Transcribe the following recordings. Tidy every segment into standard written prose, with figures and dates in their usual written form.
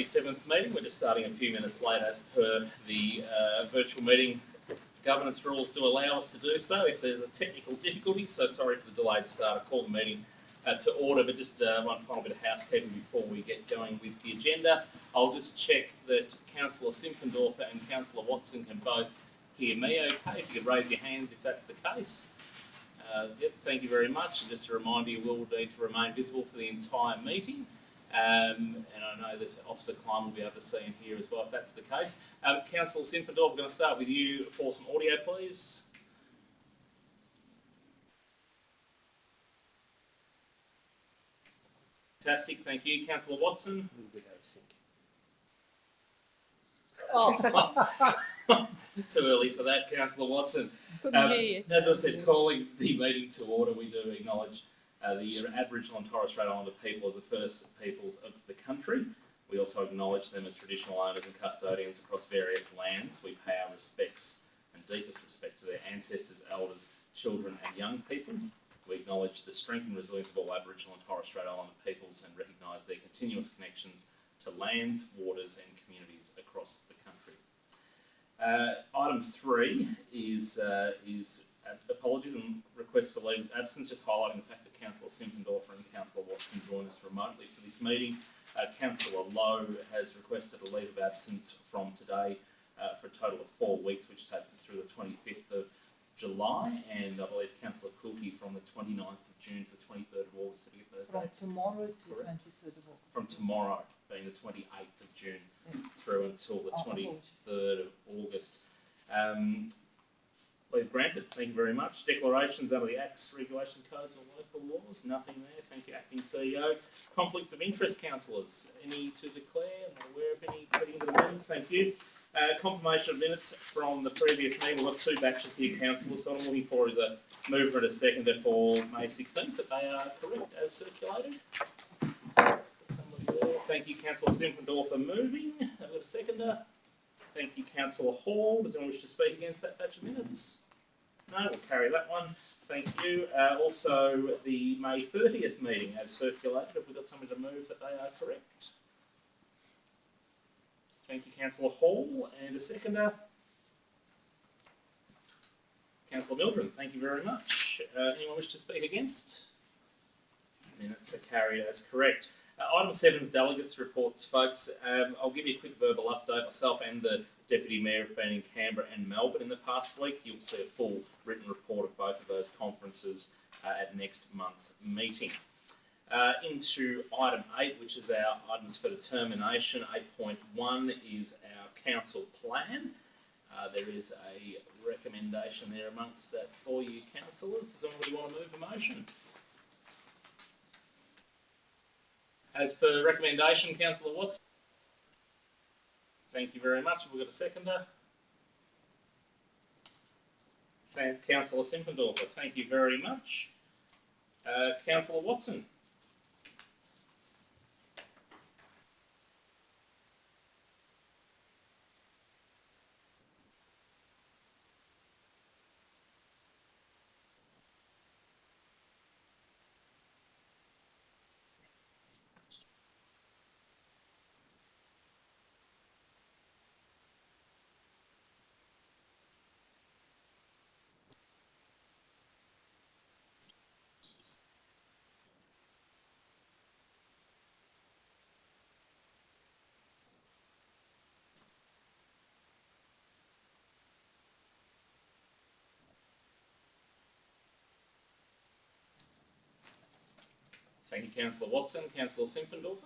7th meeting. We're just starting a few minutes late as per the virtual meeting governance rules do allow us to do so. If there's a technical difficulty, so sorry for the delayed start. I call the meeting to order, but just one final bit of housekeeping before we get going with the agenda. I'll just check that Councillor Simpendorfer and Councillor Watson can both hear me okay. If you could raise your hands if that's the case. Yep, thank you very much. And just a reminder, you will need to remain visible for the entire meeting. And I know that Officer Klein will be able to see and hear as well if that's the case. Councillor Simpendorfer, we're going to start with you for some audio, please. Fantastic, thank you. Councillor Watson. Oh, it's too early for that, Councillor Watson. As I said, calling the meeting to order, we do acknowledge the Aboriginal and Torres Strait Islander people as the first peoples of the country. We also acknowledge them as traditional owners and custodians across various lands. We pay our respects and deepest respect to their ancestors, elders, children and young people. We acknowledge the strength and resilience of all Aboriginal and Torres Strait Islander peoples and recognise their continuous connections to lands, waters and communities across the country. Item 3 is apologies and requests for leave of absence, just highlighting the fact that Councillor Simpendorfer and Councillor Watson join us remotely for this meeting. Councillor Lowe has requested a leave of absence from today for a total of 4 weeks, which takes us through the 25th of July, and I believe Councillor Cooley from the 29th of June to the 23rd of August. Did you get those dates? From tomorrow to the 23rd of August. From tomorrow, being the 28th of June, yes, through until the 23rd of August. Leave granted, thank you very much. Declarations under the Acts, Regulation Codes or local laws, nothing there. Thank you, Acting CEO. Conflicts of interest, councillors, any to declare? I'm not aware of any putting into the room. Thank you. Confirmation of minutes from the previous meeting. We've got 2 batches here, councillors, so what I'm looking for is a mover and a seconder for May 16th, that they are correct as circulated. Somebody there. Thank you, Councillor Simpendorfer moving. I've got a seconder. Thank you, Councillor Hall. Does anyone wish to speak against that batch of minutes? No, we'll carry that one. Thank you. Also, the May 30th meeting as circulated. Have we got somebody to move that they are correct? Thank you, Councillor Hall. And a seconder. Councillor Mildren, thank you very much. Anyone wish to speak against? Minutes are carried as correct. Item 7 is Delegates reports, folks. I'll give you a quick verbal update. Myself and the Deputy Mayor have been in Canberra and Melbourne in the past week. You'll see a full written report of both of those conferences at next month's meeting. Into item 8, which is our items for determination. 8.1 is our council plan. There is a recommendation there amongst that for you, councillors. Does anybody want to move a motion? As per recommendation, Councillor Watson. Thank you very much. Have we got a seconder? Councillor Simpendorfer, thank you very much. Councillor Watson. Thank you, Councillor Watson. Councillor Simpendorfer.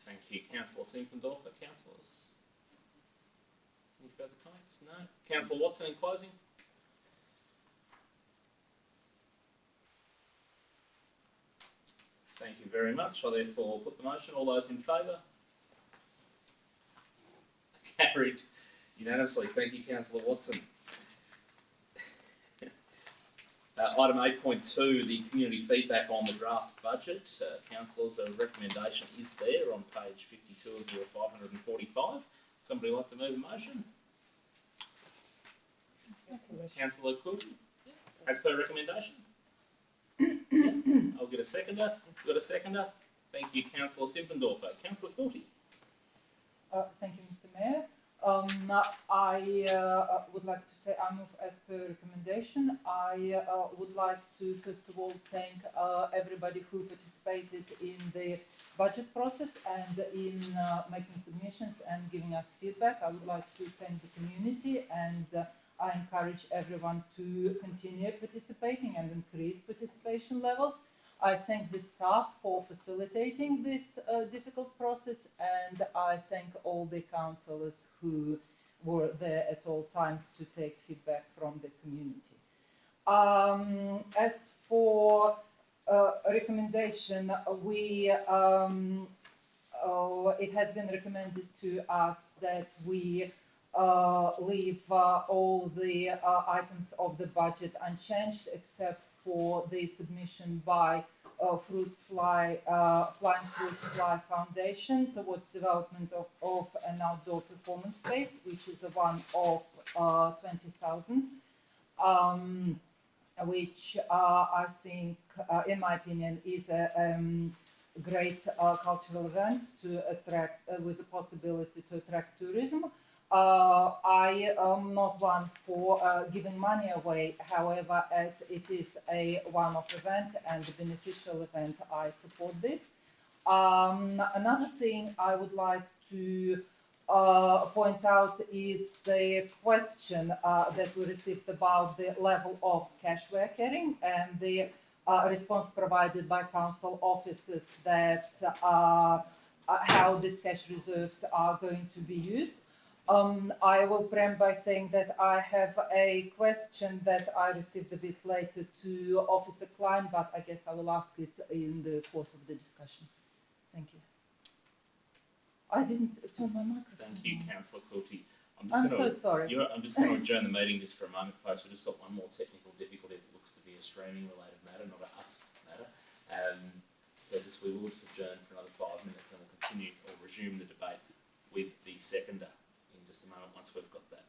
Thank you, Councillor Simpendorfer. Councillors? Any further comments? No. Councillor Watson in closing? Thank you very much. I therefore put the motion. All those in favour? Carried unanimously. Thank you, Councillor Watson. Item 8.2, the community feedback on the draft budget. Councillors, a recommendation is there on page 52 of your 545. Somebody like to move a motion? Councillor Cook, as per recommendation? I'll get a seconder. Got a seconder? Thank you, Councillor Simpendorfer. Councillor Courty. Thank you, Mr. Mayor. I would like to say I move as per recommendation. I would like to first of all thank everybody who participated in the budget process and in making submissions and giving us feedback. I would like to thank the community, and I encourage everyone to continue participating and increase participation levels. I thank the staff for facilitating this difficult process, and I thank all the councillors who were there at all times to take feedback from the community. As for recommendation, it has been recommended to us that we leave all the items of the budget unchanged except for the submission by Flying Fruit Fly Foundation towards development of an outdoor performance space, which is a one of 20,000, which I think, in my opinion, is a great cultural event to attract, with the possibility to attract tourism. I am not one for giving money away. However, as it is a one-off event and a beneficial event, I support this. Another thing I would like to point out is the question that we received about the level of cash we're carrying, and the response provided by council officers that how these cash reserves are going to be used. I will preempt by saying that I have a question that I received a bit later to Officer Klein, but I guess I will ask it in the course of the discussion. Thank you. I didn't turn my microphone. Thank you, Councillor Quilty. I'm so sorry. I'm just going to adjourn the meeting just for a moment, folks. We've just got one more technical difficulty that looks to be a streaming-related matter, not a us matter. So we will just adjourn for another 5 minutes, and we'll continue or resume the debate with the seconder in just a moment once we've got that.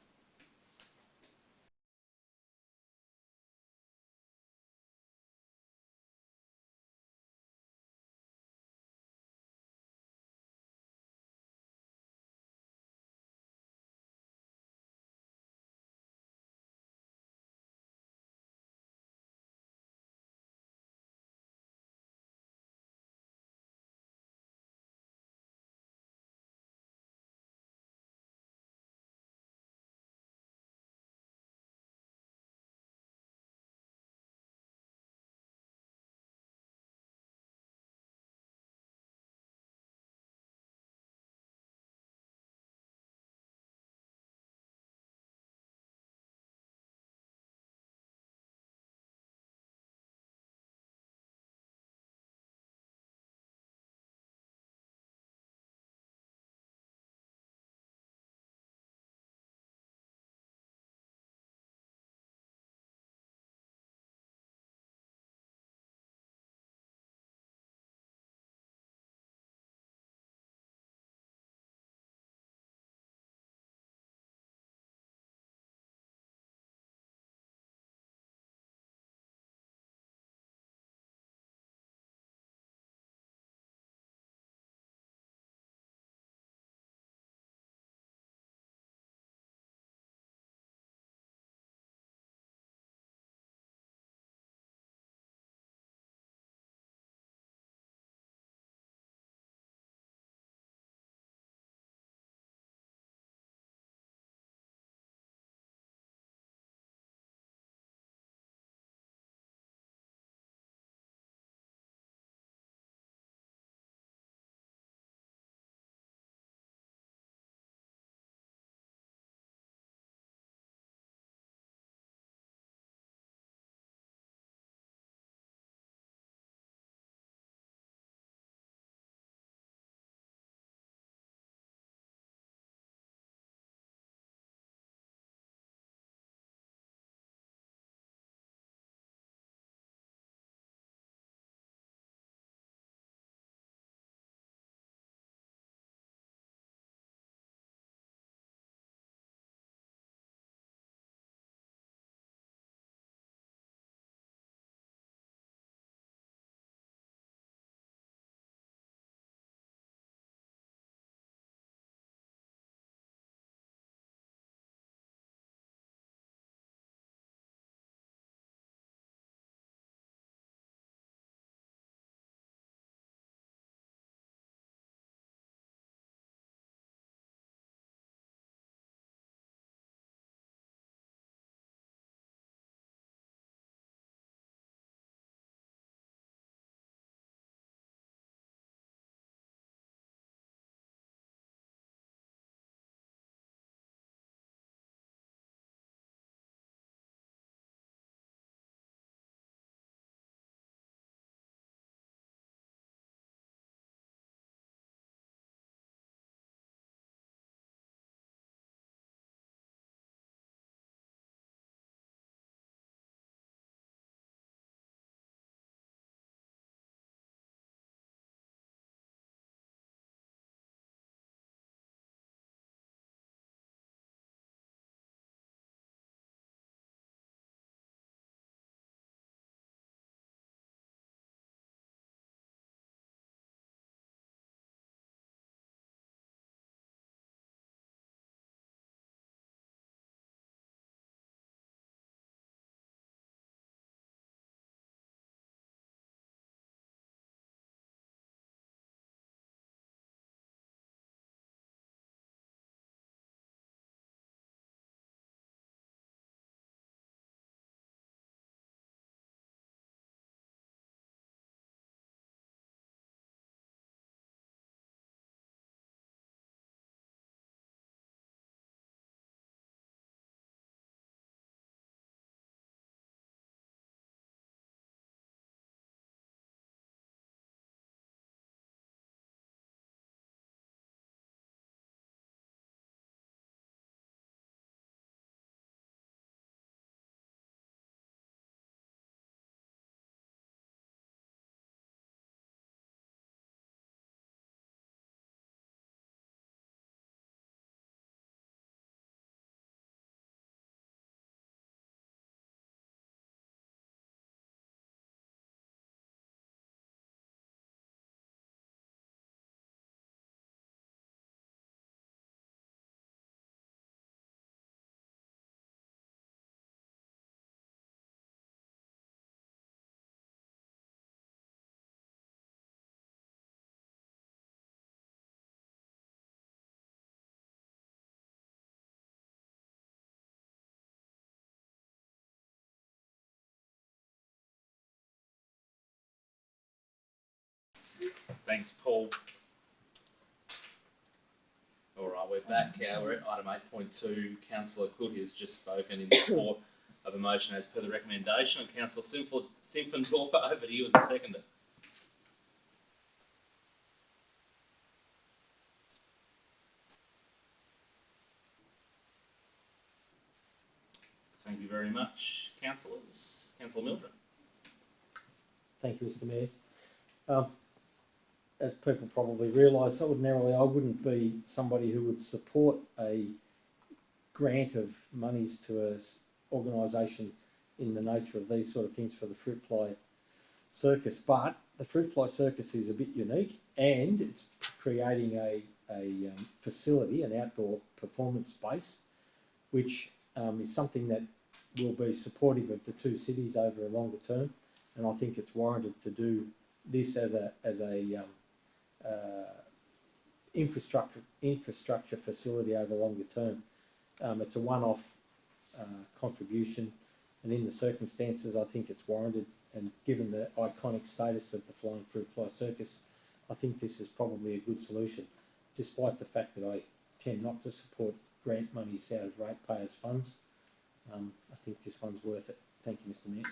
Thanks, Paul. All right, we're back. We're at item 8.2. Councillor Cook has just spoken in support of a motion as per the recommendation of Councillor Simpfendorfer. Over to you as the seconder. Thank you very much, councillors. Councillor Mildred. Thank you, Mr. Mayor. As people probably realise, ordinarily I wouldn't be somebody who would support a grant of monies to an organisation in the nature of these sort of things for the fruit fly circus, but the fruit fly circus is a bit unique, and it's creating a facility, an outdoor performance space, which is something that will be supportive of the two cities over a longer term, and I think it's warranted to do this as a infrastructure facility over longer term. It's a one-off contribution, and in the circumstances, I think it's warranted. And given the iconic status of the Flying Fruit Fly Circus, I think this is probably a good solution, despite the fact that I tend not to support grant monies out of ratepayers' funds. I think this one's worth it. Thank you, Mr. Mayor.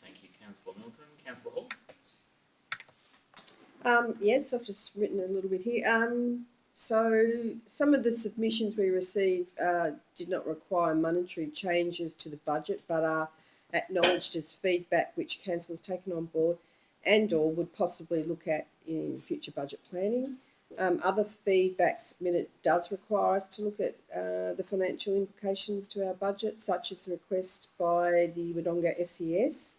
Thank you, Councillor Milton. Councillor Hall. Yes, I've just written a little bit here. So some of the submissions we received did not require monetary changes to the budget, but are acknowledged as feedback which council has taken on board and/or would possibly look at in future budget planning. Other feedback submitted does require us to look at the financial implications to our budget, such as the request by the Wodonga SES.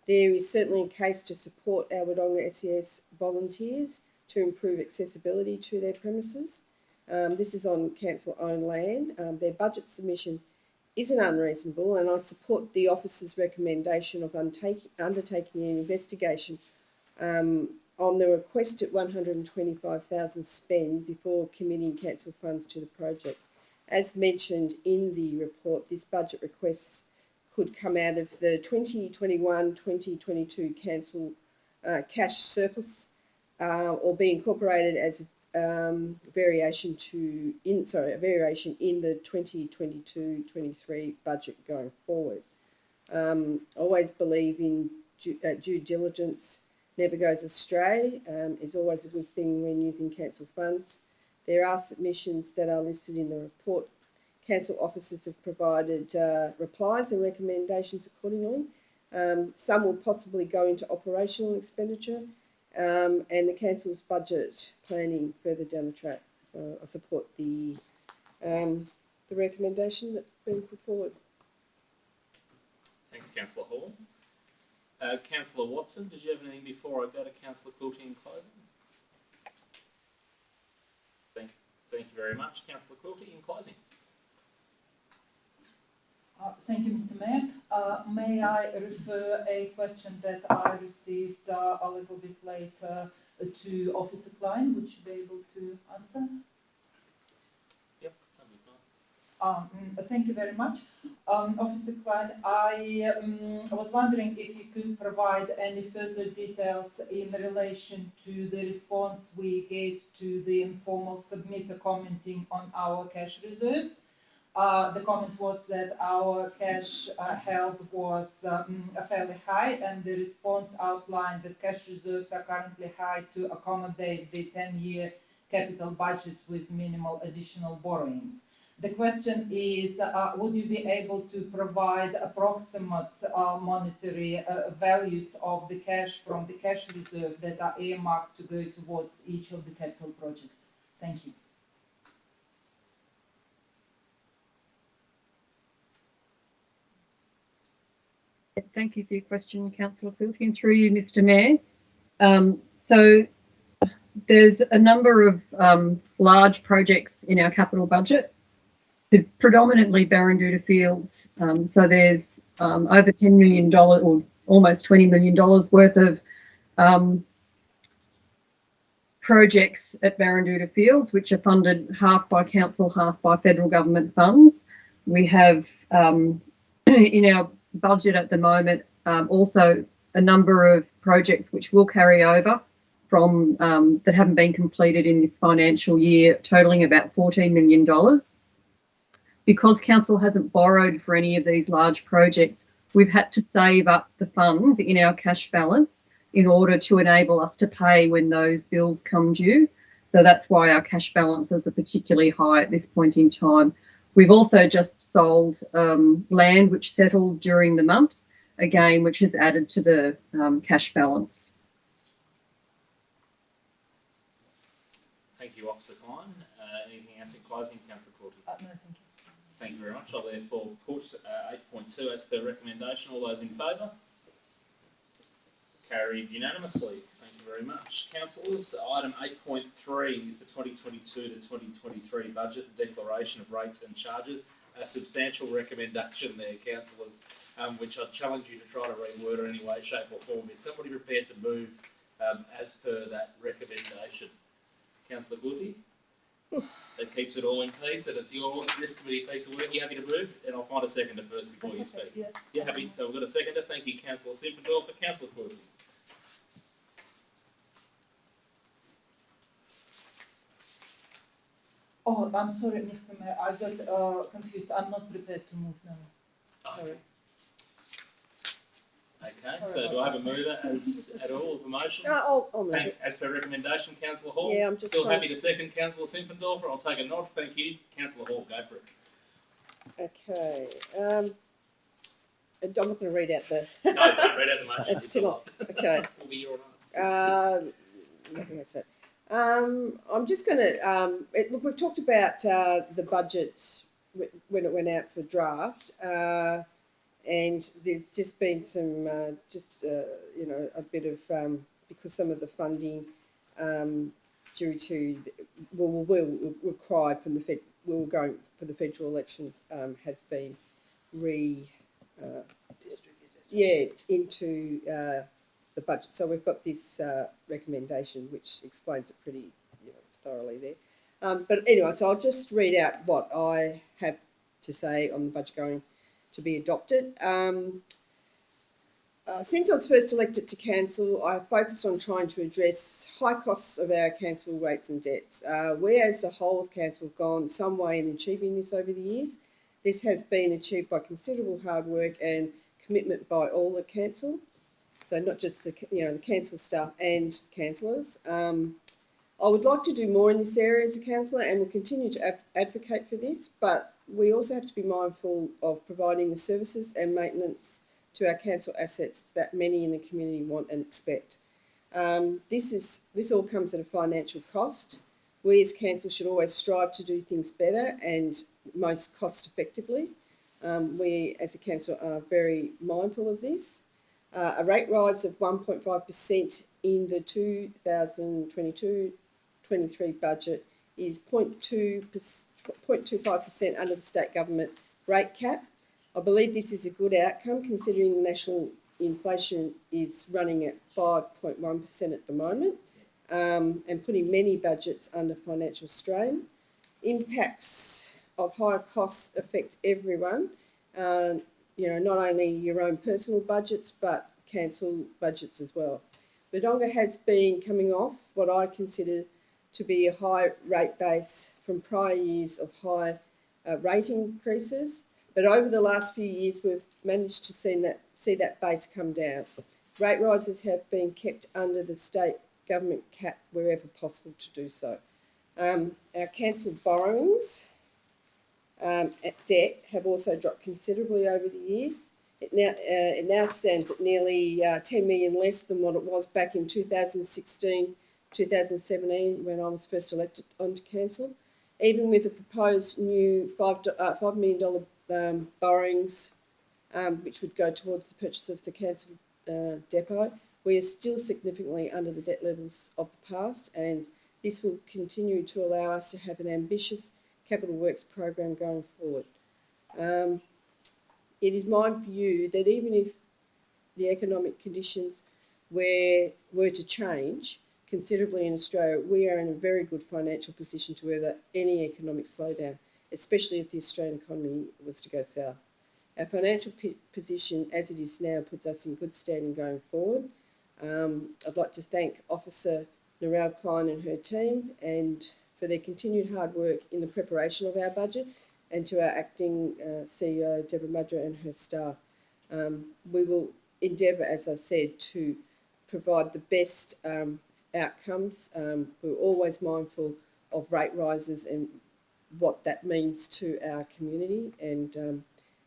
There is certainly a case to support our Wodonga SES volunteers to improve accessibility to their premises. This is on council-owned land. Their budget submission isn't unreasonable, and I support the officer's recommendation of undertaking an investigation on the requested $125,000 spend before committing council funds to the project. As mentioned in the report, this budget request could come out of the 2021-2022 council cash surplus or be incorporated as a variation in the 2022-23 budget going forward. I always believe in due diligence never goes astray. It's always a good thing when using council funds. There are submissions that are listed in the report. Council officers have provided replies and recommendations accordingly. Some will possibly go into operational expenditure and the council's budget planning further down the track. So I support the recommendation that's been put forward. Thanks, Councillor Hall. Councillor Watson, did you have anything before I go to Councillor Quilty in closing? Thank you very much. Councillor Quilty in closing. Thank you, Mr. Mayor. May I refer a question that I received a little bit later to Officer Klein? Would you be able to answer? Yep, that'd be fine. Thank you very much. Officer Klein, I was wondering if you could provide any further details in relation to the response we gave to the informal submitter commenting on our cash reserves. The comment was that our cash held was fairly high, and the response outlined that cash reserves are currently high to accommodate the 10-year capital budget with minimal additional borrowings. The question is, would you be able to provide approximate monetary values of the cash from the cash reserve that are earmarked to go towards each of the capital projects? Thank you. Thank you for your question, Councillor Quilty, and through you, Mr. Mayor. So there's a number of large projects in our capital budget, predominantly Barranduda Fields. So there's over $10 million or almost $20 million worth of projects at Barranduda Fields, which are funded half by council, half by federal government funds. We have in our budget at the moment also a number of projects which will carry over from that haven't been completed in this financial year, totalling about $14 million. Because council hasn't borrowed for any of these large projects, we've had to save up the funds in our cash balance in order to enable us to pay when those bills come due. So that's why our cash balances are particularly high at this point in time. We've also just sold land which settled during the month, again, which has added to the cash balance. Thank you, Officer Klein. Anything else in closing, Councillor Courtney? No, thank you. Thank you very much. I'll therefore put 8.2 as per recommendation. All those in favour? Carried unanimously. Thank you very much. Councillors, item 8.3 is the 2022 to 2023 budget and declaration of rates and charges. A substantial recommendation there, councillors, which I challenge you to try to reword in any way, shape or form. Is somebody prepared to move as per that recommendation? Councillor Goodley? That keeps it all in peace, and it's this committee piece of work. You happy to move? And I'll find a seconder first before you speak. Yeah. You're happy? So we've got a seconder. Thank you, Councillor Simpendorf. For Councillor Goodley. Oh, I'm sorry, Mr. Mayor, I got confused. I'm not prepared to move now. Sorry. Okay, so do I have a mover at all of the motion? I'll move it. As per recommendation, Councillor Hall. Yeah, I'm just still trying- happy to second Councillor Simpendorf. I'll take a nod. Thank you, Councillor Hall. Go for it. Okay. I'm not going to read out the. No, don't read out the motion. It's too long. Okay. We'll be here all night. Nothing else. I'm just going to look. We've talked about the budget when it went out for draft, and there's just been some a bit of because some of the funding due to will required from the going for the federal elections has been distributed into the budget. So we've got this recommendation which explains it pretty thoroughly there. But anyway, so I'll just read out what I have to say on the budget going to be adopted. Since I was first elected to council, I focused on trying to address high costs of our council rates and debts. We as a whole of council have gone some way in achieving this over the years. This has been achieved by considerable hard work and commitment by all the council. So not just the council staff and councillors. I would like to do more in this area as a councillor and will continue to advocate for this, but we also have to be mindful of providing the services and maintenance to our council assets that many in the community want and expect. This all comes at a financial cost. We as council should always strive to do things better and most cost effectively. We as a council are very mindful of this. A rate rise of 1.5% in the 2022-23 budget is 0.25% under the state government rate cap. I believe this is a good outcome considering the national inflation is running at 5.1% at the moment and putting many budgets under financial strain. Impacts of higher costs affect everyone. Not only your own personal budgets, but council budgets as well. Wodonga has been coming off what I consider to be a high rate base from prior years of high rate increases. But over the last few years, we've managed to see that base come down. Rate rises have been kept under the state government cap wherever possible to do so. Our council borrowings at debt have also dropped considerably over the years. It now stands at nearly 10 million less than what it was back in 2016-2017 when I was first elected onto council. Even with the proposed new $5 million borrowings, which would go towards the purchase of the council depot, we are still significantly under the debt levels of the past, and this will continue to allow us to have an ambitious capital works program going forward. It is my view that even if the economic conditions were to change considerably in Australia, we are in a very good financial position to weather any economic slowdown, especially if the Australian economy was to go south. Our financial position as it is now puts us in good standing going forward. I'd like to thank Officer Narelle Klein and her team, and for their continued hard work in the preparation of our budget, and to our acting CEO, Deborah Mudra, and her staff. We will endeavour, as I said, to provide the best outcomes. We're always mindful of rate rises and what that means to our community, and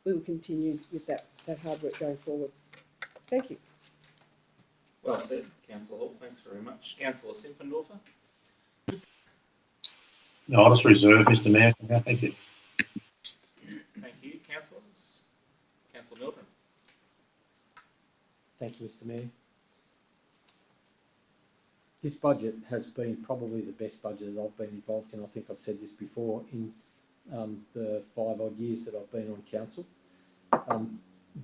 we will continue with that hard work going forward. Thank you. Well said, Councillor Hall. Thanks very much. Councillor Simpfendorfer. No, I'll just reserve, Mr Mayor. Thank you. Thank you, councillors. Councillor Milton. Thank you, Mr Mayor. This budget has been probably the best budget that I've been involved in. I think I've said this before in the 5 odd years that I've been on council.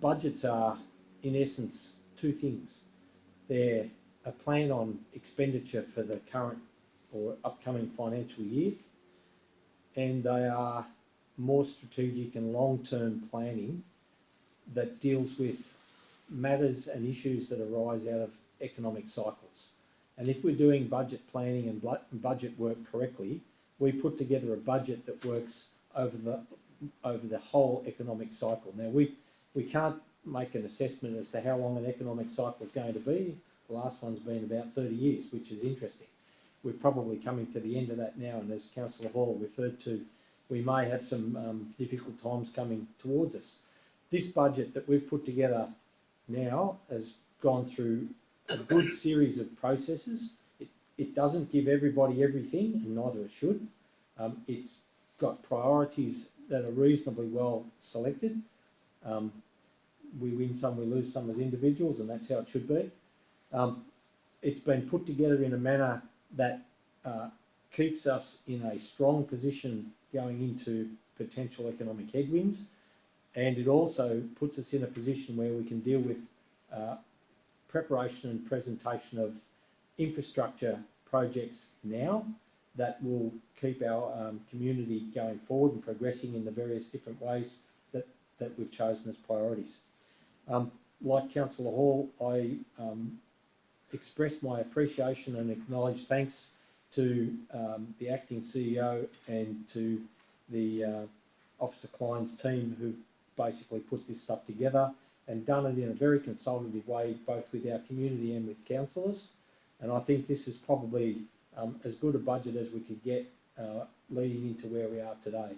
Budgets are, in essence, two things. They're a plan on expenditure for the current or upcoming financial year, and they are more strategic and long-term planning that deals with matters and issues that arise out of economic cycles. And if we're doing budget planning and budget work correctly, we put together a budget that works over the whole economic cycle. Now, we can't make an assessment as to how long an economic cycle is going to be. The last one's been about 30 years, which is interesting. We're probably coming to the end of that now, and as Councillor Hall referred to, we may have some difficult times coming towards us. This budget that we've put together now has gone through a good series of processes. It doesn't give everybody everything, and neither it should. It's got priorities that are reasonably well selected. We win some, we lose some as individuals, and that's how it should be. It's been put together in a manner that keeps us in a strong position going into potential economic headwinds, and it also puts us in a position where we can deal with preparation and presentation of infrastructure projects now that will keep our community going forward and progressing in the various different ways that we've chosen as priorities. Like Councillor Hall, I express my appreciation and acknowledge thanks to the acting CEO and to the Officer Klein's team who've basically put this stuff together and done it in a very consultative way, both with our community and with councillors. And I think this is probably as good a budget as we could get leading into where we are today.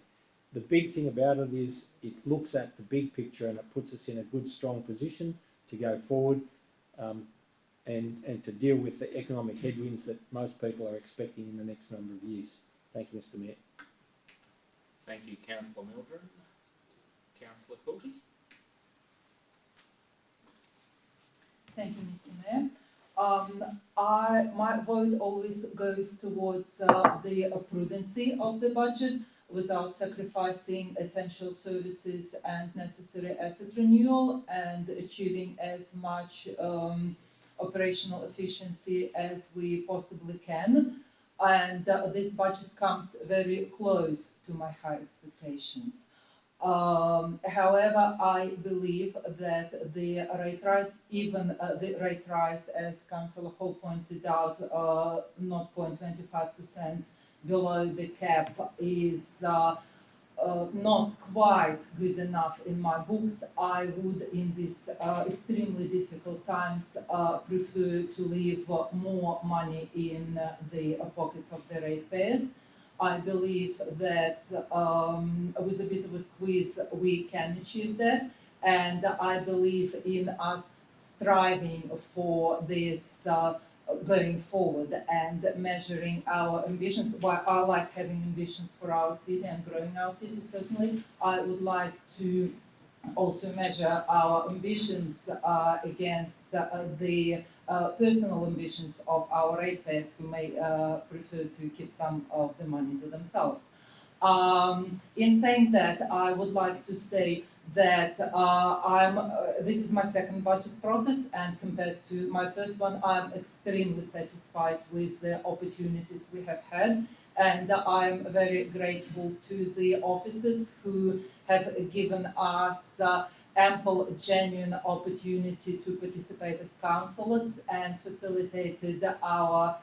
The big thing about it is it looks at the big picture and it puts us in a good, strong position to go forward and to deal with the economic headwinds that most people are expecting in the next number of years. Thank you, Mr Mayor. Thank you, Councillor Mildred. Councillor Quilty. Thank you, Mr Mayor. My vote always goes towards the prudency of the budget without sacrificing essential services and necessary asset renewal, and achieving as much operational efficiency as we possibly can. And this budget comes very close to my high expectations. However, I believe that the rate rise, even the rate rise, as Councillor Hall pointed out, 0.25% below the cap is not quite good enough in my books. I would, in these extremely difficult times, prefer to leave more money in the pockets of the ratepayers. I believe that with a bit of a squeeze we can achieve that, and I believe in us striving for this going forward and measuring our ambitions. While I like having ambitions for our city and growing our city, certainly, I would like to also measure our ambitions against the personal ambitions of our ratepayers who may prefer to keep some of the money to themselves. In saying that, I would like to say that this is my second budget process, and compared to my first one, I'm extremely satisfied with the opportunities we have had, and I'm very grateful to the officers who have given us ample, genuine opportunity to participate as councillors and facilitated our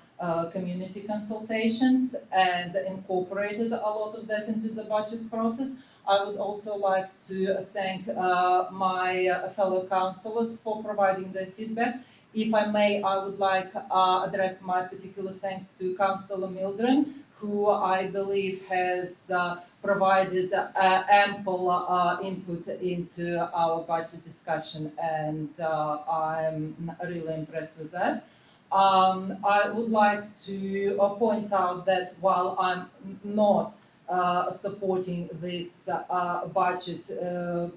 community consultations and incorporated a lot of that into the budget process. I would also like to thank my fellow councillors for providing their feedback. If I may, I would like address my particular thanks to Councillor Mildren, who I believe has provided ample input into our budget discussion, and I'm really impressed with that. I would like to point out that while I'm not supporting this budget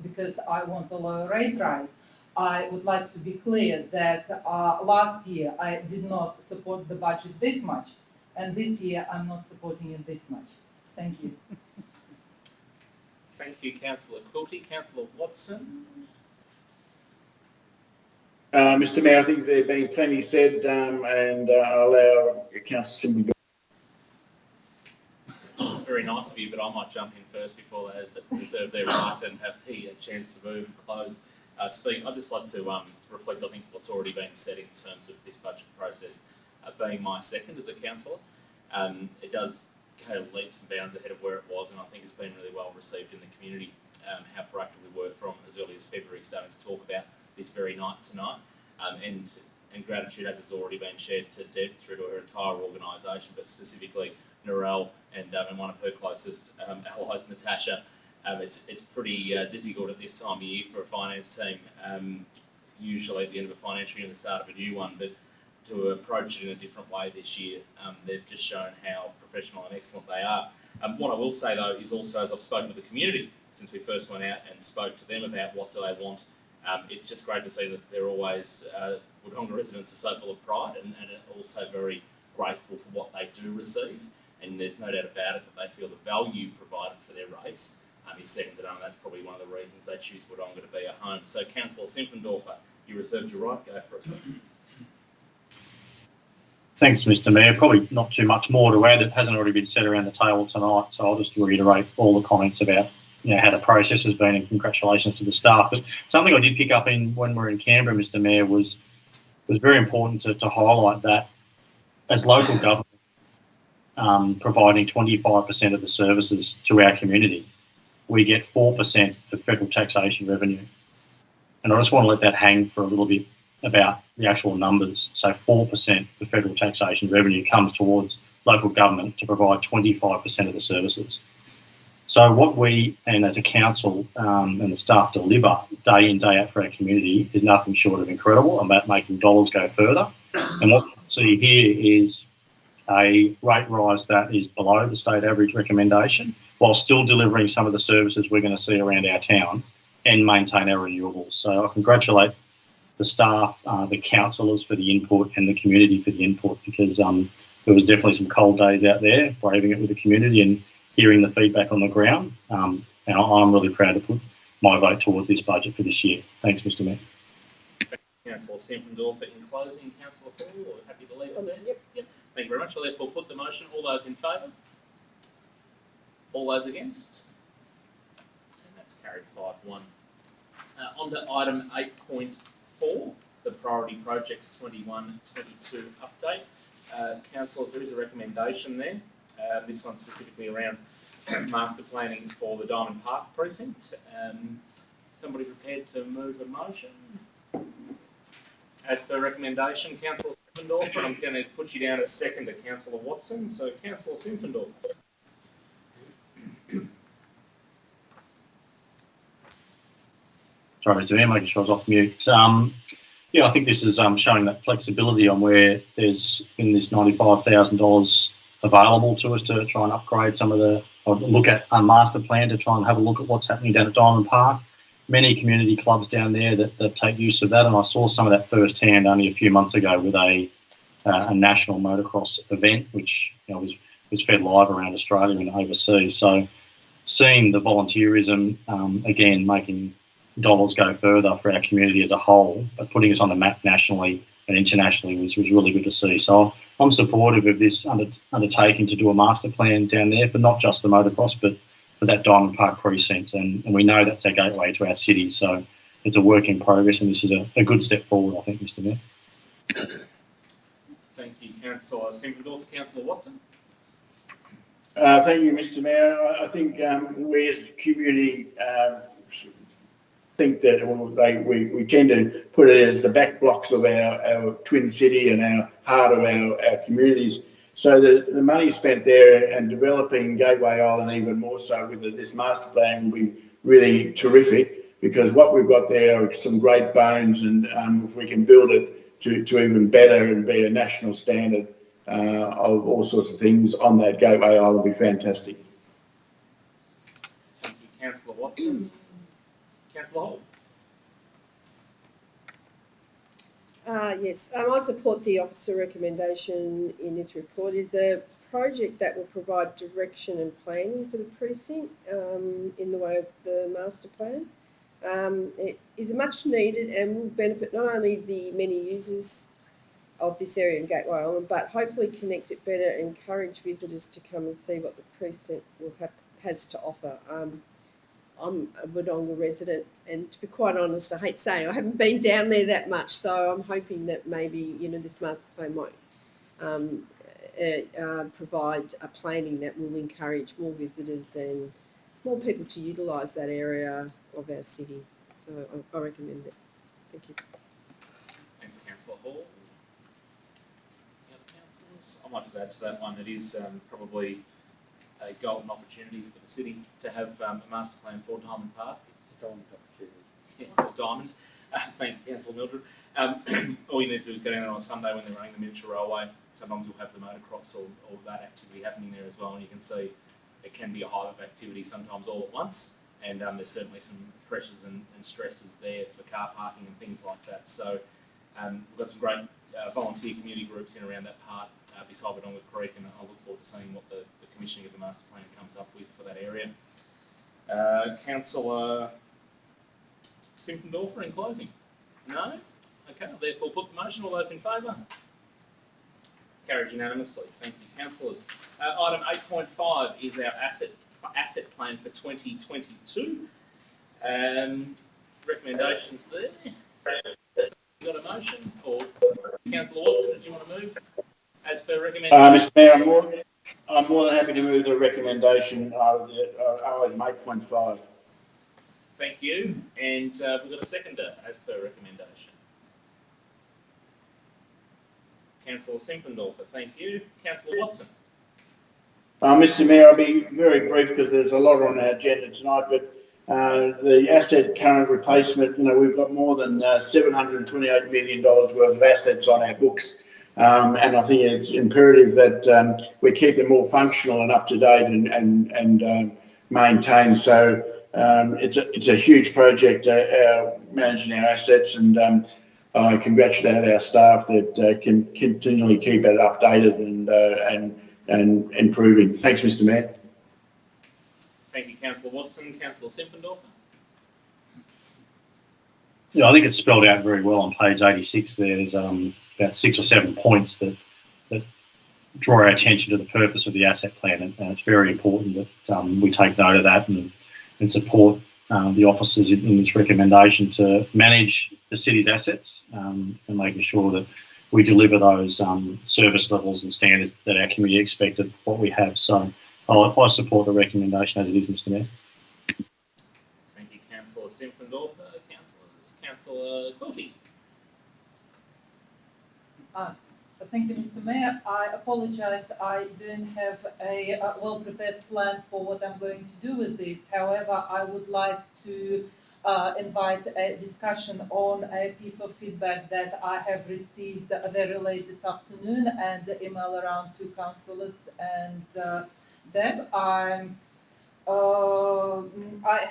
because I want a lower rate rise, I would like to be clear that last year I did not support the budget this much, and this year I'm not supporting it this much. Thank you. Thank you, Councillor Quilty. Councillor Watson. Mr. Mayor, I think there have been plenty said, and I'll allow Councillor Simpson. It's very nice of you, but I might jump in first before those that reserve their right and have the chance to move and close speak. I'd just like to reflect, I think, what's already been said in terms of this budget process being my second as a councillor. It does go leaps and bounds ahead of where it was, and I think it's been really well received in the community. How proactive we were from as early as February starting to talk about this very night tonight, and gratitude, as has already been shared, to Deb through to her entire organisation, but specifically Narelle and one of her closest allies, Natasha. It's pretty difficult at this time of year for a finance team, usually at the end of a financial year and the start of a new one, but to approach it in a different way this year. They've just shown how professional and excellent they are. What I will say, though, is also, as I've spoken to the community since we first went out and spoke to them about what do they want, it's just great to see that they're always, Wodonga residents are so full of pride and also very grateful for what they do receive. And there's no doubt about it that they feel the value provided for their rates is second to none, and that's probably one of the reasons they choose Wodonga to be a home. So, Councillor Simpendorfer, you reserved your right. Go for it. Thanks, Mr. Mayor. Probably not too much more to add. It hasn't already been said around the table tonight, so I'll just reiterate all the comments about how the process has been, and congratulations to the staff. But something I did pick up in when we were in Canberra, Mr. Mayor, was very important to highlight that as local government providing 25% of the services to our community, we get 4% of federal taxation revenue. And I just want to let that hang for a little bit about the actual numbers. So 4% of federal taxation revenue comes towards local government to provide 25% of the services. So what we, and as a council and the staff deliver day in, day out for our community is nothing short of incredible, about making dollars go further. And what we see here is a rate rise that is below the state average recommendation, while still delivering some of the services we're going to see around our town and maintain our renewables. So I congratulate the staff, the councillors for the input, and the community for the input, because there was definitely some cold days out there, braving it with the community and hearing the feedback on the ground. And I'm really proud to put my vote towards this budget for this year. Thanks, Mr. Mayor. Councillor Simpendorfer, in closing, Councillor Hall, or happy to leave it there? Yep. Thank you very much. I'll therefore put the motion. All those in favour? All those against? And that's carried 5-1. On to item 8.4, the Priority Projects 21-22 update. Councillors, there is a recommendation there. This one's specifically around master planning for the Diamond Park precinct. Somebody prepared to move a motion? As per recommendation, Councillor Simpendorfer, I'm going to put you down as second to Councillor Watson. So, Councillor Simpendorfer. Sorry, Mr. Mayor, making sure I was off mute. Yeah, I think this is showing that flexibility on where there's in this $95,000 available to us to try and upgrade some of the, or look at a master plan to try and have a look at what's happening down at Diamond Park. Many community clubs down there that take use of that, and I saw some of that firsthand only a few months ago with a national motocross event, which was fed live around Australia and overseas. So seeing the volunteerism, again, making dollars go further for our community as a whole, but putting us on the map nationally and internationally was really good to see. So I'm supportive of this undertaking to do a master plan down there for not just the motocross, but for that Diamond Park precinct. And we know that's our gateway to our city. So it's a work in progress, and this is a good step forward, I think, Mr. Mayor. Thank you, Councillor Simpendorfer. Councillor Watson. Thank you, Mr. Mayor. I think we as a community think that we tend to put it as the back blocks of our twin city and our heart of our communities. So the money spent there and developing Gateway Island even more so with this master plan will be really terrific, because what we've got there are some great bones, and if we can build it to even better and be a national standard of all sorts of things on that Gateway Island, will be fantastic. Thank you, Councillor Watson. Councillor Hall. Yes, I support the officer recommendation in this report. It's a project that will provide direction and planning for the precinct in the way of the master plan. It is much needed and will benefit not only the many users of this area in Gateway Island, but hopefully connect it better and encourage visitors to come and see what the precinct has to offer. I'm a Wodonga resident, and to be quite honest, I hate saying I haven't been down there that much, so I'm hoping that maybe this master plan might provide a planning that will encourage more visitors and more people to utilise that area of our city. So I recommend it. Thank you. Thanks, Councillor Hall. Any other councillors? I might just add to that one. It is probably a golden opportunity for the city to have a master plan for Diamond Park. Diamond opportunity. Yeah, for Diamond. Thank you, Councillor Mildred. All you need to do is go down there on a Sunday when they're running the miniature railway. Sometimes we'll have the motocross or that activity happening there as well, and you can see it can be a hive of activity sometimes all at once, and there's certainly some pressures and stresses there for car parking and things like that. So we've got some great volunteer community groups in around that part beside Wodonga Creek, and I look forward to seeing what the commissioning of the master plan comes up with for that area. Councillor Simpendorfer in closing? No? Okay, I'll therefore put the motion. All those in favour? Carried unanimously. Thank you, councillors. Item 8.5 is our asset plan for 2022. Recommendations there. You got a motion? Or Councillor Watson, did you want to move as per recommendation? Mr. Mayor, I'm more than happy to move the recommendation of item 8.5. Thank you. And we've got a seconder as per recommendation. Councillor Simpendorfer, thank you. Councillor Watson. Mr. Mayor, I'll be very brief because there's a lot on our agenda tonight, but the asset current replacement, we've got more than $728 million worth of assets on our books. And I think it's imperative that we keep them all functional and up to date and maintained. So it's a huge project, managing our assets, and I congratulate our staff that can continually keep it updated and improving. Thanks, Mr. Mayor. Thank you, Councillor Watson. Councillor Simpendorfer. Yeah, I think it's spelled out very well on page 86 there. There's about 6 or 7 points that draw our attention to the purpose of the asset plan, and it's very important that we take note of that and support the officers in this recommendation to manage the city's assets and making sure that we deliver those service levels and standards that our community expect of what we have. So I support the recommendation as it is, Mr. Mayor. Thank you, Councillor Simpendorfer. Councillor Quilty. Thank you, Mr. Mayor. I apologise, I don't have a well-prepared plan for what I'm going to do with this. However, I would like to invite a discussion on a piece of feedback that I have received very late this afternoon and email around to councillors and Deb. I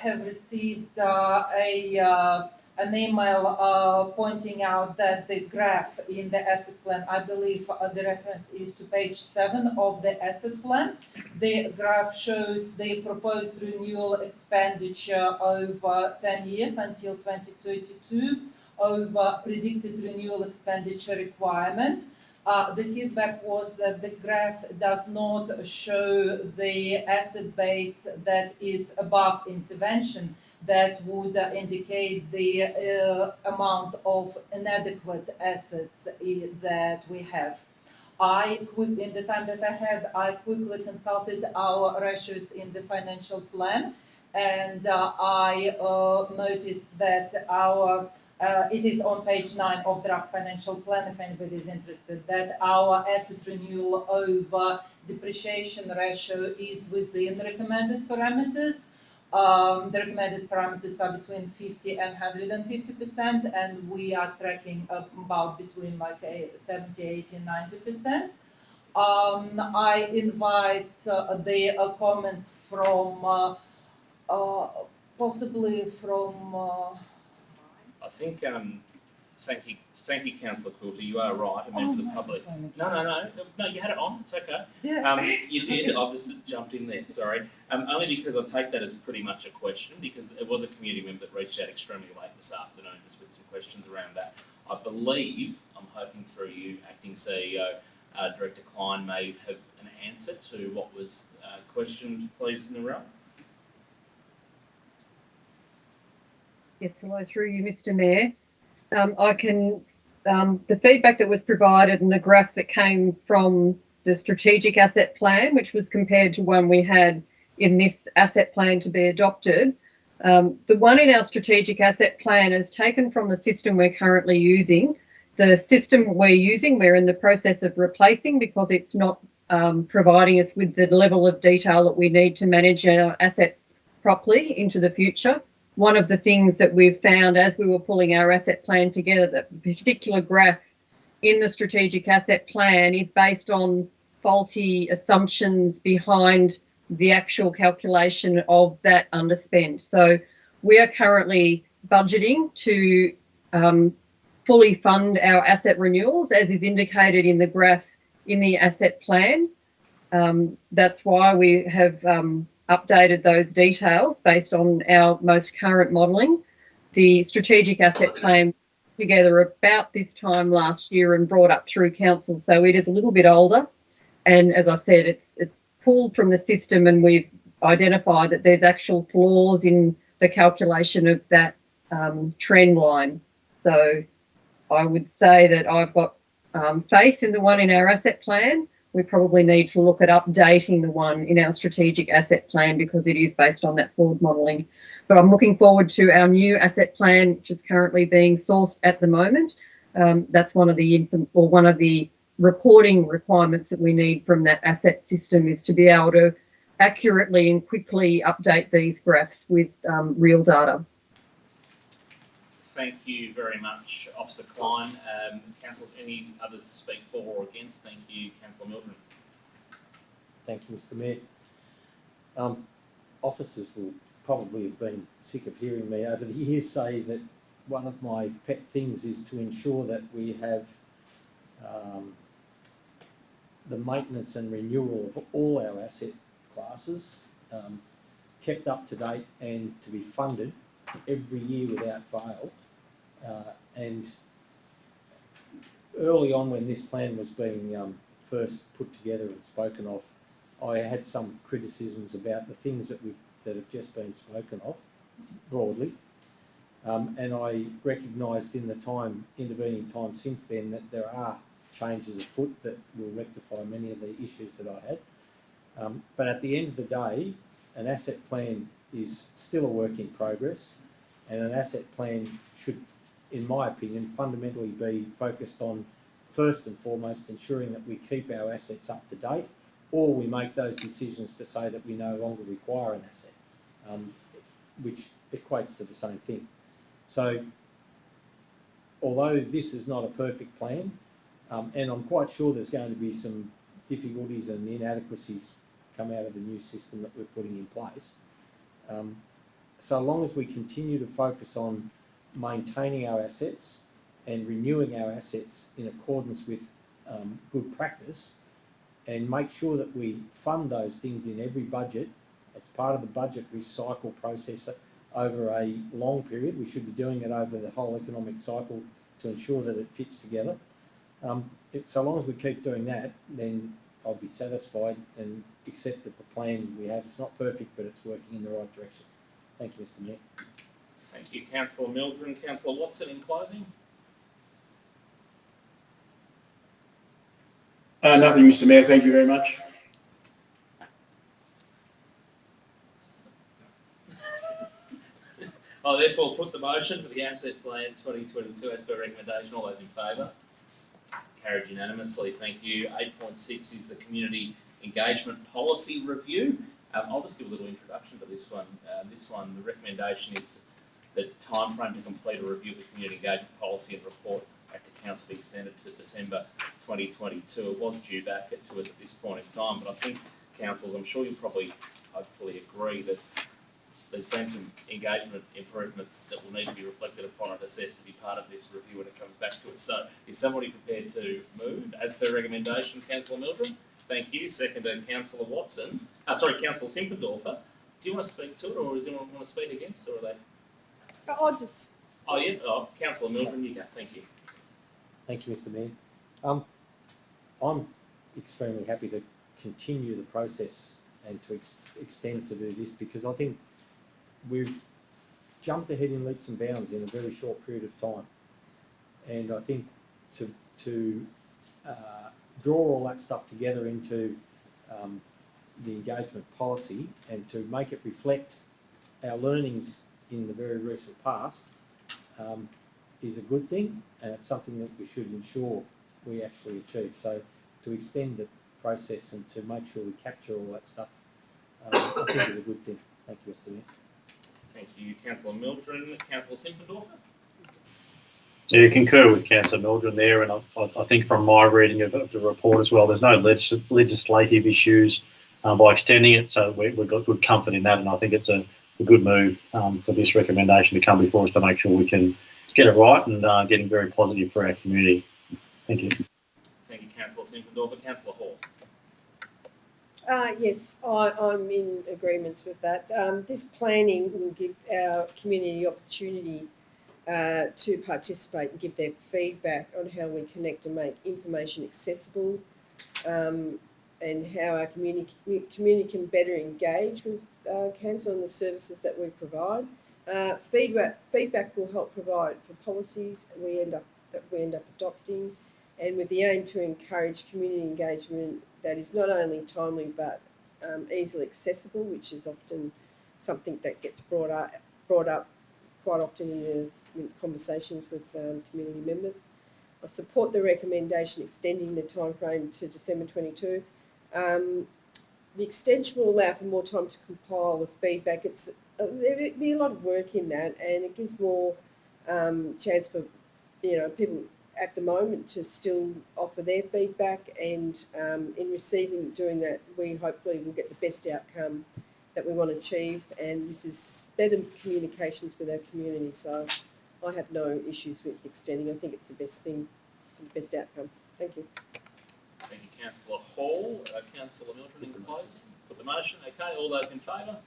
have received an email pointing out that the graph in the asset plan, I believe the reference is to page 7 of the asset plan. The graph shows the proposed renewal expenditure over 10 years until 2032, over predicted renewal expenditure requirement. The feedback was that the graph does not show the asset base that is above intervention, that would indicate the amount of inadequate assets that we have. in the time that I had, I quickly consulted our ratios in the financial plan, and I noticed that it is on page 9 of draft financial plan, if anybody is interested, that our asset renewal over depreciation ratio is within recommended parameters. The recommended parameters are between 50 and 150%, and we are tracking about between like 70, 80, and 90%. I invite the comments from possibly from. I think, thank you, Councillor Quilty, you are right, I mean, for the public. No, you had it on, it's okay. Yeah. You did, I've just jumped in there, sorry. Only because I take that as pretty much a question, because it was a community member that reached out extremely late this afternoon, just with some questions around that. I believe, I'm hoping through you, Acting CEO, Director Klein may have an answer to what was questioned, please, Narelle. Yes, hello through you, Mr. Mayor. The feedback that was provided and the graph that came from the strategic asset plan, which was compared to one we had in this asset plan to be adopted, the one in our strategic asset plan is taken from the system we're currently using. The system we're using, we're in the process of replacing because it's not providing us with the level of detail that we need to manage our assets properly into the future. One of the things that we've found as we were pulling our asset plan together, that particular graph in the strategic asset plan is based on faulty assumptions behind the actual calculation of that underspend. So we are currently budgeting to fully fund our asset renewals, as is indicated in the graph in the asset plan. That's why we have updated those details based on our most current modelling. The strategic asset plan together about this time last year and brought up through council, so it is a little bit older. And as I said, it's pulled from the system, and we've identified that there's actual flaws in the calculation of that trend line. So I would say that I've got faith in the one in our asset plan. We probably need to look at updating the one in our strategic asset plan because it is based on that forward modelling. But I'm looking forward to our new asset plan, which is currently being sourced at the moment. That's one of the reporting requirements that we need from that asset system, is to be able to accurately and quickly update these graphs with real data. Thank you very much, Officer Klein. Councillors, any others to speak for or against? Thank you, Councillor Mildren. Thank you, Mr. Mayor. Officers will probably have been sick of hearing me over the years say that one of my pet things is to ensure that we have the maintenance and renewal of all our asset classes kept up to date and to be funded every year without fail. And early on, when this plan was being first put together and spoken of, I had some criticisms about the things that have just been spoken of broadly, and I recognised in the intervening time since then that there are changes afoot that will rectify many of the issues that I had. But at the end of the day, an asset plan is still a work in progress, and an asset plan should, in my opinion, fundamentally be focused on, first and foremost, ensuring that we keep our assets up to date, or we make those decisions to say that we no longer require an asset, which equates to the same thing. So, although this is not a perfect plan, and I'm quite sure there's going to be some difficulties and inadequacies come out of the new system that we're putting in place, so long as we continue to focus on maintaining our assets and renewing our assets in accordance with good practice, and make sure that we fund those things in every budget. It's part of the budget recycle process over a long period. We should be doing it over the whole economic cycle to ensure that it fits together. So long as we keep doing that, then I'll be satisfied and accept that the plan we have is not perfect, but it's working in the right direction. Thank you, Mr. Mayor. Thank you, Councillor Mildren. Councillor Watson, in closing. Nothing, Mr. Mayor. Thank you very much. I therefore put the motion for the Asset Plan 2022 as per recommendation. All those in favour? Carried unanimously. Thank you. 8.6 is the Community Engagement Policy Review. I'll just give a little introduction to this one. The recommendation is that the timeframe to complete a review of the community engagement policy and report back to council be extended to December 2022. It was due back to us at this point in time, but I think councils, I'm sure you'll probably hopefully agree that there's been some engagement improvements that will need to be reflected upon and assessed to be part of this review when it comes back to us. So is somebody prepared to move as per recommendation? Councillor Mildred? Thank you. Seconded, Councillor Watson. Councillor Simpendorfer. Do you want to speak to it, or does anyone want to speak against, or are they? I'll just. Oh, yeah. Oh, Councillor Mildred, you go. Thank you. Thank you, Mr. Mayor. I'm extremely happy to continue the process and to extend to do this, because I think we've jumped ahead in leaps and bounds in a very short period of time. And I think to draw all that stuff together into the engagement policy and to make it reflect our learnings in the very recent past is a good thing, and it's something that we should ensure we actually achieve. So to extend the process and to make sure we capture all that stuff, I think is a good thing. Thank you, Mr. Mayor. Thank you, Councillor Mildred. Councillor Simpendorfer? So you concur with Councillor Mildred there, and I think from my reading of the report as well, there's no legislative issues by extending it, so we've got good comfort in that, and I think it's a good move for this recommendation to come before us to make sure we can get it right and getting very positive for our community. Thank you. Thank you, Councillor Simpendorfer. Councillor Hall? Yes, I'm in agreements with that. This planning will give our community the opportunity to participate and give their feedback on how we connect and make information accessible, and how our community can better engage with council and the services that we provide. Feedback will help provide for policies that we end up adopting, and with the aim to encourage community engagement that is not only timely but easily accessible, which is often something that gets brought up quite often in conversations with community members. I support the recommendation extending the timeframe to December 22. The extension will allow for more time to compile the feedback. There'll be a lot of work in that, and it gives more chance for people at the moment to still offer their feedback, and in doing that, we hopefully will get the best outcome that we want to achieve, and this is better communications with our community. So I have no issues with extending. I think it's the best thing, the best outcome. Thank you. Thank you, Councillor Hall. Councillor Mildred in closing. Put the motion. Okay, all those in favour?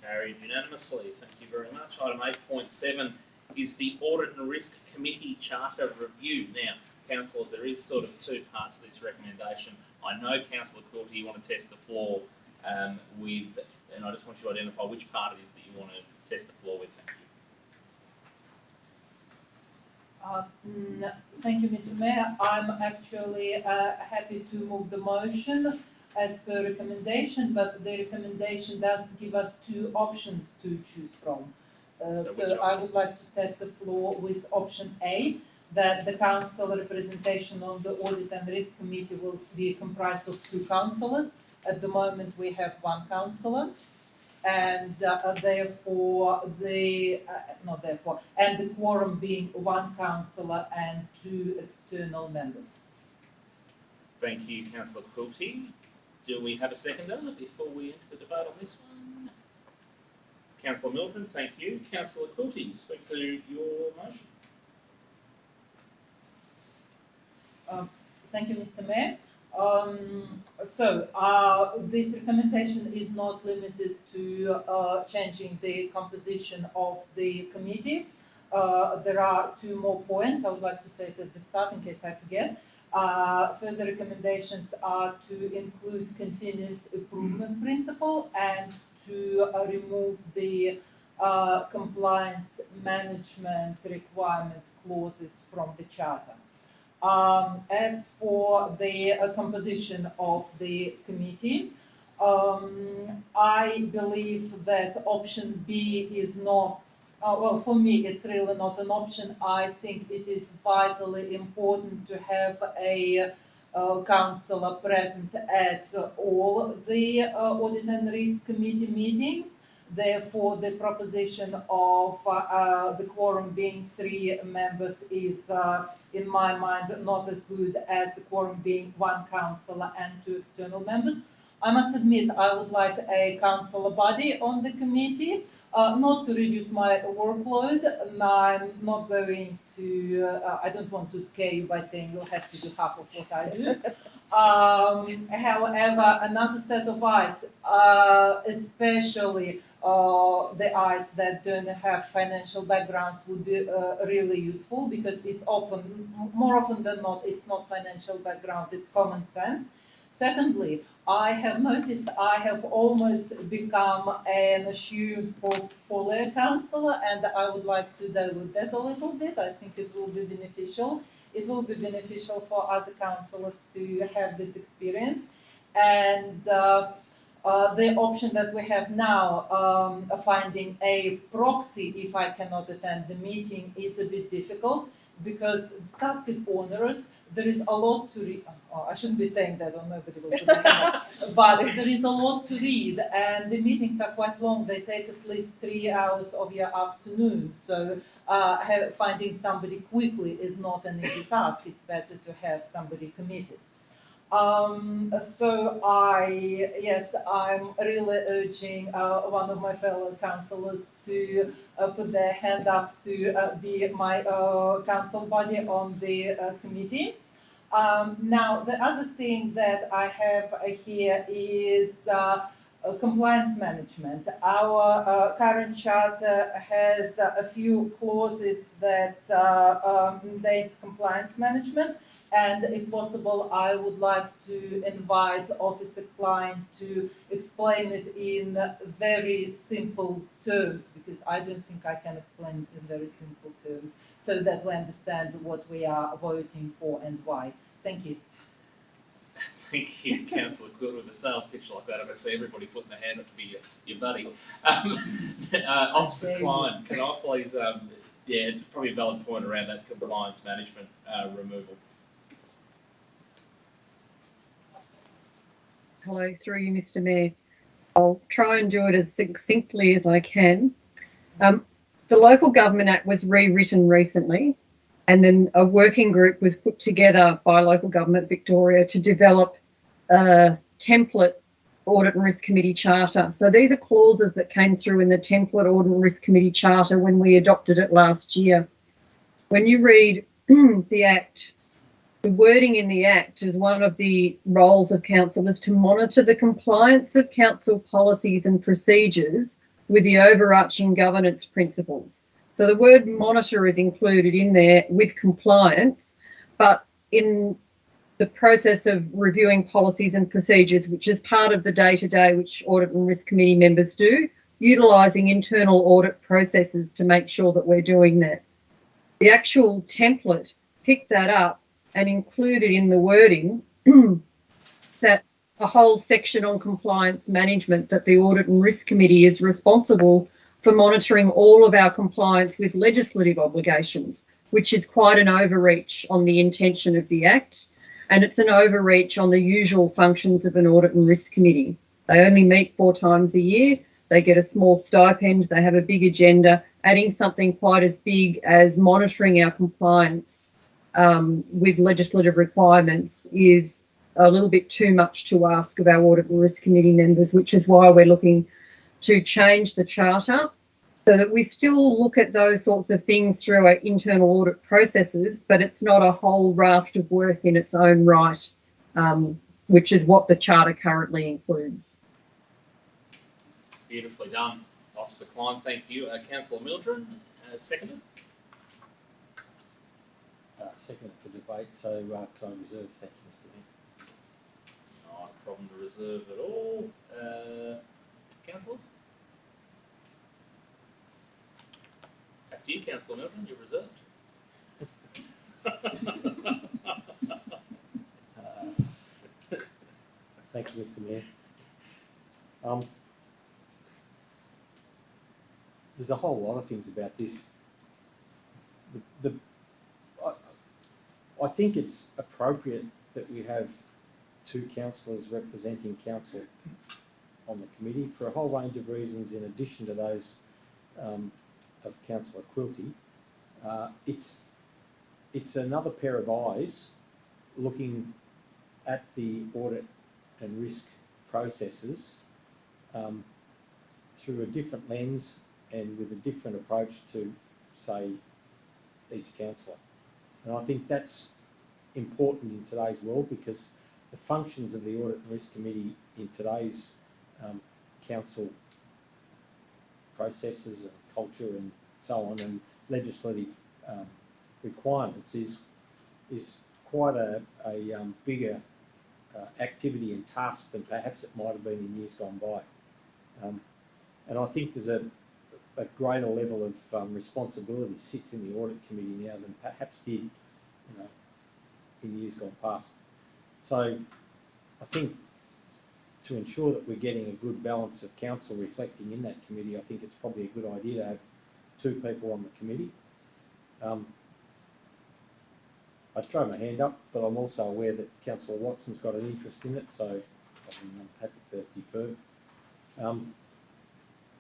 Carried unanimously. Thank you very much. Item 8.7 is the Audit and Risk Committee Charter Review. Now, councillors, there is sort of two parts to this recommendation. I know, Councillor Quilty, you want to test the floor and I just want you to identify which part it is that you want to test the floor with. Thank you. Thank you, Mr. Mayor. I'm actually happy to move the motion as per recommendation, but the recommendation does give us two options to choose from. So I would like to test the floor with option A, that the council representation on the Audit and Risk Committee will be comprised of two councillors. At the moment, we have one councillor, and therefore the quorum being one councillor and two external members. Thank you, Councillor Quilty. Do we have a seconder before we enter the debate on this one? Councillor Mildred, thank you. Councillor Quilty, speak to your motion. Thank you, Mr. Mayor. This recommendation is not limited to changing the composition of the committee. There are two more points I would like to say at the start in case I forget. Further recommendations are to include continuous improvement principle and to remove the compliance management requirements clauses from the charter. As for the composition of the committee, I believe that option B is not, well, for me, it's really not an option. I think it is vitally important to have a councillor present at all the Audit and Risk Committee meetings. Therefore, the proposition of the quorum being 3 members is, in my mind, not as good as the quorum being 1 councillor and 2 external members. I must admit, I would like a councillor body on the committee, not to reduce my workload. I'm not going to, I don't want to scare you by saying you'll have to do half of what I do. However, another set of eyes, especially the eyes that don't have financial backgrounds, would be really useful, because it's often, more often than not, it's not financial background, it's common sense. Secondly, I have noticed I have almost become an assumed portfolio councillor, and I would like to dilute that a little bit. I think it will be beneficial. It will be beneficial for other councillors to have this experience. And the option that we have now, finding a proxy if I cannot attend the meeting, is a bit difficult, because the task is onerous. There is a lot to read. Oh, I shouldn't be saying that, or nobody will put their hand up. But there is a lot to read, and the meetings are quite long. They take at least 3 hours of your afternoon. So finding somebody quickly is not an easy task. It's better to have somebody committed. So I'm really urging one of my fellow councillors to put their hand up to be my council body on the committee. Now, the other thing that I have here is compliance management. Our current charter has a few clauses that mandates compliance management. And if possible, I would like to invite Officer Klein to explain it in very simple terms, because I don't think I can explain it in very simple terms, so that we understand what we are voting for and why. Thank you. Thank you, Councillor Quill. With a sales pitch like that, I can see everybody putting their hand up to be your buddy. Officer Klein, can I please, it's probably a valid point around that compliance management removal. Hello, through you, Mr. Mayor. I'll try and do it as succinctly as I can. The Local Government Act was rewritten recently, and then a working group was put together by Local Government Victoria to develop a template Audit and Risk Committee charter. So these are clauses that came through in the template Audit and Risk Committee charter when we adopted it last year. When you read the Act, the wording in the Act is one of the roles of council is to monitor the compliance of council policies and procedures with the overarching governance principles. So the word monitor is included in there with compliance, but in the process of reviewing policies and procedures, which is part of the day-to-day which Audit and Risk Committee members do, utilising internal audit processes to make sure that we're doing that. The actual template picked that up and included in the wording that a whole section on compliance management, that the Audit and Risk Committee is responsible for monitoring all of our compliance with legislative obligations, which is quite an overreach on the intention of the Act, and it's an overreach on the usual functions of an Audit and Risk Committee. They only meet 4 times a year, they get a small stipend, they have a big agenda. Adding something quite as big as monitoring our compliance with legislative requirements is a little bit too much to ask of our Audit and Risk Committee members, which is why we're looking to change the charter so that we still look at those sorts of things through our internal audit processes, but it's not a whole raft of work in its own right, which is what the charter currently includes. Beautifully done, Officer Klein. Thank you. Councillor Mildren, seconded. Second for debate, so can I reserve? Thank you, Mr. Mayor. Not a problem to reserve at all. Councillors? Back to you, Councillor Mildren. You're reserved. you, Mr. Mayor. There's a whole lot of things about this. I think it's appropriate that we have two councillors representing council on the committee for a whole range of reasons in addition to those of Councillor Quilty. It's another pair of eyes looking at the audit and risk processes through a different lens and with a different approach to, say, each councillor. And I think that's important in today's world because the functions of the Audit and Risk Committee in today's council processes and culture and so on and legislative requirements is quite a bigger activity and task than perhaps it might have been in years gone by. And I think there's a greater level of responsibility sits in the Audit Committee now than perhaps did, in years gone past. So I think to ensure that we're getting a good balance of council reflecting in that committee, I think it's probably a good idea to have two people on the committee. I throw my hand up, but I'm also aware that Councillor Watson's got an interest in it, so I'm happy to defer.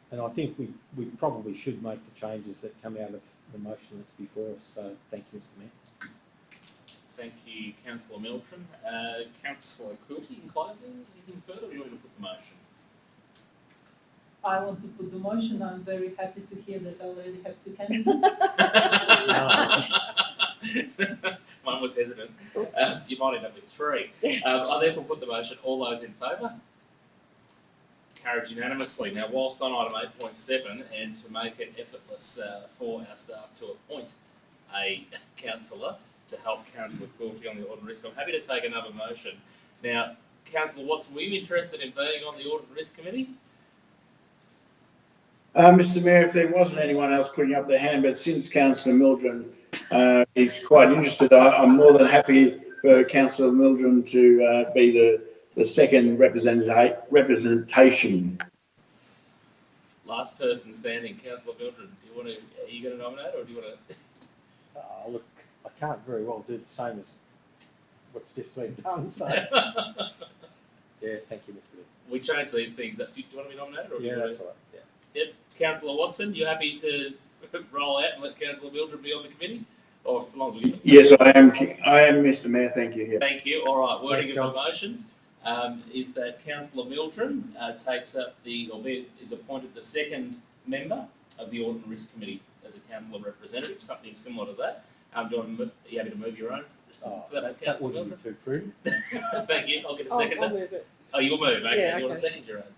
And I think we probably should make the changes that come out of the motion that's before us. So thank you, Mr. Mayor. Thank you, Councillor Milton. Councillor Quilty, in closing, anything further, or do you want me to put the motion? I want to put the motion. I'm very happy to hear that I already have two candidates. One was hesitant. You might end up with three. I therefore put the motion. All those in favour? Carried unanimously. Now, whilst on item 8.7, and to make it effortless for our staff to appoint a councillor to help Councillor Quilty on the Audit and Risk, I'm happy to take another motion. Now, Councillor Watson, were you interested in being on the Audit and Risk Committee? Mr. Mayor, if there wasn't anyone else putting up their hand, but since Councillor Mildren is quite interested, I'm more than happy for Councillor Mildren to be the second representation. Last person standing, Councillor Mildren. Are you going to nominate, or do you want to? Look, I can't very well do the same as what's just been done. So yeah, thank you, Mr. Mayor. We change these things up. Do you want to be nominated? Or Yeah, that's all right. Yeah. Yep. Councillor Watson, you happy to roll out and let Councillor Mildred be on the committee? Or as long as we... Yes, I am, Mr. Mayor. Thank you. Yeah. Thank you. All right. Wording Thanks, of the motion is that Councillor Mildred takes up is appointed the second member of the Audit and Risk Committee as a councillor representative, something similar to that. Are you happy to move your own? That wouldn't be too prudent. Thank you. I'll get a second. I'll move it. Oh, you'll move. Okay. Yeah, You want to okay. second your own?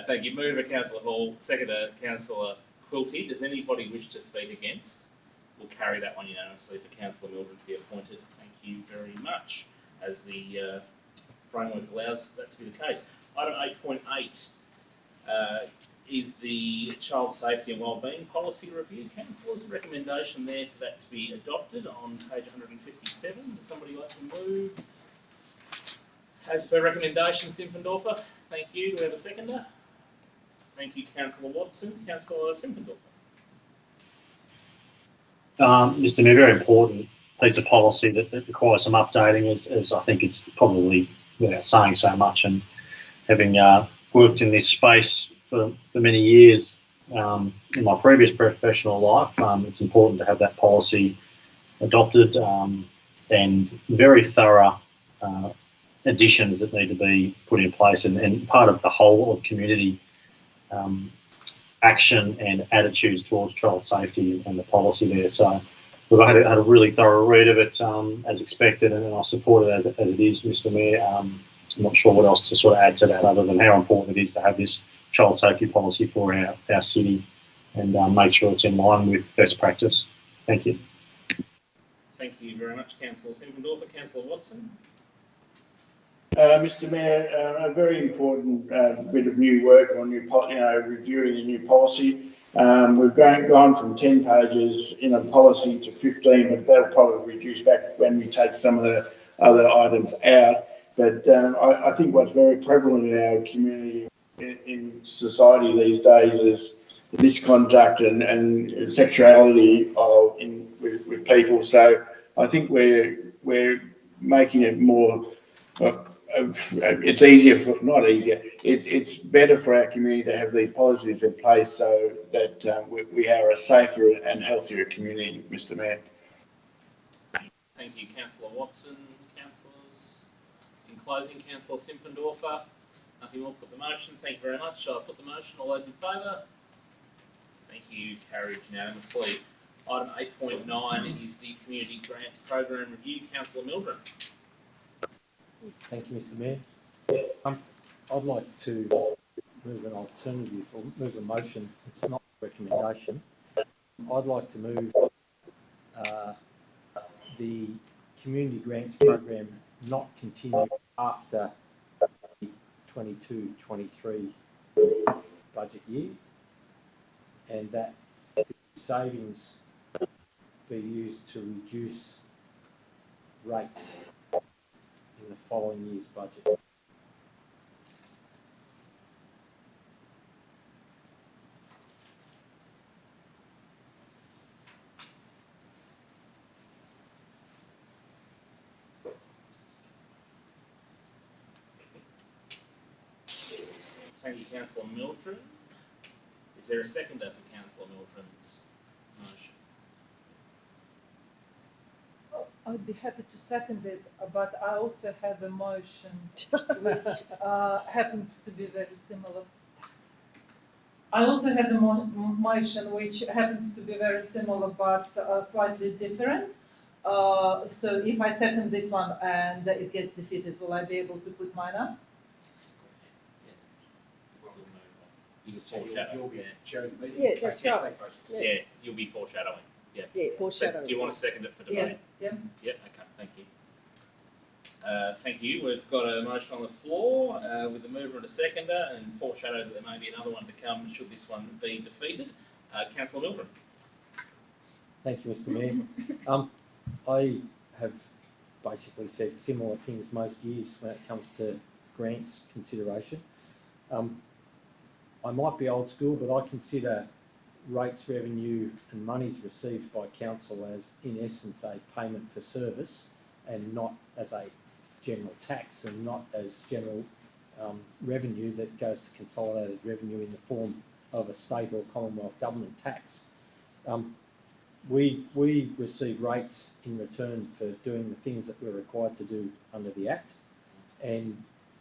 Thank you. Mover Councillor Hall, seconder Councillor Quilty. Does anybody wish to speak against? We'll carry that one unanimously for Councillor Mildred to be appointed. Thank you very much, as the framework allows that to be the case. Item 8.8 is the Child Safety and Wellbeing Policy Review. Councillors, recommendation there for that to be adopted on page 157. Does somebody like to move? As per recommendation, Simpendorfer. Thank you. Do we have a seconder? Thank you, Councillor Watson. Councillor Simpendorfer. Mr. Mayor, very important piece of policy that requires some updating, as I think it's probably without saying so much, and having worked in this space for many years in my previous professional life, it's important to have that policy adopted and very thorough additions that need to be put in place and part of the whole of community action and attitudes towards child safety and the policy there. So we've had a really thorough read of it as expected, and I support it as it is, Mr. Mayor. I'm not sure what else to sort of add to that other than how important it is to have this child safety policy for our city and make sure it's in line with best practice. Thank you. Thank you very much, Councillor Simpendorfer. Councillor Watson. Mr. Mayor, a very important bit of new work on reviewing the new policy. We've gone from 10 pages in a policy to 15, but that'll probably reduce back when we take some of the other items out. But I think what's very prevalent in our community, in society these days, is misconduct and sexuality with people. So I think we're making it more. It's easier for, not easier. It's better for our community to have these policies in place so that we are a safer and healthier community, Mr. Mayor. Thank you, Councillor Watson. Councillors, in closing, Councillor Simpendorfer. Nothing more. Put the motion. Thank you very much. I'll put the motion. All those in favour? Thank you. Carried unanimously. Item 8.9 is the Community Grants Program Review. Councillor Mildren. Thank you, Mr. Mayor. I'd like to move an alternative, or move a motion. It's not a recommendation. I'd like to move the Community Grants Program not continue after the 22-23 budget year, and that the savings be used to reduce rates in the following year's budget. Thank you, Councillor Mildren. Is there a seconder for Councillor Mildren's motion? I'd be happy to second it, but I also have a motion which happens to be very similar. I also have a motion which happens to be very similar but slightly different. So if I second this one and it gets defeated, will I be able to put mine up? You'll be chairing the meeting. Yeah, that's right. Yeah, you'll be foreshadowing. Yeah. Yeah, So foreshadowing. do you want to second it for debate? Yeah. Yeah, okay, thank you. Thank you. We've got a motion on the floor with the mover and a seconder, and foreshadow that there may be another one to come should this one be defeated. Councillor Mildren. Thank you, Mr. Mayor. I have basically said similar things most years when it comes to grants consideration. I might be old school, but I consider rates, revenue and monies received by council as, in essence, a payment for service and not as a general tax and not as general revenue that goes to consolidated revenue in the form of a state or Commonwealth government tax. We receive rates in return for doing the things that we're required to do under the Act and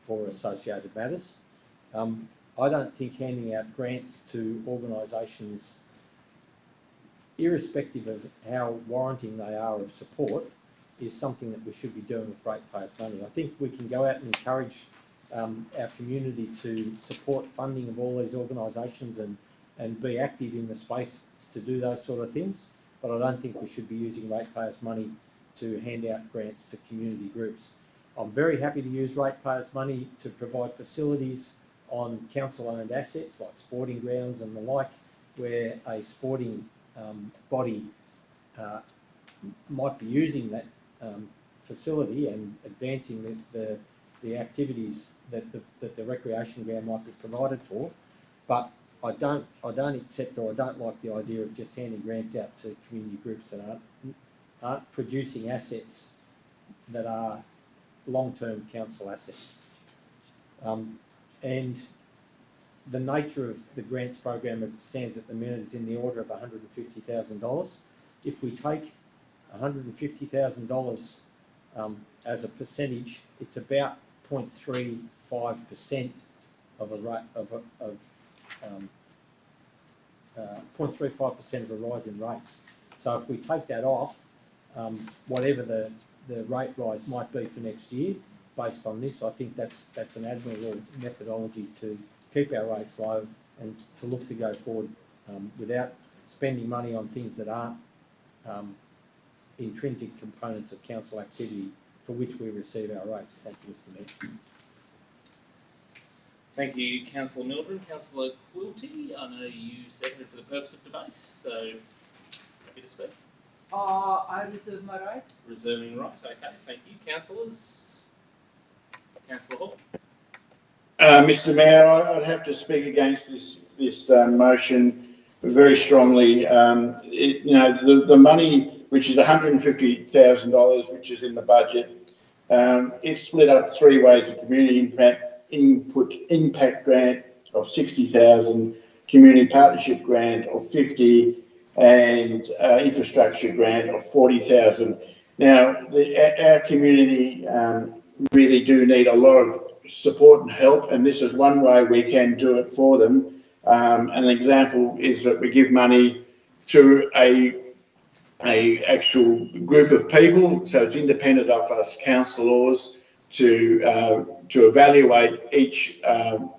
for associated matters. I don't think handing out grants to organisations, irrespective of how warranting they are of support, is something that we should be doing with ratepayers' money. I think we can go out and encourage our community to support funding of all these organisations and be active in the space to do those sort of things, but I don't think we should be using ratepayers' money to hand out grants to community groups. I'm very happy to use ratepayers' money to provide facilities on council-owned assets like sporting grounds and the like, where a sporting body might be using that facility and advancing the activities that the recreation ground might be provided for. But I don't accept, or I don't like the idea of just handing grants out to community groups that aren't producing assets that are long-term council assets. And the nature of the grants program as it stands at the minute is in the order of $150,000. If we take $150,000 as a percentage, it's about 0.35% of a rate of 0.35% of a rise in rates. So if we take that off, whatever the rate rise might be for next year, based on this, I think that's an admirable methodology to keep our rates low and to look to go forward without spending money on things that aren't intrinsic components of council activity for which we receive our rates. Thank you, Mr. Mayor. Thank you, Councillor Mildren. Councillor Quilty, I know you seconded for the purpose of debate, so happy to speak. I reserve my rights. Reserving right, okay, thank you. Councillors? Councillor Hall. Mr. Mayor, I'd have to speak against this motion very strongly. The money, which is $150,000, which is in the budget, it's split up three ways: a community impact grant of 60,000, community partnership grant of 50, and infrastructure grant of 40,000. Now, our community really do need a lot of support and help, and this is one way we can do it for them. An example is that we give money through a actual group of people, so it's independent of us councillors to evaluate each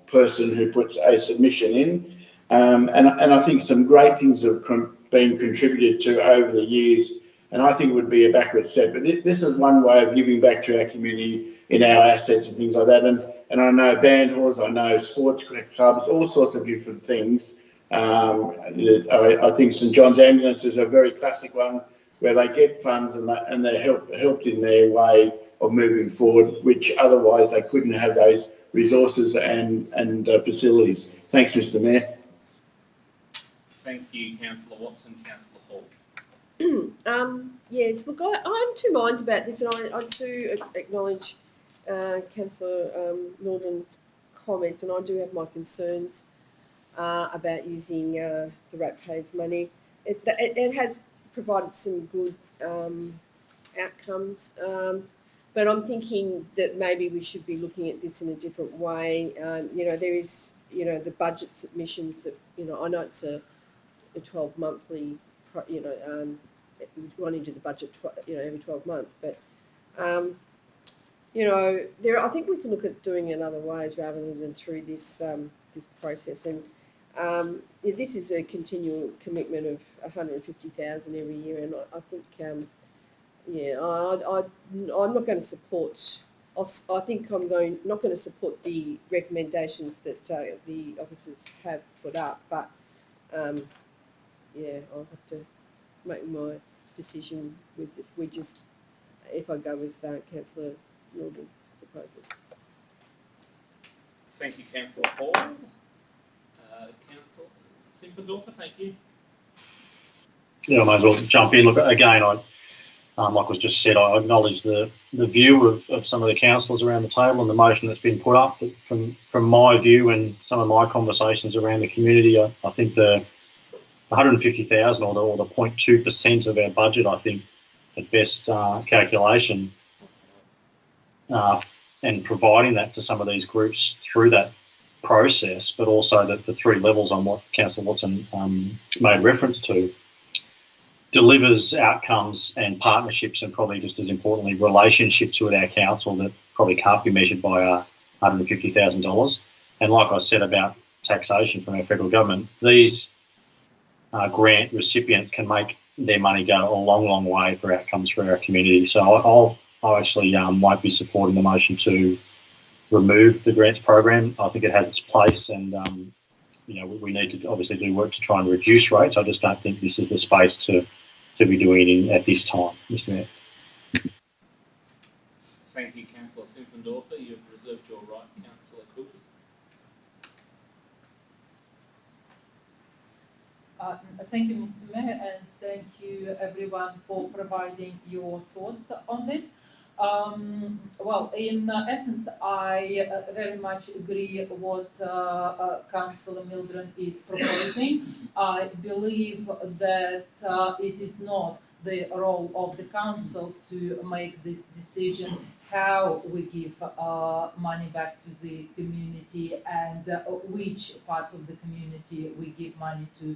person who puts a submission in, and I think some great things have been contributed to over the years, and I think it would be a backward step. But this is one way of giving back to our community in our assets and things like that. And I know band halls, I know sports clubs, all sorts of different things. I think St John's Ambulance is a very classic one where they get funds and they're helped in their way of moving forward, which otherwise they couldn't have those resources and facilities. Thanks, Mr. Mayor. Thank you, Councillor Watson. Councillor Hall. Yes, look, I'm two minds about this, and I do acknowledge Councillor Mildren's comments, and I do have my concerns about using the ratepayers' money. It has provided some good outcomes, but I'm thinking that maybe we should be looking at this in a different way. There is, the budget submissions that, I know it's a 12 monthly, one into the budget, every 12 months, but I think we can look at doing it in other ways rather than through this this process. And this is a continual commitment of 150,000 every year, and I think, I'm not going to support. I think I'm not going to support the recommendations that the officers have put up, but I'll have to make my decision with it. If I go with Councillor Mildred's proposal. Thank you, Councillor Hall. Councillor Simpendorfer, thank you. Yeah, I might as well jump in. Look, again, like was just said, I acknowledge the view of some of the councillors around the table and the motion that's been put up. But from my view and some of my conversations around the community, I think the 150,000 or the 0.2% of our budget, I think, at best calculation, and providing that to some of these groups through that process, but also that the three levels on what Councillor Watson made reference to, delivers outcomes and partnerships, and probably just as importantly, relationships with our council that probably can't be measured by $150,000. And like I said about taxation from our federal government, these grant recipients can make their money go a long, long way for outcomes for our community. So I actually might be supporting the motion to remove the grants program. I think it has its place, and we need to obviously do work to try and reduce rates. I just don't think this is the space to be doing it at this time, Mr. Mayor. Thank you, Councillor Simpendorfer. You have reserved your right, Councillor Coulter. Thank you, Mr. Mayor, and thank you everyone for providing your thoughts on this. Well, in essence, I very much agree what Councillor Mildren is proposing. I believe that it is not the role of the council to make this decision how we give money back to the community and which parts of the community we give money to.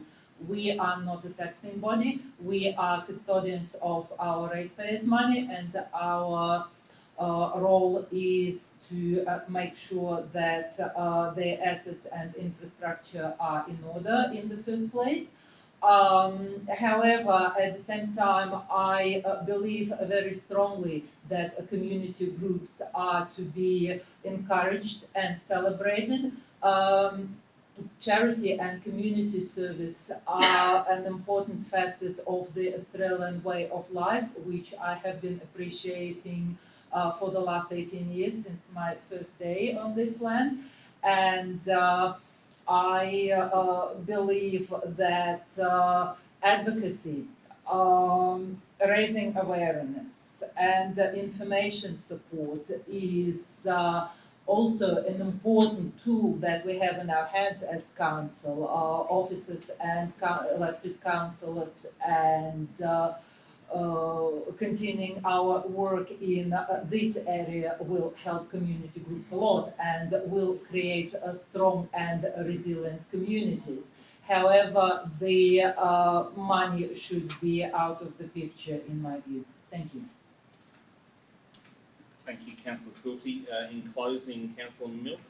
We are not a taxing body. We are custodians of our ratepayers' money, and our role is to make sure that their assets and infrastructure are in order in the first place. However, at the same time, I believe very strongly that community groups are to be encouraged and celebrated. Charity and community service are an important facet of the Australian way of life, which I have been appreciating for the last 18 years since my first day on this land. And I believe that advocacy, raising awareness, and information support is also an important tool that we have in our hands as council officers and elected councillors, and continuing our work in this area will help community groups a lot and will create a strong and resilient communities. However, the money should be out of the picture, in my view. Thank you. Thank you, Councillor Quilty. In closing, Councillor Milton.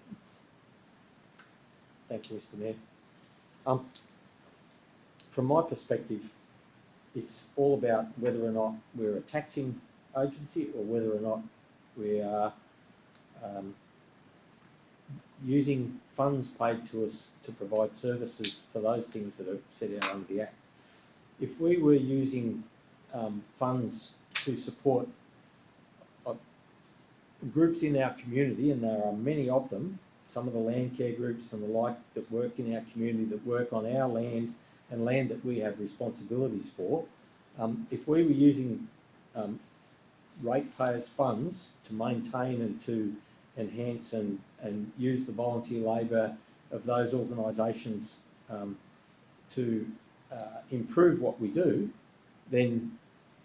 Thank you, Mr. Mayor. From my perspective, it's all about whether or not we're a taxing agency or whether or not we are using funds paid to us to provide services for those things that are set out under the Act. If we were using funds to support groups in our community, and there are many of them, some of the land care groups and the like that work in our community, that work on our land and land that we have responsibilities for, if we were using ratepayers' funds to maintain and to enhance and use the volunteer labour of those organisations to improve what we do, then,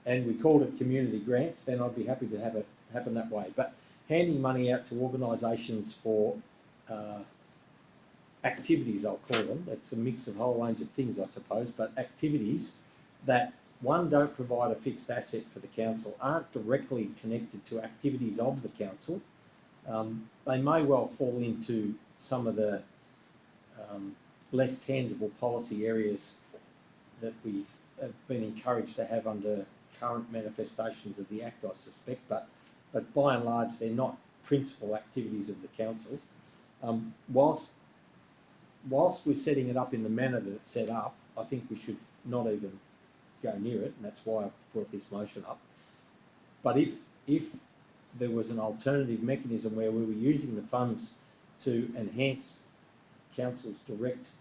and we called it community grants, then I'd be happy to have it happen that way. But handing money out to organisations for activities, I'll call them, it's a mix of a whole range of things, I suppose, but activities that, one, don't provide a fixed asset for the council, aren't directly connected to activities of the council. They may well fall into some of the less tangible policy areas that we have been encouraged to have under current manifestations of the Act, I suspect, but by and large they're not principal activities of the council. Whilst we're setting it up in the manner that it's set up, I think we should not even go near it, and that's why I brought this motion up. But if there was an alternative mechanism where we were using the funds to enhance council's direct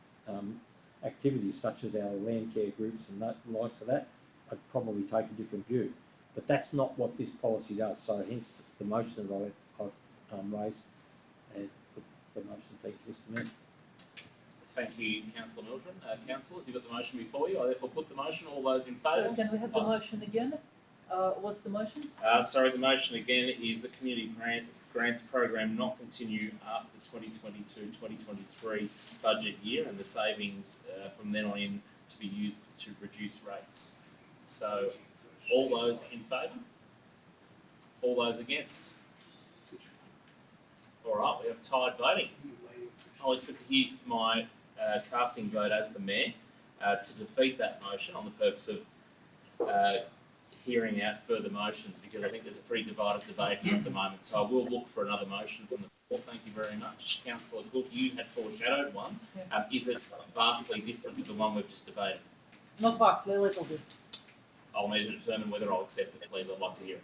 activities, such as our land care groups and that, likes of that, I'd probably take a different view. But that's not what this policy does, so hence the motion that I've raised and the motion. Thank you, Mr. Mayor. Thank you, Councillor Mildren. Councillors, you've got the motion before you. I therefore put the motion. All those in favour? So can we have the motion again? What's the motion? Sorry, the motion again is the community grants program not continue after the 2022-2023 budget year, and the savings from then on in to be used to reduce rates. So, all those in favour? All those against? All right, we have tied voting. I'll execute my casting vote as the Mayor to defeat that motion on the purpose of hearing out further motions, because I think there's a pretty divided debate here at the moment. So I will look for another motion from the floor. Thank you very much. Councillor Cook, you had foreshadowed one. Yes. Is it vastly different to the one we've just debated? Not vastly, a little bit. I'll need to determine whether I'll accept it, please. I'd like to hear it.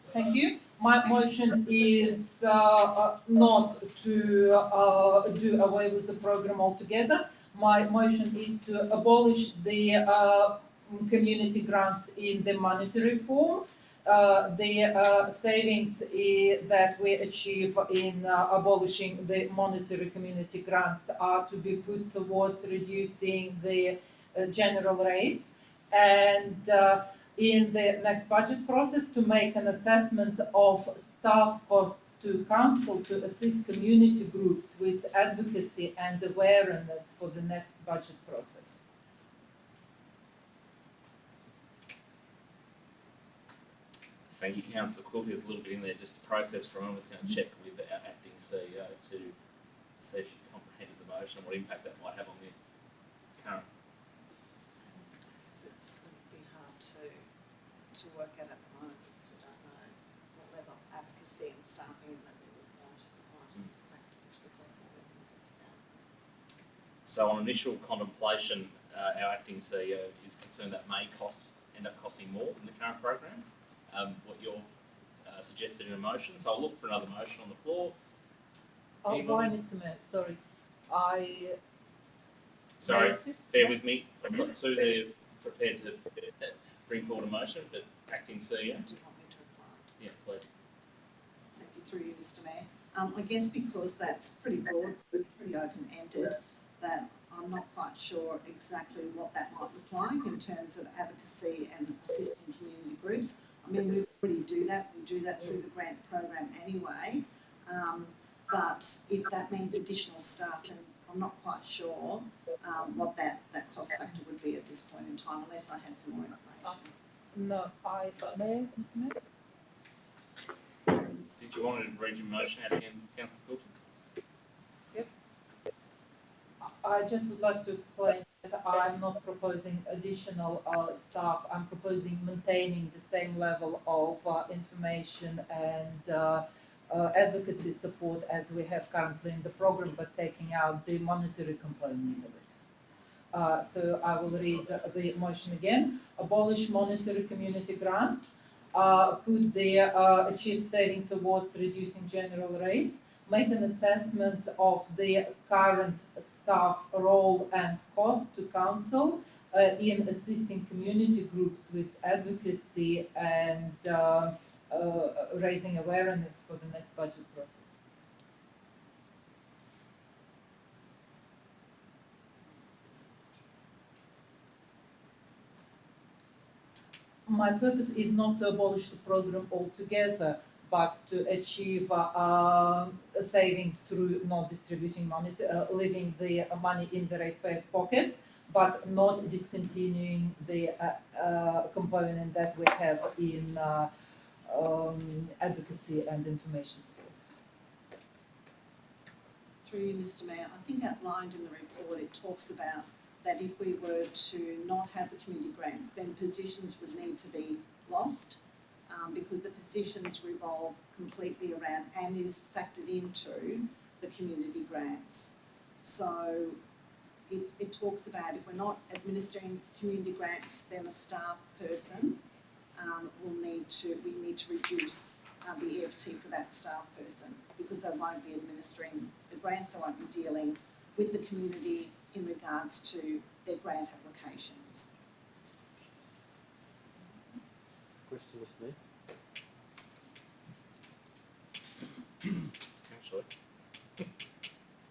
Thank you. My motion is not to do away with the program altogether. My motion is to abolish the community grants in the monetary form. The savings that we achieve in abolishing the monetary community grants are to be put towards reducing the general rates, and in the next budget process to make an assessment of staff costs to council to assist community groups with advocacy and awareness for the next budget process. Thank you, Councillor Cook. There's a little bit in there just to process from. I'm just going to check with our acting CEO to see if she comprehended the motion and what impact that might have on the current. It's going to be hard to work out at the moment because we don't know what level of advocacy and staffing that we would want to potentially cost more than $50,000. So on initial contemplation, our acting CEO is concerned that may cost an end up costing more than the current program. What you're suggested in a motion, so I'll look for another motion on the floor. Why, Anybody? Mr. Mayor? Sorry, Sorry, May I bear with me. I've got two there prepared to bring forward a motion, but acting CEO. Do you want me to reply? Yeah, please. Thank you, through you, Mr. Mayor. I guess because that's pretty broad, pretty open-ended, that I'm not quite sure exactly what that might look like in terms of advocacy and assisting community groups. I mean, we already do that. We do that through the grant program anyway. But if that means additional staff, then I'm not quite sure what that cost factor would be at this point in time, unless I had some more information. No, Mayor, Mr. Mayor? Did you want to read your motion out again, Councillor Coulton? I just would like to explain that I'm not proposing additional staff. I'm proposing maintaining the same level of information and advocacy support as we have currently in the program, but taking out the monetary component of it. So I will read the motion again. Abolish monetary community grants. Put the achieved saving towards reducing general rates. Make an assessment of the current staff role and cost to council in assisting community groups with advocacy and raising awareness for the next budget process. My purpose is not to abolish the program altogether, but to achieve savings through not distributing money, leaving the money in the ratepayers' pockets, but not discontinuing the component that we have in advocacy and information support. Through you, Mr. Mayor, I think outlined in the report, it talks about that if we were to not have the community grant, then positions would need to be lost because the positions revolve completely around and is factored into the community grants. So it talks about if we're not administering community grants, then a staff person we need to reduce the EFT for that staff person because they won't be administering the grants, they won't be dealing with the community in regards to their grant applications. Question, Mr. Mayor? Actually.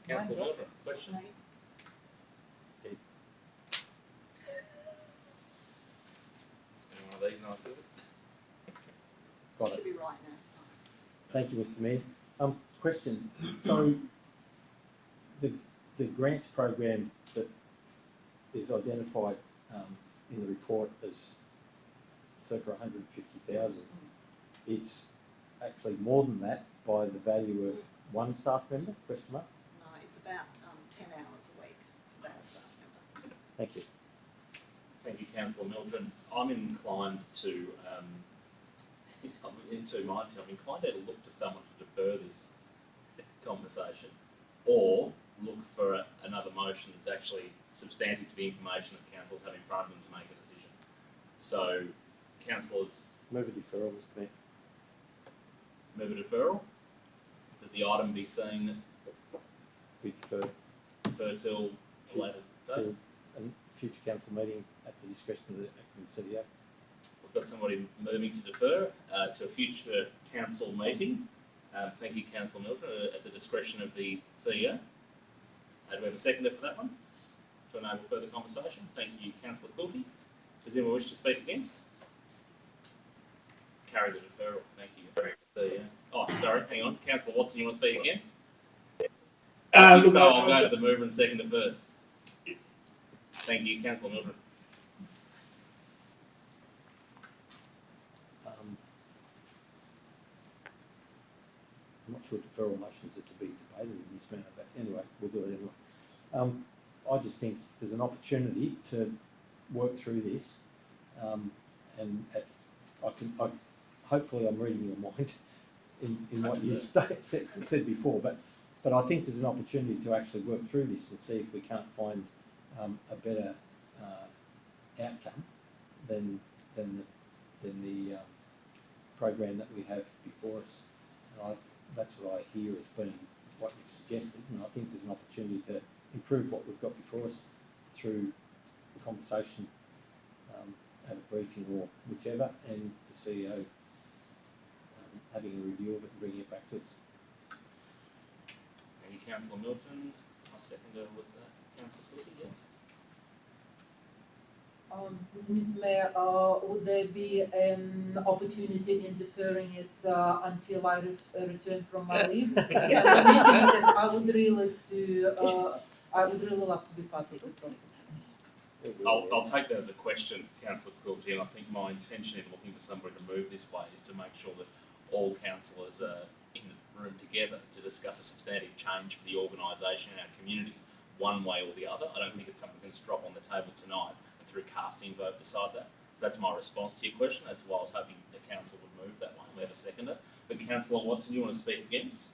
Councillor Mildred, question? Dead. Any one of these nights, is it? Got Should it. be right now. Thank you, Mr. Mayor. Question. So the grants program that is identified in the report as circa 150,000, it's actually more than that by the value of one staff member, question mark? No, it's about 10 hours a week for that staff member. Thank you. Thank you, Councillor Mildred. I'm inclined to, in two minds here, I'm inclined to look to someone to defer this conversation or look for another motion that's actually substantive to the information that councillors have in front of them to make a decision. So, councillors, Move a deferral, Mr. Mayor. move a deferral, that the item be seen, Be deferred defer till a later date. to a future council meeting at the discretion of the acting CEO. We've got somebody moving to defer to a future council meeting. Thank you, Councillor Mildred, at the discretion of the CEO. Do we have a seconder for that one? To enable further conversation. Thank you, Councillor Quilty. Does anyone wish to speak against? Carry the deferral. Thank you. CEO. Oh, sorry, hang on. Councillor Watson, you want to speak against? Look, So I'll go to the mover and seconder first. Thank you, Councillor Mildred. I'm not sure deferral motions are to be debated in this manner, but anyway, we'll do it anyway. I just think there's an opportunity to work through this, and hopefully I'm reading your mind in what you said before, but I think there's an opportunity to actually work through this and see if we can't find a better outcome than than the program that we have before us. And that's what I hear as being what you've suggested, and I think there's an opportunity to improve what we've got before us through conversation at a briefing or whichever, and the CEO having a review of it and bringing it back to us. Thank you, Councillor Milton. My seconder was that Councillor Quilty, yeah. Mr. Mayor, would there be an opportunity in deferring it until I return from my leave? Because I would really love to be part of the process. I'll take that as a question, Councillor Quilty, and I think my intention in looking for somebody to move this way is to make sure that all councillors are in the room together to discuss a substantive change for the organisation and our community, one way or the other. I don't think it's something that's drop on the table tonight and through casting vote decide that. So that's my response to your question as to why I was hoping the council would move that one. We have a seconder. But Councillor Watson, you want to speak against?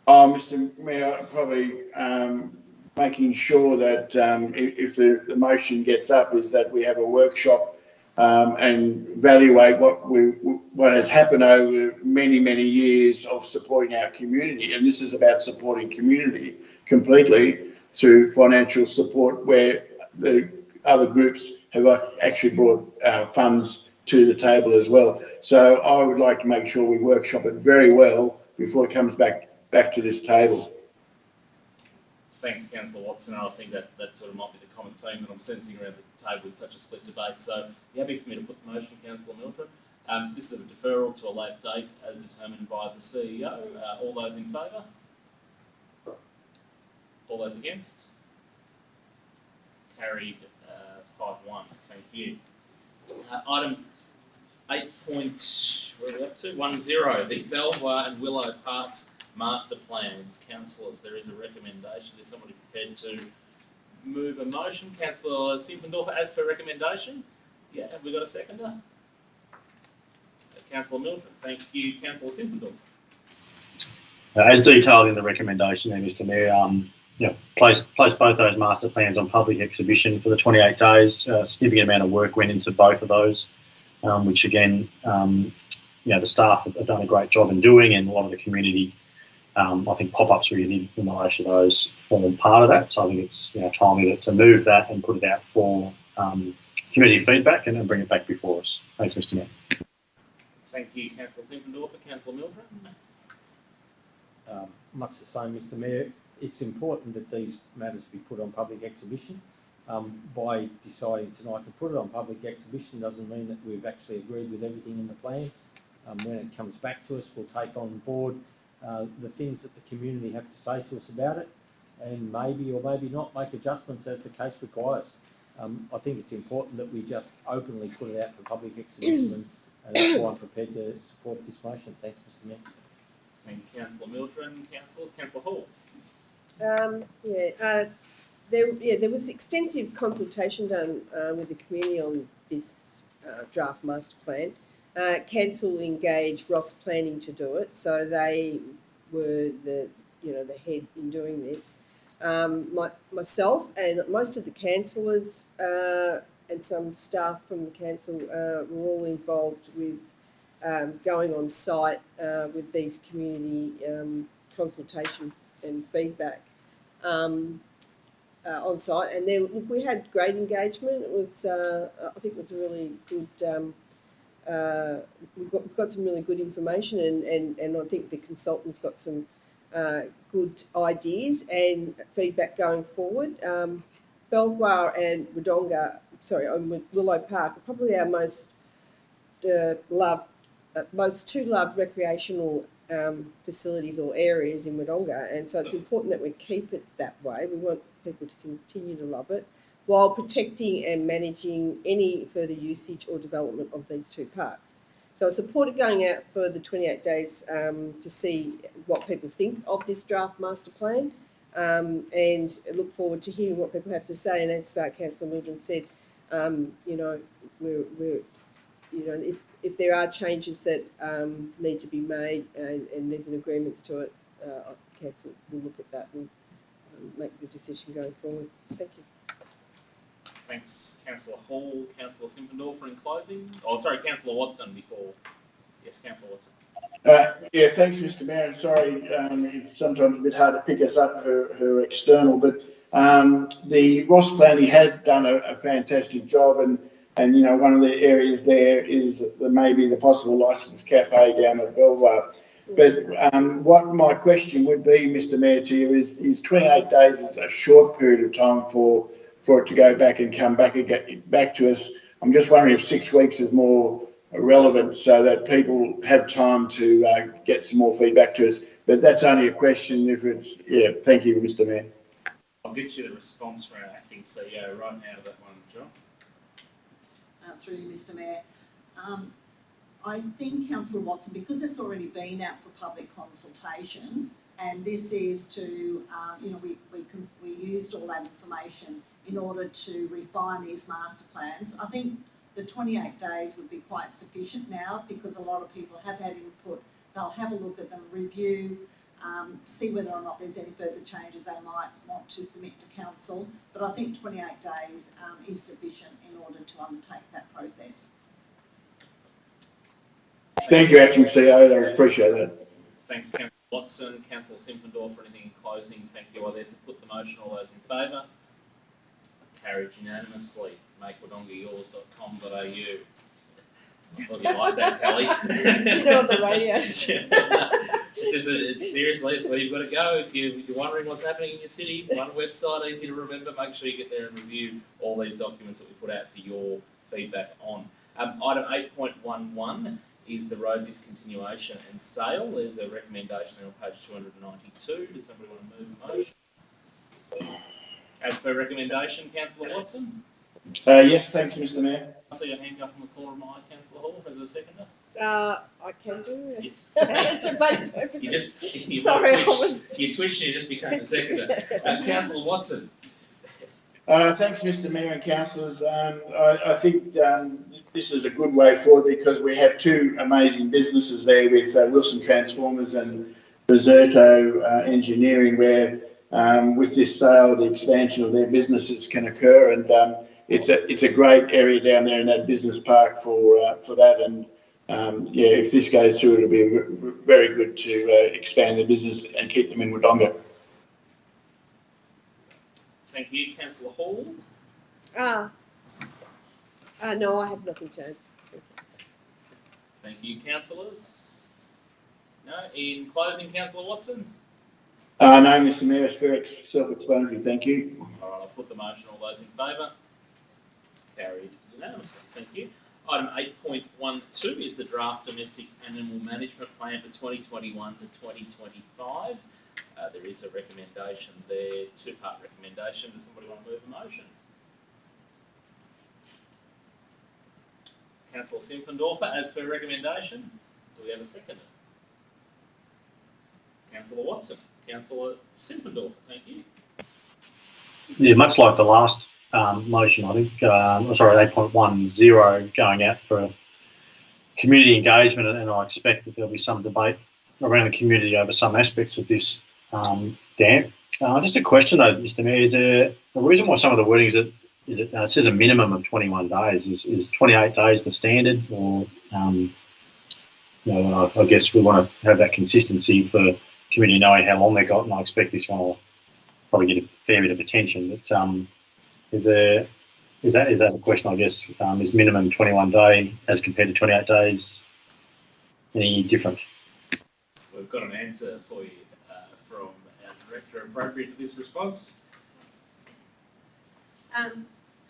Mr. Mayor, probably making sure that if the motion gets up is that we have a workshop and evaluate what has happened over many, many years of supporting our community. And this is about supporting community completely through financial support, where the other groups have actually brought funds to the table as well. So I would like to make sure we workshop it very well before it comes back to this table. Thanks, Councillor Watson. I think that sort of might be the common theme that I'm sensing around the table with such a split debate. So, you happy for me to put the motion, Councillor Milton? So this is a deferral to a later date as determined by the CEO. All those in favour? All those against? Carried 5-1. Thank you. Item 8. Where are we up to? 1-0. The Belvoir and Willow Parks Master Plans. Councillors, there is a recommendation. Is somebody prepared to move a motion? Councillor Simpendorfer, as per recommendation? Yeah, have we got a seconder? Councillor Milton, thank you. Councillor Simpendorfer. As detailed in the recommendation there, Mr. Mayor, place both those master plans on public exhibition for the 28 days. A significant amount of work went into both of those, which again, the staff have done a great job in doing, and a lot of the community, I think pop-ups really in relation to those form part of that. So I think it's timely to move that and put it out for community feedback and then bring it back before us. Thanks, Mr. Mayor. Thank you, Councillor Simpendorfer. Councillor Milton. Much the same, Mr. Mayor. It's important that these matters be put on public exhibition. By deciding tonight to put it on public exhibition doesn't mean that we've actually agreed with everything in the plan. When it comes back to us, we'll take on board the things that the community have to say to us about it, and maybe or maybe not make adjustments as the case requires. I think it's important that we just openly put it out for public exhibition, and that's why I'm prepared to support this motion. Thanks, Mr. Mayor. Thank you, Councillor Milton. Councillors, Councillor Hall. There was extensive consultation done with the community on this draft master plan. Council engaged Ross Planning to do it, so they were the head in doing this. Myself and most of the councillors and some staff from the council were all involved with going on site with these community consultation and feedback on site, and we had great engagement. It was, I think, it was a really good. We've got some really good information, and I think the consultants got some good ideas and feedback going forward. Belvoir and Wodonga, Willow Park are probably our most two loved recreational facilities or areas in Wodonga, and so it's important that we keep it that way. We want people to continue to love it while protecting and managing any further usage or development of these two parks. So I supported going out for the 28 days to see what people think of this draft master plan, and look forward to hearing what people have to say. And as Councillor Mildred said, if there are changes that need to be made and there's an agreement to it, Council will look at that and make the decision going forward. Thank you. Thanks, Councillor Hall. Councillor Simpendorfer in closing. Oh, sorry, Councillor Watson before. Yes, Councillor Watson. Yeah, thanks, Mr. Mayor. And sorry, it's sometimes a bit hard to pick us up who are external, but the Ross Planning has done a fantastic job, and you know, one of the areas there is maybe the possible licensed cafe down at Belvoir. But what my question would be, Mr. Mayor, to you is 28 days is a short period of time for it to go back and come back and get back to us. I'm just wondering if 6 weeks is more relevant so that people have time to get some more feedback to us. But that's only a question if it's, yeah, thank you, Mr. Mayor. I'll get you the response from our acting CEO right now to that one, John. Through you, Mr. Mayor. I think, Councillor Watson, because it's already been out for public consultation, and this is to, you know, we used all that information in order to refine these master plans. I think the 28 days would be quite sufficient now, because a lot of people have had input. They'll have a look at them, review, see whether or not there's any further changes they might want to submit to council. But I think 28 days is sufficient in order to undertake that process. Thank you, Acting CEO. I appreciate that. Thanks, Councillor Watson. Councillor Simpendorfer, anything in closing? Thank you. I therefore put the motion. All those in favour? Carried unanimously. Make Wodonga yours.com.au. I thought you liked that, Kelly. You know, on the radio. Seriously, it's where you've got to go. If you're wondering what's happening in your city, one website, easy to remember. Make sure you get there and review all these documents that we put out for your feedback on. Item 8.11 is the road discontinuation and sale. There's a recommendation on page 292. Does somebody want to move the motion? As per recommendation, Councillor Watson? Yes, thanks, Mr. Mayor. I see your hand up in the corner of my eye, Councillor Hall. As a seconder? I can do it. You Sorry, I was. You twitched and you just became a seconder. Councillor Watson? Thanks, Mr. Mayor and councillors. I think this is a good way forward because we have two amazing businesses there with Wilson Transformers and Risotto Engineering, where with this sale, the expansion of their businesses can occur, and it's a great area down there in that business park for that. And yeah, if this goes through, it'll be very good to expand the business and keep them in Wodonga. Thank you, Councillor Hall. No, I have nothing to add. Thank you, councillors. No, in closing, Councillor Watson? No, Mr. Mayor, it's very self-explanatory. Thank you. All right, I'll put the motion. All those in favour? Carried unanimously. Thank you. Item 8.12 is the draft domestic animal management plan for 2021 to 2025. There is a recommendation there, two-part recommendation. Does somebody want to move the motion? Councillor Simpendorfer, as per recommendation. Do we have a seconder? Councillor Watson. Councillor Simpendorfer, thank you. Yeah, much like the last motion, I think, sorry, 8.10 going out for community engagement, and I expect that there'll be some debate around the community over some aspects of this dam. Just a question though, Mr. Mayor, is there a reason why some of the wording it says a minimum of 21 days? Is 28 days the standard, or you know, I guess we want to have that consistency for community knowing how long they got, and I expect this one will probably get a fair bit of attention. But is that a question? I guess is minimum 21 day as compared to 28 days any different? We've got an answer for you from our director appropriate to this response.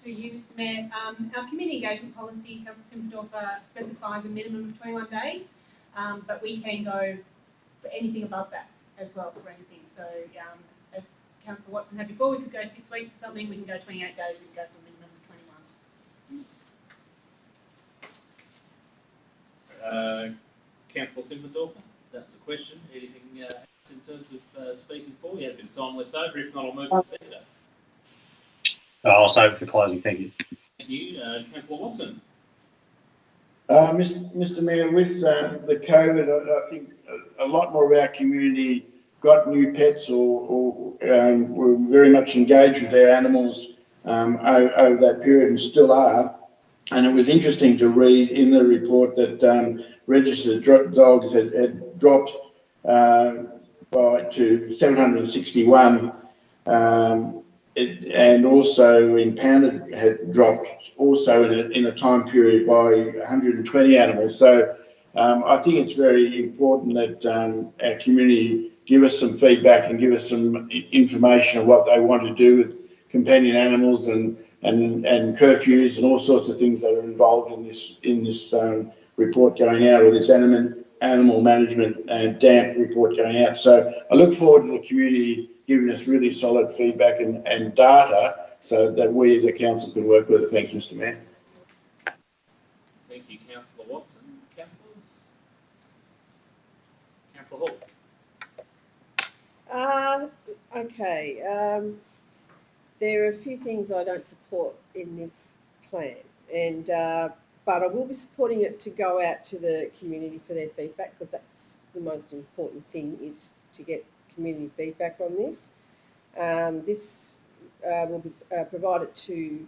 Through you, Mr. Mayor, our community engagement policy, Councillor Simpendorfer, specifies a minimum of 21 days, but we can go for anything above that as well, for anything. So as Councillor Watson had before, we could go 6 weeks for something, we can go 28 days, we can go for a minimum of 21. Councillor Simpendorfer, that was a question. Anything else in terms of speaking for? We had a bit of time left over. If not, I'll move to the seconder. I'll save it for closing. Thank you. Thank you, Councillor Watson. Mr. Mayor, with the COVID, I think a lot more of our community got new pets or were very much engaged with their animals over that period and still are. And it was interesting to read in the report that registered dogs had dropped to 761, and also impounded had dropped also in a time period by 120 animals. So I think it's very important that our community give us some feedback and give us some information on what they want to do with companion animals and curfews and all sorts of things that are involved in this report going out, or this animal management and DAMP report going out. So I look forward to the community giving us really solid feedback and data so that we as a council can work with it. Thanks, Mr. Mayor. Thank you, Councillor Watson. Councillors? Councillor Hall? Okay. There are a few things I don't support in this plan, and but I will be supporting it to go out to the community for their feedback, because that's the most important thing, is to get community feedback on this. This will be provided to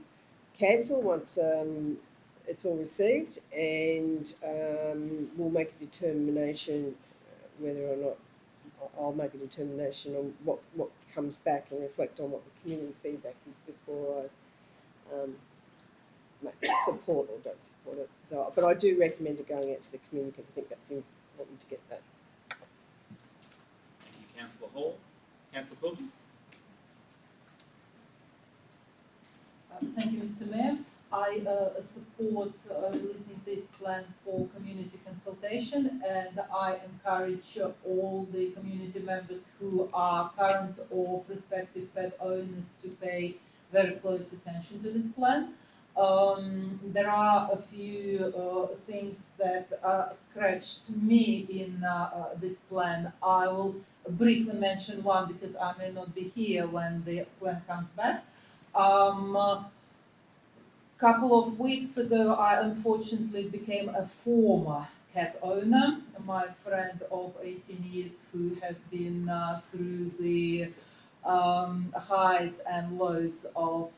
council once it's all received, and we'll make a determination whether or not I'll make a determination on what comes back and reflect on what the community feedback is before I support or don't support it. So, but I do recommend it going out to the community, because I think that's important to get that. Thank you, Councillor Hall. Councillor Quilty? Thank you, Mr. Mayor. I support releasing this plan for community consultation, and I encourage all the community members who are current or prospective pet owners to pay very close attention to this plan. There are a few things that scratched me in this plan. I will briefly mention one because I may not be here when the plan comes back. Couple of weeks ago, I unfortunately became a former cat owner. My friend of 18 years who has been through the highs and lows of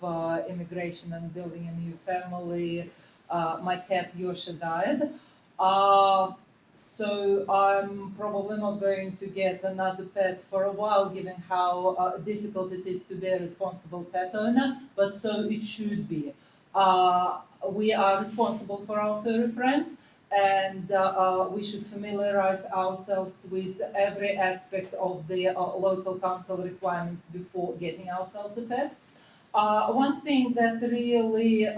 immigration and building a new family. My cat Yosha died. So I'm probably not going to get another pet for a while, given how difficult it is to be a responsible pet owner, but so it should be. We are responsible for our furry friends, and we should familiarize ourselves with every aspect of the local council requirements before getting ourselves a pet. One thing that really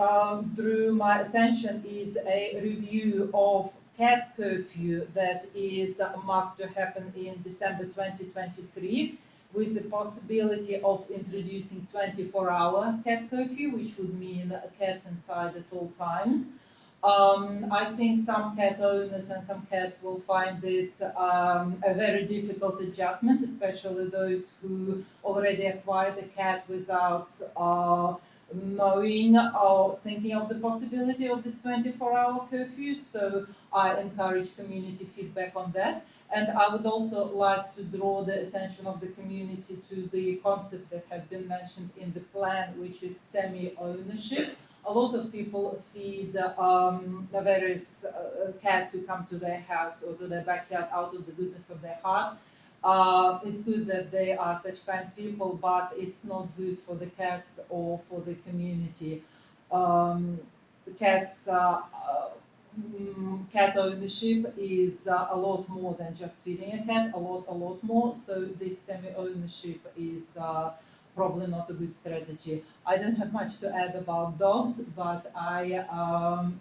drew my attention is a review of Cat Curfew that is marked to happen in December 2023, with the possibility of introducing 24-hour cat curfew, which would mean cats inside at all times. I think some cat owners and some cats will find it a very difficult adjustment, especially those who already acquired a cat without knowing or thinking of the possibility of this 24-hour curfew. So I encourage community feedback on that. And I would also like to draw the attention of the community to the concept that has been mentioned in the plan, which is semi-ownership. A lot of people feed the various cats who come to their house or to their backyard out of the goodness of their heart. It's good that they are such kind people, but it's not good for the cats or for the community. The cats cat ownership is a lot more than just feeding a cat, a lot more. So this semi-ownership is probably not a good strategy. I don't have much to add about dogs, but I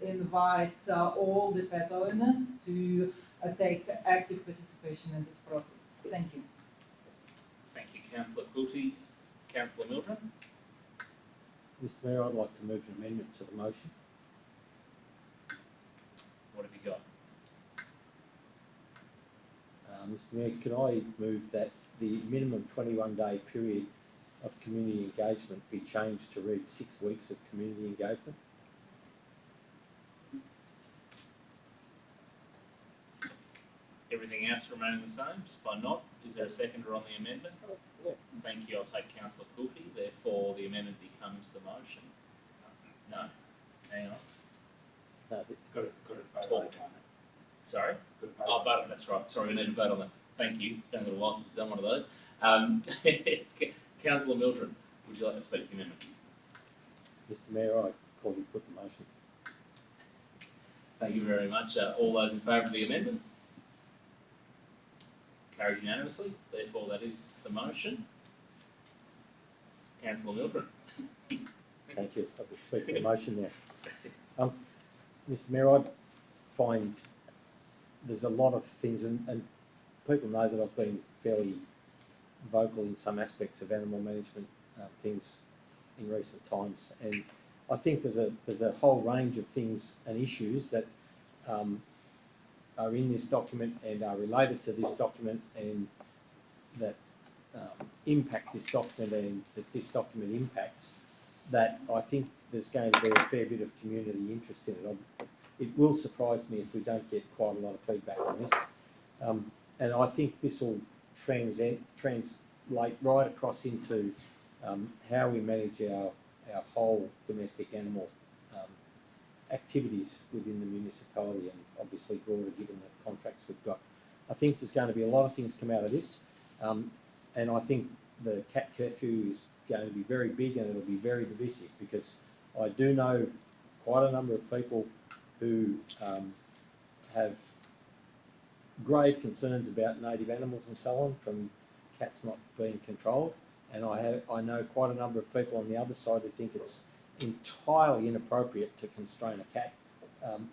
invite all the pet owners to take active participation in this process. Thank you. Thank you, Councillor Quilty. Councillor Mildren? Mr. Mayor, I'd like to move an amendment to the motion. What have you got? Mr. Mayor, can I move that the minimum 21-day period of community engagement be changed to read 6 weeks of community engagement? Everything else remaining the same, just by nod. Is there a seconder on the amendment? Yeah. Thank you. I'll take Councillor Cooley. Therefore, the amendment becomes the motion. No. Hang on. No, Got it vote on it. Sorry? Got it vote Oh, on vote. That's right. Sorry, we need to vote on that. Thank you. It's been a little while since we've done one of those. Councillor Mildren, would you like to speak to the amendment? Mr Mayor, I call you put the motion. Thank you very much. All those in favour of the amendment? Carried unanimously. Therefore, that is the motion. Councillor Mildren. Thank you. I will speak to the motion now. Mr Mayor, I find there's a lot of things, and people know that I've been fairly vocal in some aspects of animal management things in recent times, and I think there's a whole range of things and issues that are in this document and are related to this document and that impact this document and that this document impacts, that I think there's going to be a fair bit of community interest in it. It will surprise me if we don't get quite a lot of feedback on this. And I think this will translate right across into how we manage our whole domestic animal activities within the municipality, and obviously broader given the contracts we've got. I think there's going to be a lot of things come out of this, and I think the Cat Curfew is going to be very big and it'll be very divisive, because I do know quite a number of people who have grave concerns about native animals and so on from cats not being controlled, and I know quite a number of people on the other side who think it's entirely inappropriate to constrain a cat.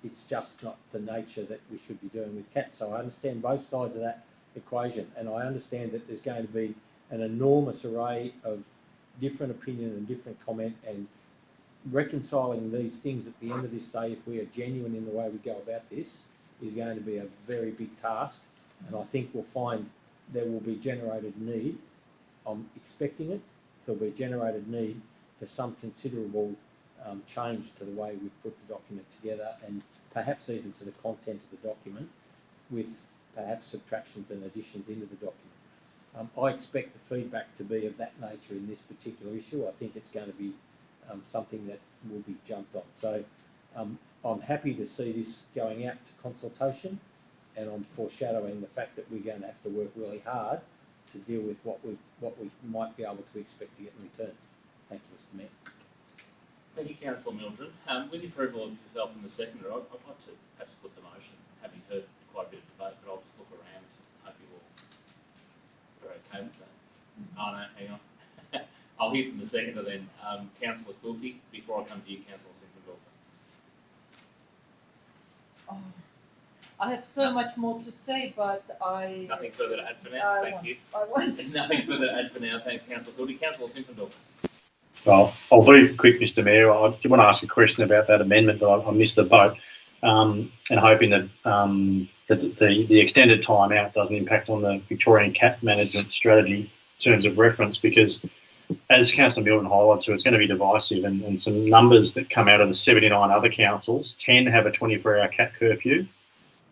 It's just not the nature that we should be doing with cats. So I understand both sides of that equation, and I understand that there's going to be an enormous array of different opinion and different comment, and reconciling these things at the end of this day, if we are genuine in the way we go about this, is going to be a very big task. And I think we'll find there will be generated need. I'm expecting it. There'll be generated need for some considerable change to the way we've put the document together, and perhaps even to the content of the document, with perhaps subtractions and additions into the document. I expect the feedback to be of that nature in this particular issue. I think it's going to be something that will be jumped on. So I'm happy to see this going out to consultation, and I'm foreshadowing the fact that we're going to have to work really hard to deal with what we might be able to expect to get in return. Thank you, Mr Mayor. Thank you, Councillor Mildren. With the approval of yourself and the seconder, I'd like to perhaps put the motion, having heard quite a bit of debate, but I'll just look around and hope you all are okay with that. Oh no, hang on. I'll hear from the seconder then. Councillor Quilty, before I come to you, Councillor Simpendorfer. I have so much more to say, but Nothing further to add for now. Thank you. I want. Nothing further to add for now. Thanks, Councillor Quilty. Councillor Simpendorfer. Well, I'll be quick, Mr Mayor. I do want to ask a question about that amendment, but I missed the vote, and hoping that the extended time out doesn't impact on the Victorian cat management strategy in terms of reference, because as Councillor Milton highlighted, so it's going to be divisive, and some numbers that come out of the 79 other councils, 10 have a 24-hour cat curfew,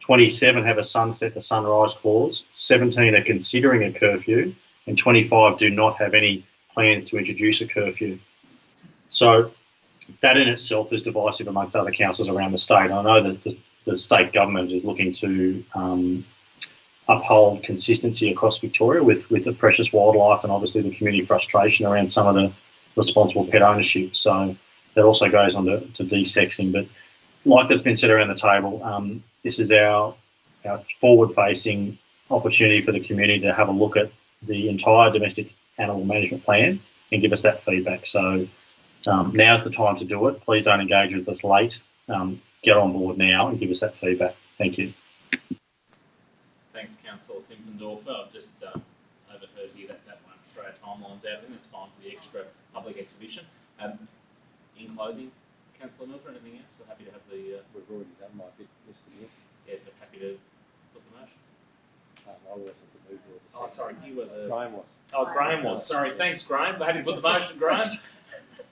27 have a sunset to sunrise clause, 17 are considering a curfew, and 25 do not have any plans to introduce a curfew. So that in itself is divisive amongst other councils around the state. I know that the state government is looking to uphold consistency across Victoria with the precious wildlife and obviously the community frustration around some of the responsible pet ownership. So that also goes on to desexing. But like that's been said around the table, this is our forward-facing opportunity for the community to have a look at the entire domestic animal management plan and give us that feedback. So now's the time to do it. Please don't engage with us late. Get on board now and give us that feedback. Thank you. Thanks, Councillor Simpendorfer. I've just overheard here that won't throw our timelines out, and it's fine for the extra public exhibition. In closing, Councillor Milton, anything else? We're happy to have the... We've already done my bit, Mr Mayor. Yeah, but happy to put the motion. I wasn't the mover or the Oh, sorry, you were the... Graham was. Oh, Graham was. Sorry, thanks, Graham. We're happy to put the motion, Graham.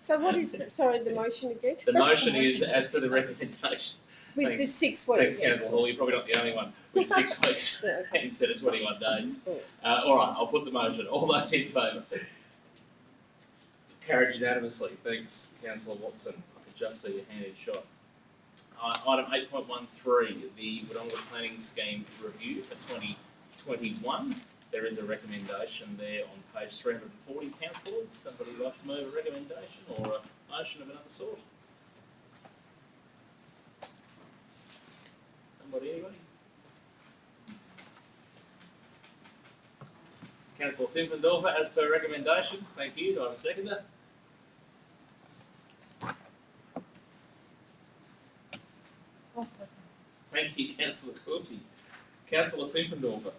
So what is, sorry, the motion again? The motion is, as per the recommendation with Thanks. the 6 Thanks, weeks. Councillor Hall. You're probably not the only one with 6 weeks Yeah, okay. instead of 21 days. Yeah. All right, I'll put the motion. All those in favour? Carried unanimously. Thanks, Councillor Watson. I could just see your hand in shot. Item 8.13, the Wodonga Planning Scheme Review for 2021. There is a recommendation there on page 340, councillors. Somebody like to move a recommendation or a motion of another sort? Somebody, anybody? Councillor Simpendorfer, as per recommendation. Thank you. Do I have a seconder? Thank you, Councillor Courty. Councillor Simpendorfer.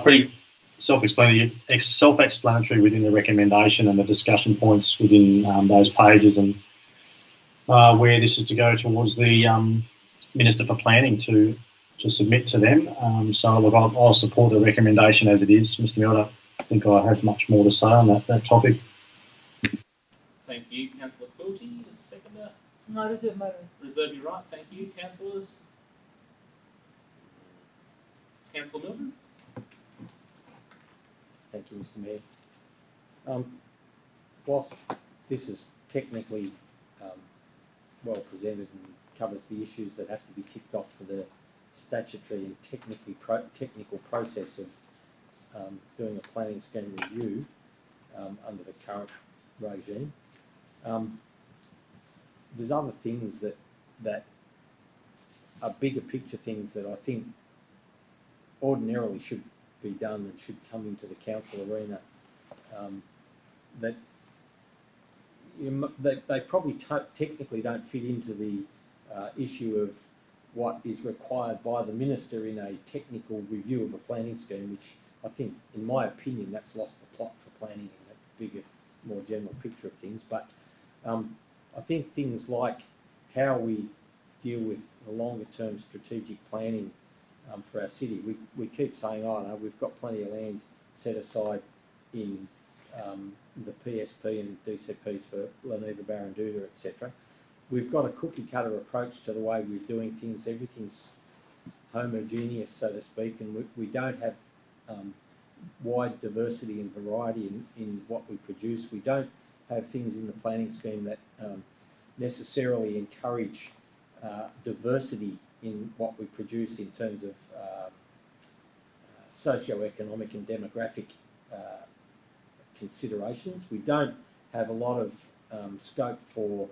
Pretty self-explanatory within the recommendation and the discussion points within those pages, and where this is to go towards the Minister for Planning to submit to them. So look, I'll support the recommendation as it is, Mr. Milner. I think I have much more to say on that topic. Thank you, Councillor Quilty. Seconder. No, reserve my right. Reserve your right. Thank you, councillors. Councillor Milton. Thank you, Mr. Mayor. Whilst this is technically well presented and covers the issues that have to be ticked off for the statutory and technical process of doing a planning scheme review under the current regime, there's other things that are bigger picture things that I think ordinarily should be done and should come into the council arena, that they probably technically don't fit into the issue of what is required by the minister in a technical review of a planning scheme, which I think, in my opinion, that's lost the plot for planning in a bigger, more general picture of things. But I think things like how we deal with the longer term strategic planning for our city. We keep saying, oh no, we've got plenty of land set aside in the PSP and DCPs for Leneva Barranduda, etc. We've got a cookie cutter approach to the way we're doing things. Everything's homogeneous, so to speak, and we don't have wide diversity and variety in what we produce. We don't have things in the planning scheme that necessarily encourage diversity in what we produce in terms of socio-economic and demographic considerations. We don't have a lot of scope for,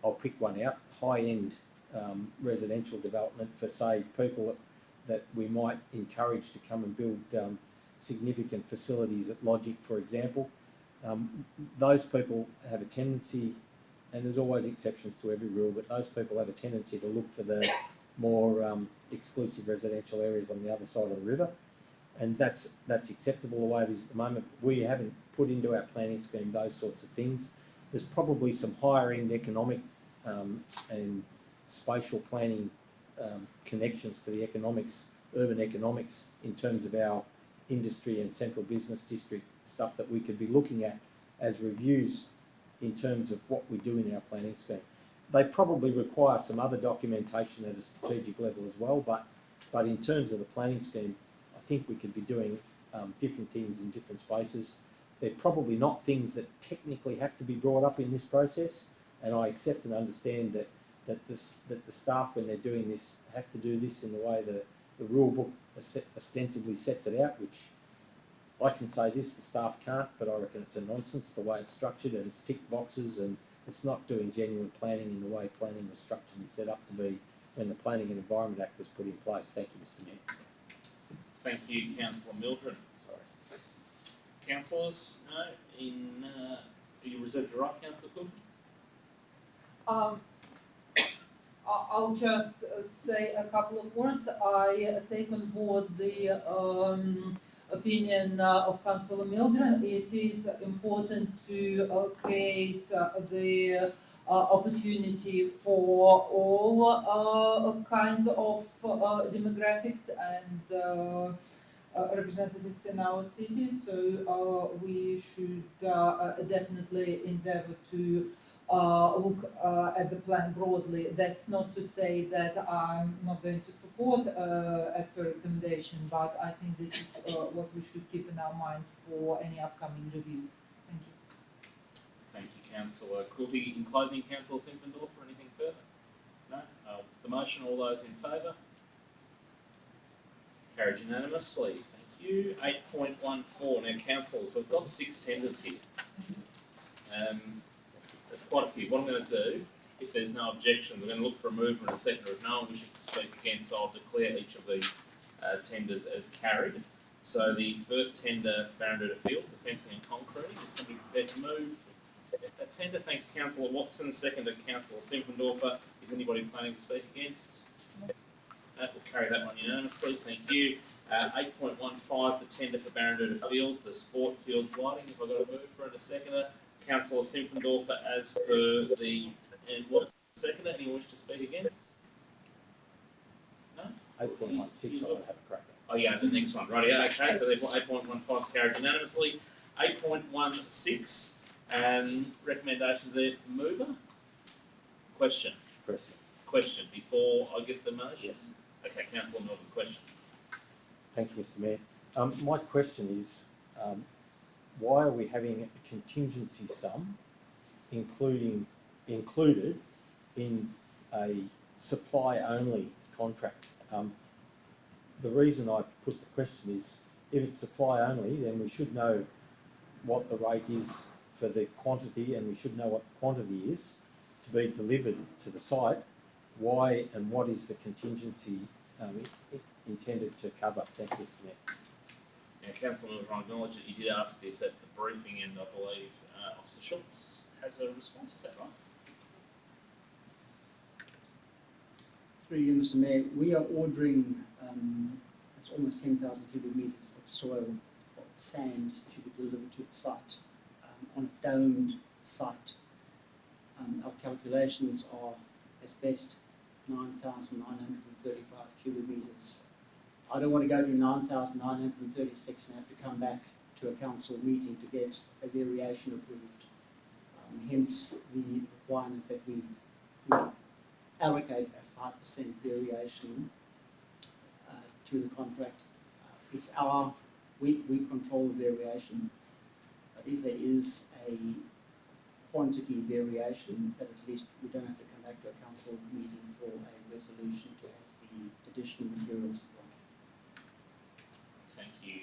I'll pick one out, high-end residential development for, say, people that we might encourage to come and build significant facilities at Logic, for example. Those people have a tendency, and there's always exceptions to every rule, but those people have a tendency to look for the more exclusive residential areas on the other side of the river, and that's acceptable the way it is at the moment. We haven't put into our planning scheme those sorts of things. There's probably some higher end economic and spatial planning connections to the economics, urban economics, in terms of our industry and central business district stuff that we could be looking at as reviews in terms of what we do in our planning scheme. They probably require some other documentation at a strategic level as well, but in terms of the planning scheme, I think we could be doing different things in different spaces. They're probably not things that technically have to be brought up in this process, and I accept and understand that the staff, when they're doing this, have to do this in the way the rule book ostensibly sets it out, which I can say this, the staff can't, but I reckon it's a nonsense the way it's structured, and it's tick boxes, and it's not doing genuine planning in the way planning was structured and set up to be when the Planning and Environment Act was put in place. Thank you, Mr. Mayor. Thank you, Councillor Mildren. Sorry. Councillors, are you reserved your right, Councillor Cook? I'll just say a couple of words. I take on board the opinion of Councillor Mildren. It is important to create the opportunity for all kinds of demographics and representatives in our city. So we should definitely endeavour to look at the plan broadly. That's not to say that I'm not going to support as per recommendation, but I think this is what we should keep in our mind for any upcoming reviews. Thank you. Thank you, Councillor Quilty. In closing, Councillor Simpendorfer, anything further? No? The motion, all those in favour? Carried unanimously. Thank you. 8.14. Now, councillors, we've got 6 tenders here. There's quite a few. What I'm going to do, if there's no objections, I'm going to look for a mover and a seconder. If no one wishes to speak against, I'll declare each of these tenders as carried. So the first tender, Barranduda Fields, the fencing and concrete. Is somebody prepared to move that tender? Thanks, Councillor Watson. Seconded, Councillor Simpendorfer. Is anybody planning to speak against? We'll carry that one unanimously. Thank you. 8.15, the tender for Barranduda Fields, the sport fields lighting. If I've got a mover and a seconder. Councillor Simpendorfer, as per the, and what's the seconder? Anyone wish to speak against? No? 8.16, I would have a crack at. Oh yeah, the next one, right, yeah, okay, so therefore 8.15 carried unanimously. 8.16, recommendations there, mover? Question? Question, before I get the motion? Yes. Okay, Councillor Milton, question. Thank you, Mr Mayor. My question is, why are we having a contingency sum included in a supply-only contract? The reason I put the question is, if it's supply-only, then we should know what the rate is for the quantity, and we should know what the quantity is to be delivered to the site. Why and what is the contingency intended to cover? Thank you, Mr Mayor. Now, Councillor Milton, I acknowledge that you did ask this at the briefing, and I believe Officer Schultz has a response. Is that right? Through you, Mr Mayor, we are ordering, it's almost 10,000 cubic metres of soil or sand to be delivered to the site on a domed site. Our calculations are, as best, 9,935 cubic metres. I don't want to go to 9,936 and have to come back to a council meeting to get a variation approved. Hence the requirement that we allocate a 5% variation to the contract. It's we control the variation, but if there is a quantity variation, that at least we don't have to come back to a council meeting for a resolution to have the additional materials supplied. Thank you,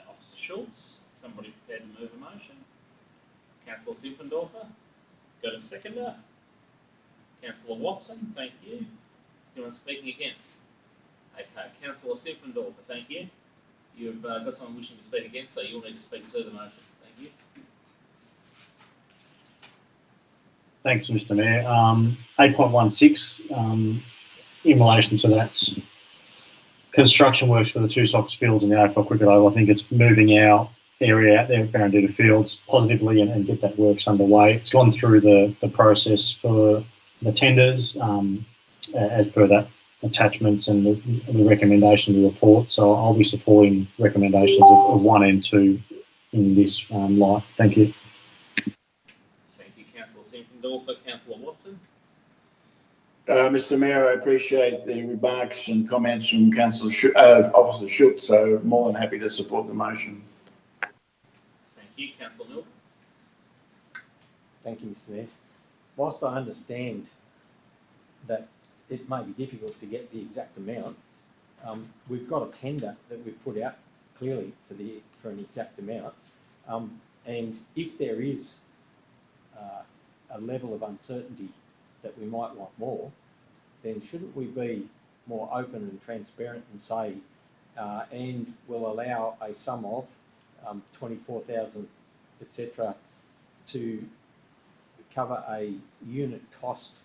Officer Schultz. Somebody prepared to move a motion? Councillor Simpendorfer. Got a seconder? Councillor Watson, thank you. Is anyone speaking against? Okay, Councillor Simpendorfer, thank you. You've got someone wishing to speak against, so you'll need to speak to the motion. Thank you. Thanks, Mr Mayor. 8.16, in relation to that construction works for the 2 soccer fields and the AFL Cricket Oval, I think it's moving our area out there at Barranduda Fields positively and get that works underway. It's gone through the process for the tenders as per that attachments and the recommendation of the report. So I'll be supporting recommendations of 1 and 2 in this light. Thank you. Thank you, Councillor Simpendorfer. Councillor Watson. Mr Mayor, I appreciate the remarks and comments from Officer Schultz, so more than happy to support the motion. Thank you, Councillor Milton. Thank you, Mr Mayor. Whilst I understand that it may be difficult to get the exact amount, we've got a tender that we've put out clearly for an exact amount, and if there is a level of uncertainty that we might want more, then shouldn't we be more open and transparent and say, and will allow a sum of 24,000, etc., to cover a unit cost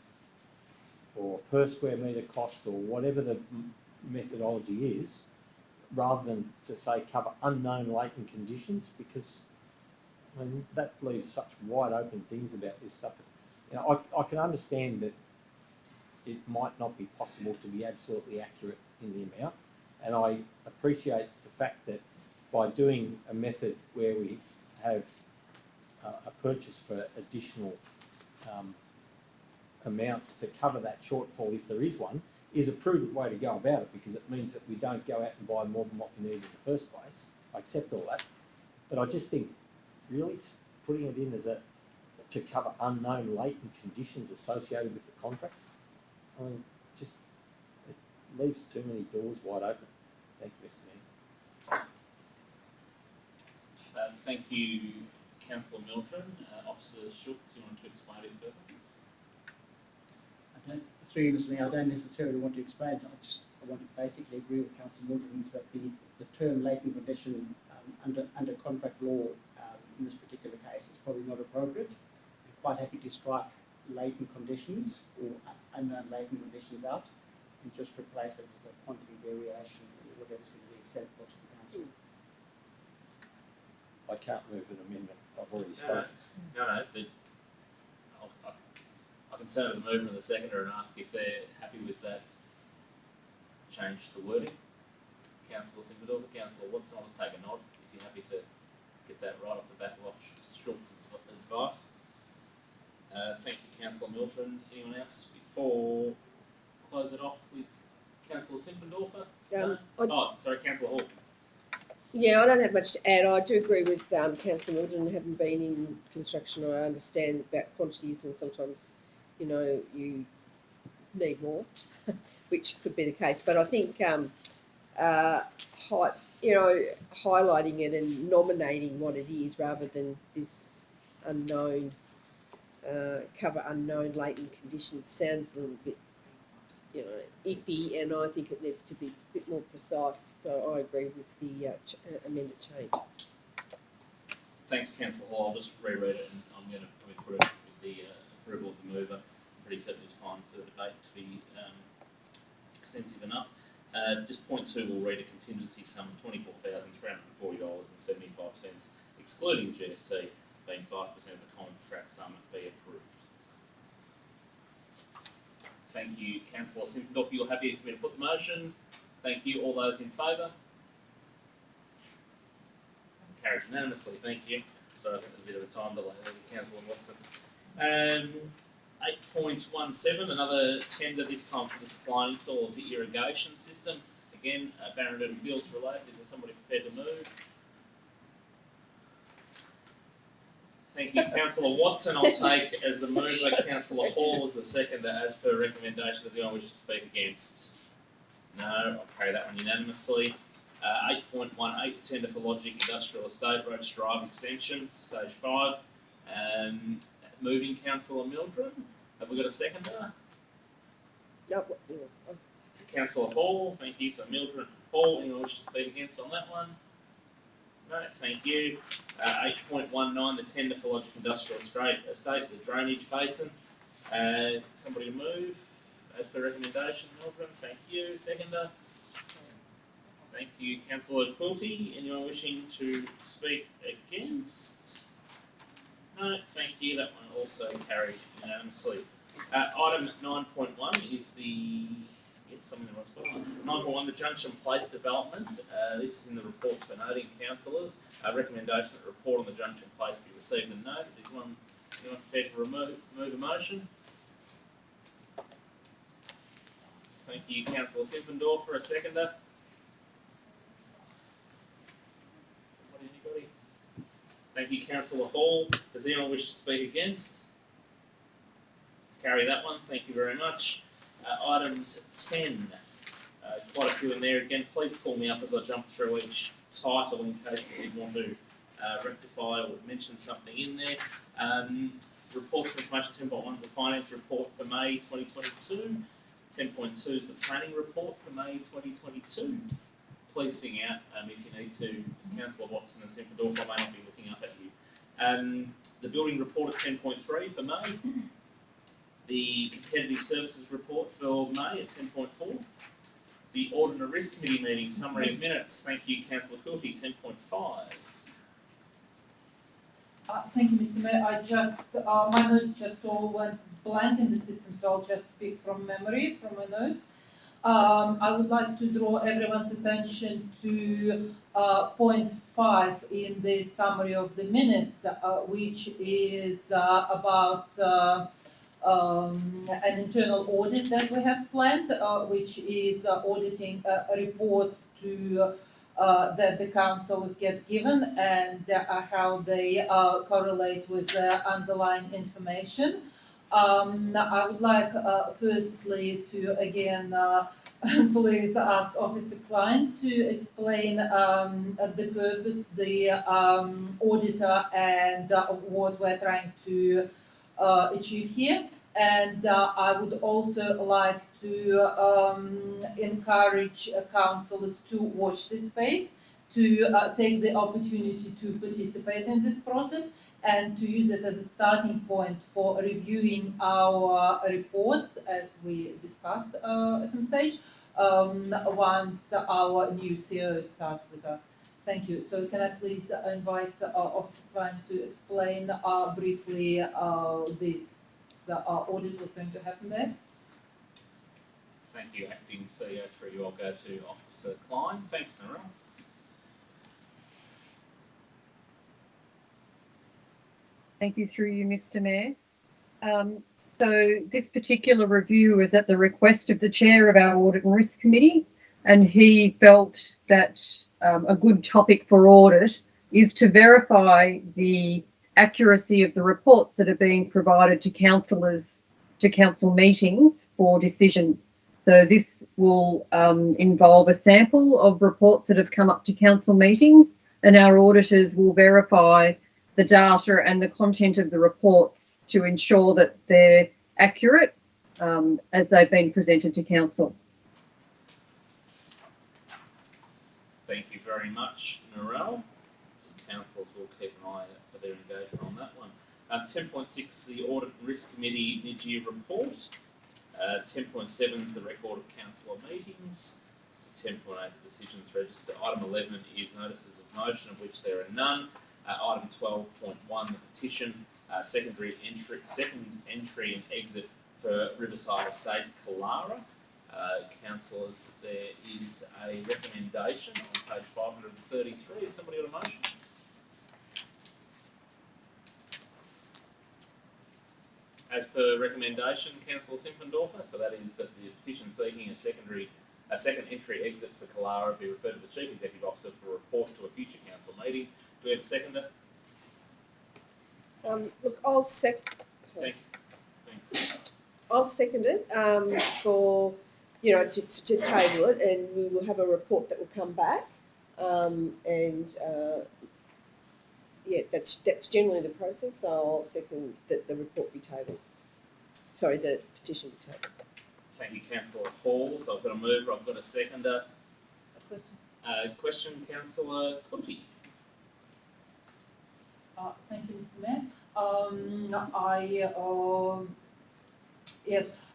or per square metre cost or whatever the methodology is, rather than to say cover unknown latent conditions, because I mean, that leaves such wide open things about this stuff. You know, I can understand that it might not be possible to be absolutely accurate in the amount, and I appreciate the fact that by doing a method where we have a purchase for additional amounts to cover that shortfall, if there is one, is a prudent way to go about it, because it means that we don't go out and buy more than what we need in the first place. I accept all that, but I just think really putting it in as to cover unknown latent conditions associated with the contract, I mean, just it leaves too many doors wide open. Thank you, Mr. Mayor. Thank you, Councillor Milton. Officer Schultz, you want to explain it further? Through you, Mr. Mayor, I don't necessarily want to explain it. I want to basically agree with Councillor Milton that the term latent condition under contract law in this particular case is probably not appropriate. I'm quite happy to strike latent conditions or unknown latent conditions out and just replace it with a quantity variation or whatever's going to be acceptable to the council. I can't move an amendment. I've already spoken. No, but I can turn to the mover and the seconder and ask if they're happy with that change to the wording. Councillor Simpledorfer, Councillor Watson, I'll just take a nod if you're happy to get that right off the back of Schultz's advice. Thank you, Councillor Milton. Anyone else before close it off with Councillor Simpledorfer? Sorry, Councillor Hall. Yeah, I don't have much to add. I do agree with Councillor Milton. Having been in construction, I understand about quantities, and sometimes, you know, you need more, which could be the case. But I think, highlighting it and nominating what it is rather than this unknown, cover unknown latent conditions sounds a little bit, you know, iffy, and I think it needs to be a bit more precise. So I agree with the amended change. Thanks, Councillor Hall. I'll just reread it, and I'm going to put it with the approval of the mover. Pretty certain it's time for the debate to be extensive enough. Just point 2, we'll read a contingency sum of $24,340.75, excluding GST, being 5% of the contract sum, be approved. Thank you, Councillor Simpledorfer. You're happy for me to put the motion? Thank you. All those in favour? Carried unanimously. Thank you. Sorry, I think there's a bit of a time delay there with Councillor Watson. 8.17, another tender, this time for the supply and install of the irrigation system. Again, Barrington Fields related. Is there somebody prepared to move? Thank you, Councillor Watson. I'll take as the mover, Councillor Hall as the seconder, as per recommendation. Does anyone wish to speak against? No, I'll carry that one unanimously. 8.18, tender for Logic Industrial Estate Road Drive Extension, Stage 5. Moving Councillor Mildred. Have we got a seconder? No, Councillor Hall, thank you. So Mildred Hall, anyone wish to speak against on that one? No, thank you. 8.19, the tender for Logic Industrial Estate, the drainage basin. Somebody to move, as per recommendation, Mildred, thank you. Seconder? Thank you, Councillor Quilty. Anyone wishing to speak against? No, thank you. That one also carried unanimously. Item 9.1 is the 9.1, the Junction Place development. This is in the reports for noting, councillors. Recommendation that report on the Junction Place be received and noted. Is anyone prepared to move a motion? Thank you, Councillor Simpledorfer. A seconder? Anybody? Thank you, Councillor Hall. Does anyone wish to speak against? Carry that one. Thank you very much. Items 10. Quite a few in there. Again, please call me up as I jump through each title in case you did want to rectify or mention something in there. Report for information 10.1 is the finance report for May 2022. 10.2 is the planning report for May 2022. Please sing out if you need to. Councillor Watson and Simpledorfer, I may not be looking up at you. The building report at 10.3 for May. The competitive services report for May at 10.4. The audit and risk committee meeting summary of minutes. Thank you, Councillor Quilty. 10.5. Thank you, Mr. Mayor. I just, my notes just all went blank in the system, so I'll just speak from memory, from my notes. I would like to draw everyone's attention to point 5 in the summary of the minutes, which is about an internal audit that we have planned, which is auditing reports to that the councils get given and how they correlate with the underlying information. I would like firstly to again please ask Officer Klein to explain the purpose, the auditor, and what we're trying to achieve here. And I would also like to encourage councillors to watch this space, to take the opportunity to participate in this process, and to use it as a starting point for reviewing our reports, as we discussed at some stage, once our new CEO starts with us. Thank you. So can I please invite Officer Klein to explain briefly this audit was going to happen there? Thank you, Acting CEO. Through you, I'll go to Officer Klein. Thanks, Narelle. Thank you, through you, Mr. Mayor. So this particular review is at the request of the chair of our Audit and Risk Committee, and he felt that a good topic for audit is to verify the accuracy of the reports that are being provided to councillors, to council meetings for decision. So this will involve a sample of reports that have come up to council meetings, and our auditors will verify the data and the content of the reports to ensure that they're accurate as they've been presented to council. Thank you very much, Narelle. Councillors will keep an eye out for their engagement on that one. 10.6, the Audit and Risk Committee mid-year report. 10.7 is the record of councillor meetings. 10.8, the decisions register. Item 11 is notices of motion, of which there are none. Item 12.1, the petition, second entry and exit for Riverside Estate, Kalara. Councillors, there is a recommendation on page 533. Is somebody on a motion? As per recommendation, Councillor Simpendorfer, so that is that the petition seeking a second entry exit for Kalara be referred to the Chief Executive Officer for a report to a future council meeting. Do we have a seconder? Look, I'll Thank you. Thanks. I'll second it for, you know, to table it, and we will have a report that will come back. Yeah, that's generally the process. So I'll second that the report be tabled. Sorry, the petition be tabled. Thank you, Councillor Hall. So I've got a mover, I've got a seconder. Question, Councillor Kunti. Thank you, Mr. Mayor.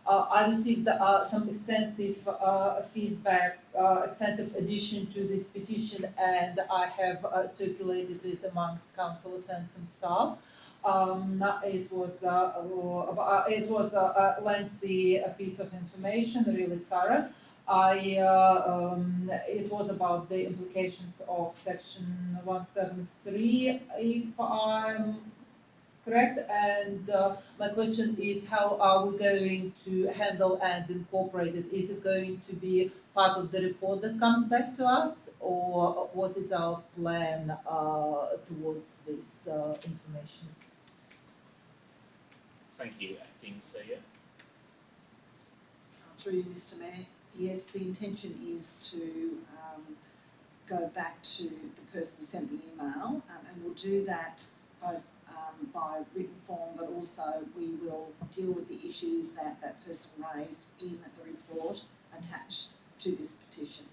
I received some extensive feedback, extensive addition to this petition, and I have circulated it amongst councillors and some staff. It was a lengthy piece of information, really thorough. It was about the implications of section 173, if I'm correct, and my question is, how are we going to handle and incorporate it? Is it going to be part of the report that comes back to us, or what is our plan towards this information? Thank you, Acting CEO. Through you, Mr. Mayor. Yes, the intention is to go back to the person who sent the email, and we'll do that both by written form, but also we will deal with the issues that that person raised in the report attached to this petition.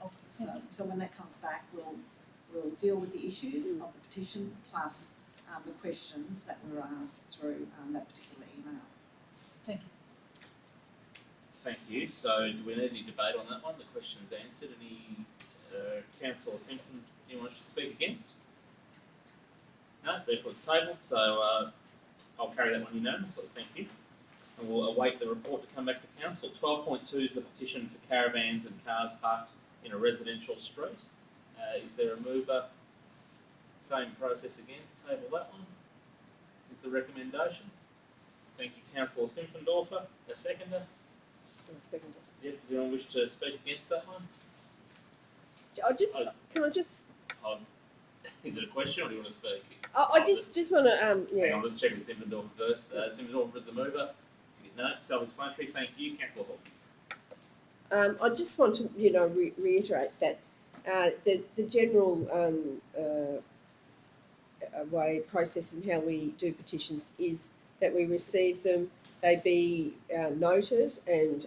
Okay. So when that comes back, we'll deal with the issues of the petition plus the questions that were asked through that particular email. Thank you. Thank you. So do we need any debate on that one? The question's answered. Any Councillor Simpson anyone wants to speak against? No, therefore it's tabled. So I'll carry that one unanimously. Thank you. and we'll await the report to come back to council. 12.2 is the petition for caravans and cars parked in a residential street. Is there a mover? Same process again, table that one. Is the recommendation. Thank you, Councillor Simpfendorfer. A seconder? Second. Yep, does anyone wish to speak against that one? Can I just? Is it a question or do you want to speak? I just want to Hang yeah. on, let's check with Simpfendorfer first. Simpfendorfer is the mover. No, self-explanatory. Thank you, Councillor Hall. I just want to reiterate that the general way process and how we do petitions is that we receive them, they be noted, and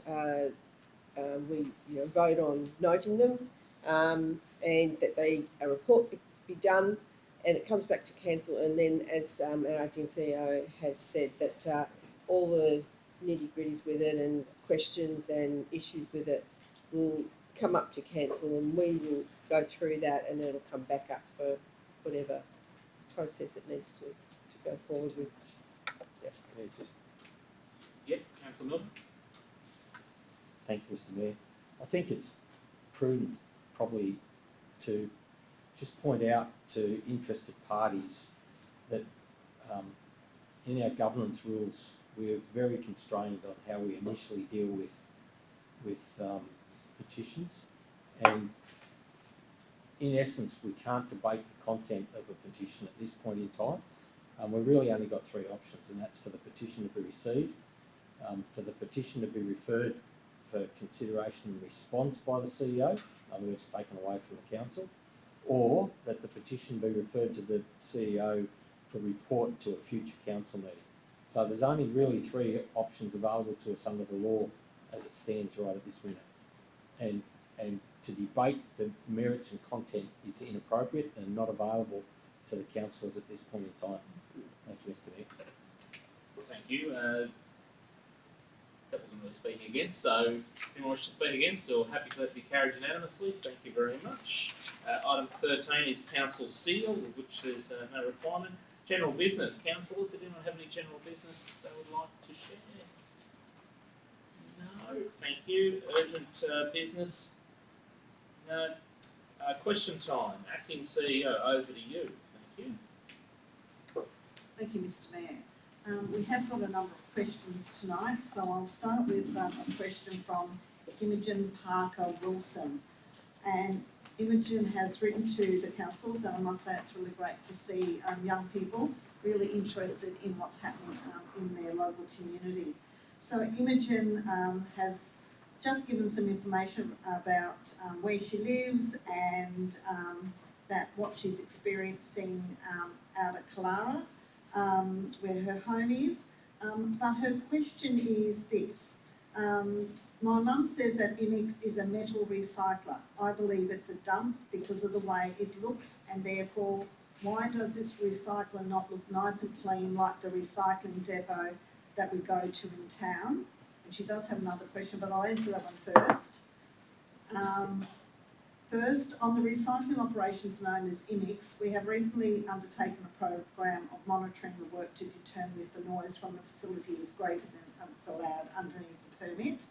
we vote on noting them, and that a report be done, and it comes back to council, and then as our acting CEO has said, that all the nitty-gritties with it and questions and issues with it will come up to council, and we will go through that, and then it'll come back up for whatever process it needs to go forward with. Yes, can I just Yep, Councillor Milton. thank you, Mr. Mayor. I think it's prudent probably to just point out to interested parties that in our governance rules we're very constrained on how we initially deal with petitions, and in essence we can't debate the content of a petition at this point in time. We've really only got three options, and that's for the petition to be received, for the petition to be referred for consideration and response by the CEO, in other words taken away from the council, or that the petition be referred to the CEO for report to a future council meeting. So there's only really three options available to us under the law as it stands right at this minute. And to debate the merits and content is inappropriate and not available to the councillors at this point in time. Thank you, Mr. Mayor. Thank you. That wasn't really speaking against, so if anyone wishes to speak against, or happy for that to be carried unanimously, thank you very much. Item 13 is council seal, of which there's no requirement. General business, councillors, did anyone have any general business they would like to share? No, thank you. Urgent business? No. Question time. Acting CEO, over to you. Thank you. Thank you, Mr. Mayor. We have got a number of questions tonight, so I'll start with a question from Imogen Parker Wilson. And Imogen has written to the councils, and I must say it's really great to see young people really interested in what's happening in their local community. So Imogen has just given some information about where she lives and that what she's experiencing out at Kalara, where her home is. But her question is this. My mum said that IMEX is a metal recycler. I believe it's a dump because of the way it looks, and therefore why does this recycler not look nice and clean like the recycling depot that we go to in town? And she does have another question, but I'll answer that one first. First, on the recycling operations known as IMEX, we have recently undertaken a program of monitoring the work to determine if the noise from the facility is greater than it's allowed underneath the permit,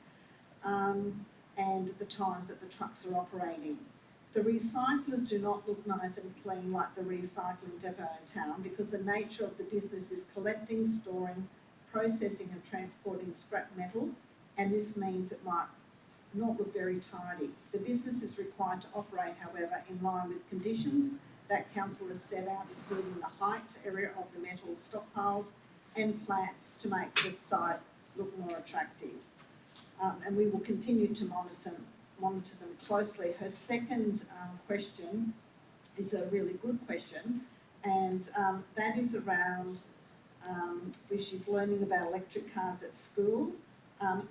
and the times that the trucks are operating. The recyclers do not look nice and clean like the recycling depot in town because the nature of the business is collecting, storing, processing and transporting scrap metal, and this means it might not look very tidy. The business is required to operate, however, in line with conditions that council has set out, including the height area of the metal stockpiles and plants to make the site look more attractive. And we will continue to monitor them closely. Her second question is a really good question, and that is around where she's learning about electric cars at school.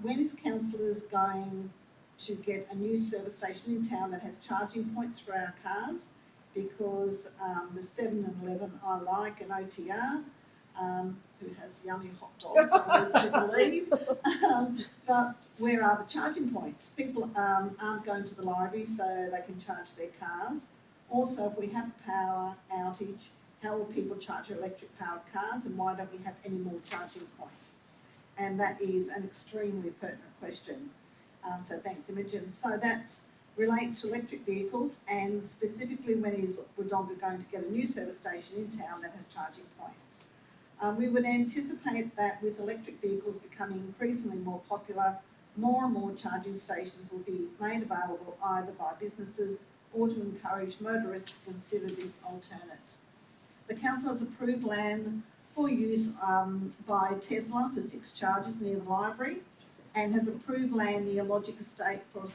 When is councillors going to get a new service station in town that has charging points for our cars? Because the 7-Eleven I like, an OTR, who has yummy hot dogs, I need to believe. But where are the charging points? People aren't going to the library so they can charge their cars. Also, if we have a power outage, how will people charge their electric powered cars, and why don't we have any more charging points? and that is an extremely pertinent question. So thanks, Imogen. So that relates to electric vehicles, and specifically when is Wodonga going to get a new service station in town that has charging points? We would anticipate that with electric vehicles becoming increasingly more popular, more and more charging stations will be made available either by businesses or to encourage motorists to consider this alternate. The council has approved land for use by Tesla for 6 chargers near the library, and has approved land near Logic Estate for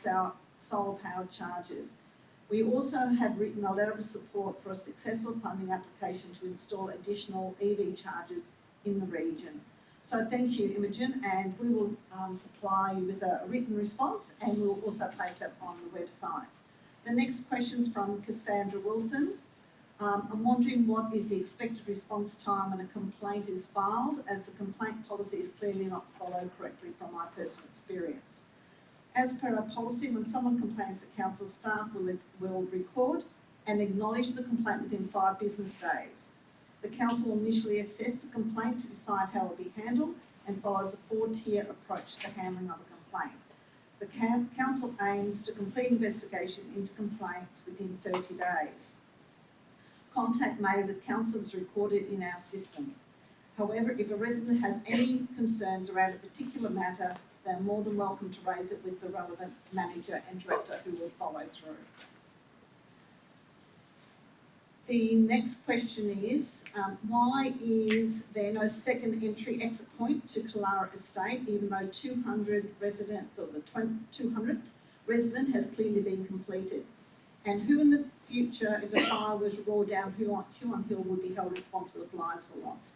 solar powered chargers. We also have written a letter of support for a successful funding application to install additional EV chargers in the region. So thank you, Imogen, and we will supply you with a written response, and we'll also place that on the website. The next question is from Cassandra Wilson. I'm wondering what is the expected response time when a complaint is filed, as the complaint policy is clearly not followed correctly from my personal experience. As per our policy, when someone complains to council, staff will record and acknowledge the complaint within 5 business days. The council will initially assess the complaint to decide how it will be handled, and follows a 4-tier approach to the handling of a complaint. The council aims to complete investigation into complaints within 30 days. Contact made with council is recorded in our system. However, if a resident has any concerns around a particular matter, they are more than welcome to raise it with the relevant manager and director, who will follow through. The next question is, why is there no second entry exit point to Clara Estate, even though 200 residents, or the 200 resident has clearly been completed? And who in the future, if a fire were to roar down Huon Hill, would be held responsible if lives were lost?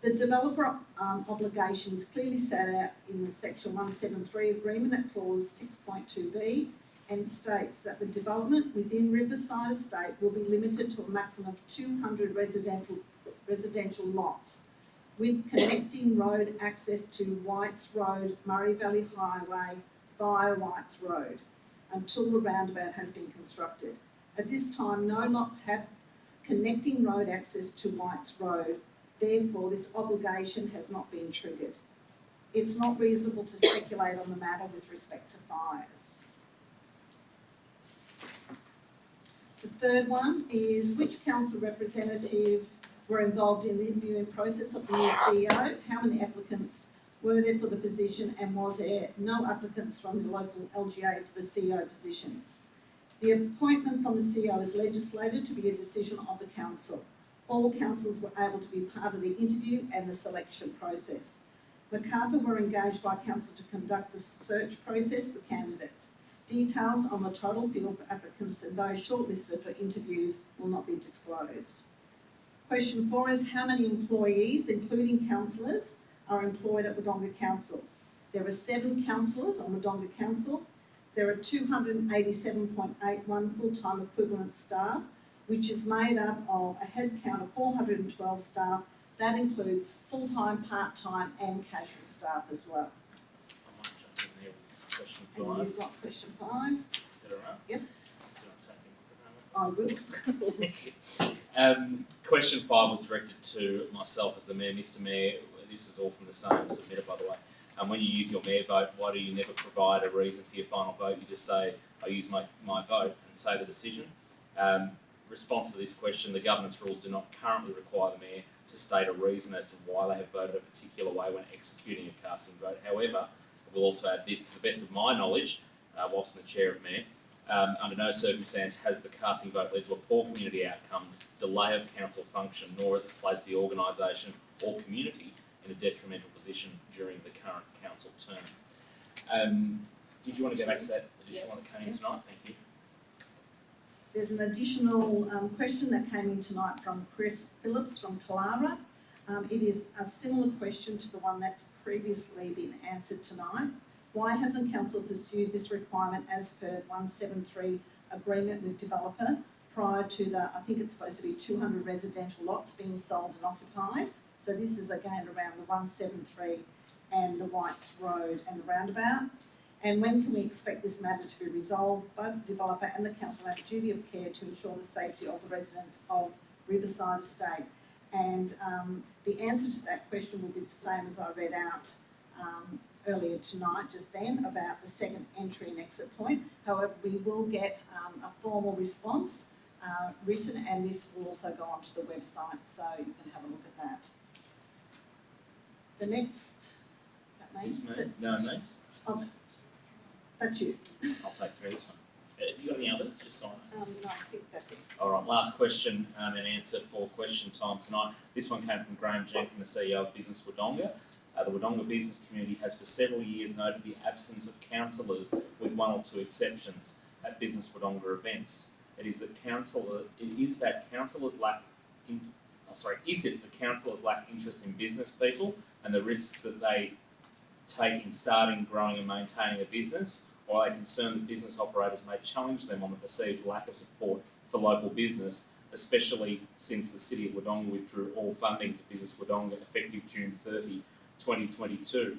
The developer obligation is clearly set out in the section 173 agreement at clause 6.2b, and states that the development within Riverside Estate will be limited to a maximum of 200 residential lots, with connecting road access to Whites Road, Murray Valley Highway via Whites Road, until the roundabout has been constructed. At this time, no lots have connecting road access to Whites Road. Therefore, this obligation has not been triggered. It's not reasonable to speculate on the matter with respect to fires. The third one is, which council representative were involved in the interviewing process of the new CEO? How many applicants were there for the position, and was there no applicants from the local LGA for the CEO position? The appointment from the CEO is legislated to be a decision of the council. All councillors were able to be part of the interview and the selection process. Macarthur were engaged by council to conduct the search process for candidates. Details on the total field for applicants and those shortlisted for interviews will not be disclosed. Question 4 is, how many employees, including councillors, are employed at Wodonga Council? There are 7 councillors on Wodonga Council. There are 287.81 full-time equivalent staff, which is made up of a head count of 412 staff. That includes full-time, part-time and casual staff as well. I might jump in there with question 5. And you've got question 5. Is that all right? Yep. Do you want to take it for I will. a moment? Question 5 was directed to myself as the Mayor. Mr Mayor, this was all from the same submitter, by the way. When you use your Mayor vote, why do you never provide a reason for your final vote? You just say, I use my vote, and say the decision. Response to this question, the governance rules do not currently require the Mayor to state a reason as to why they have voted a particular way when executing a casting vote. However, I will also add this, to the best of my knowledge, whilst in the chair of Mayor, under no circumstance has the casting vote led to a poor community outcome, delay of council function, nor has it placed the organisation or community in a detrimental position during the current council term. Did you want to go back to that additional one that came in tonight? Thank you. There's an additional question that came in tonight from Chris Phillips from Clara. It is a similar question to the one that's previously been answered tonight. Why hasn't council pursued this requirement as per 173 agreement with developer prior to the, I think it's supposed to be 200 residential lots being sold and occupied? So this is again around the 173 and the Whites Road and the roundabout. And when can we expect this matter to be resolved? Both the developer and the council have a duty of care to ensure the safety of the residents of Riverside Estate. And the answer to that question will be the same as I read out earlier tonight, just then, about the second entry and exit point. However, we will get a formal response written, and this will also go onto the website, so you can have a look at that. The next, is that me? Is me? No, next. Oh, that's you. I'll take care of this one. Have you got any others? Just sign it. No, I think that's it. All right, last question and answer for question time tonight. This one came from Graham Jenkin, the CEO of Business Wodonga. The Wodonga business community has for several years noted the absence of counsellors, with one or two exceptions, at Business Wodonga events. Is it that councillors lack interest in business people and the risks that they take in starting, growing and maintaining a business, or are they concerned that business operators may challenge them on the perceived lack of support for local business, especially since the City of Wodonga withdrew all funding to Business Wodonga effective June 30, 2022?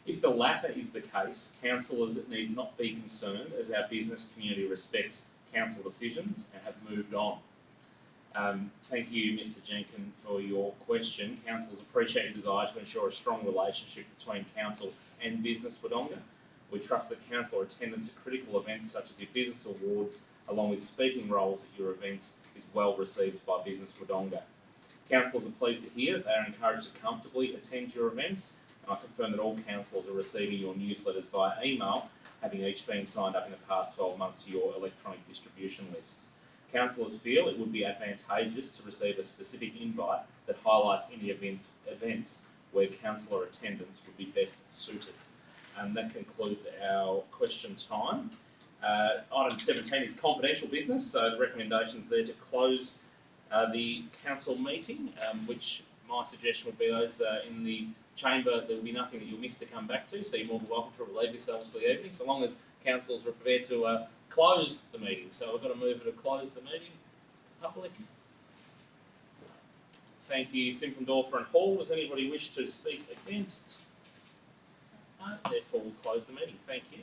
If the latter is the case, councillors need not be concerned, as our business community respects council decisions and have moved on. Thank you, Mr. Jenkin, for your question. Councillors appreciate your desire to ensure a strong relationship between council and Business Wodonga. We trust that councillor attendance at critical events such as your business awards, along with speaking roles at your events, is well received by Business Wodonga. Councillors are pleased to hear that they are encouraged to comfortably attend your events, and I confirm that all councillors are receiving your newsletters via email, having each been signed up in the past 12 months to your electronic distribution lists. Councillors feel it would be advantageous to receive a specific invite that highlights any events where councillor attendance would be best suited. And that concludes our question time. Item 17 is confidential business, so the recommendation is there to close the council meeting, which my suggestion would be those in the chamber, there will be nothing that you'll miss to come back to, so you're more than welcome to relieve yourselves for the evening, so long as councillors are prepared to close the meeting. So we've got to move it to close the meeting, public. Thank you, Simpendorfer and Hall. Does anybody wish to speak against? No, therefore we'll close the meeting. Thank you.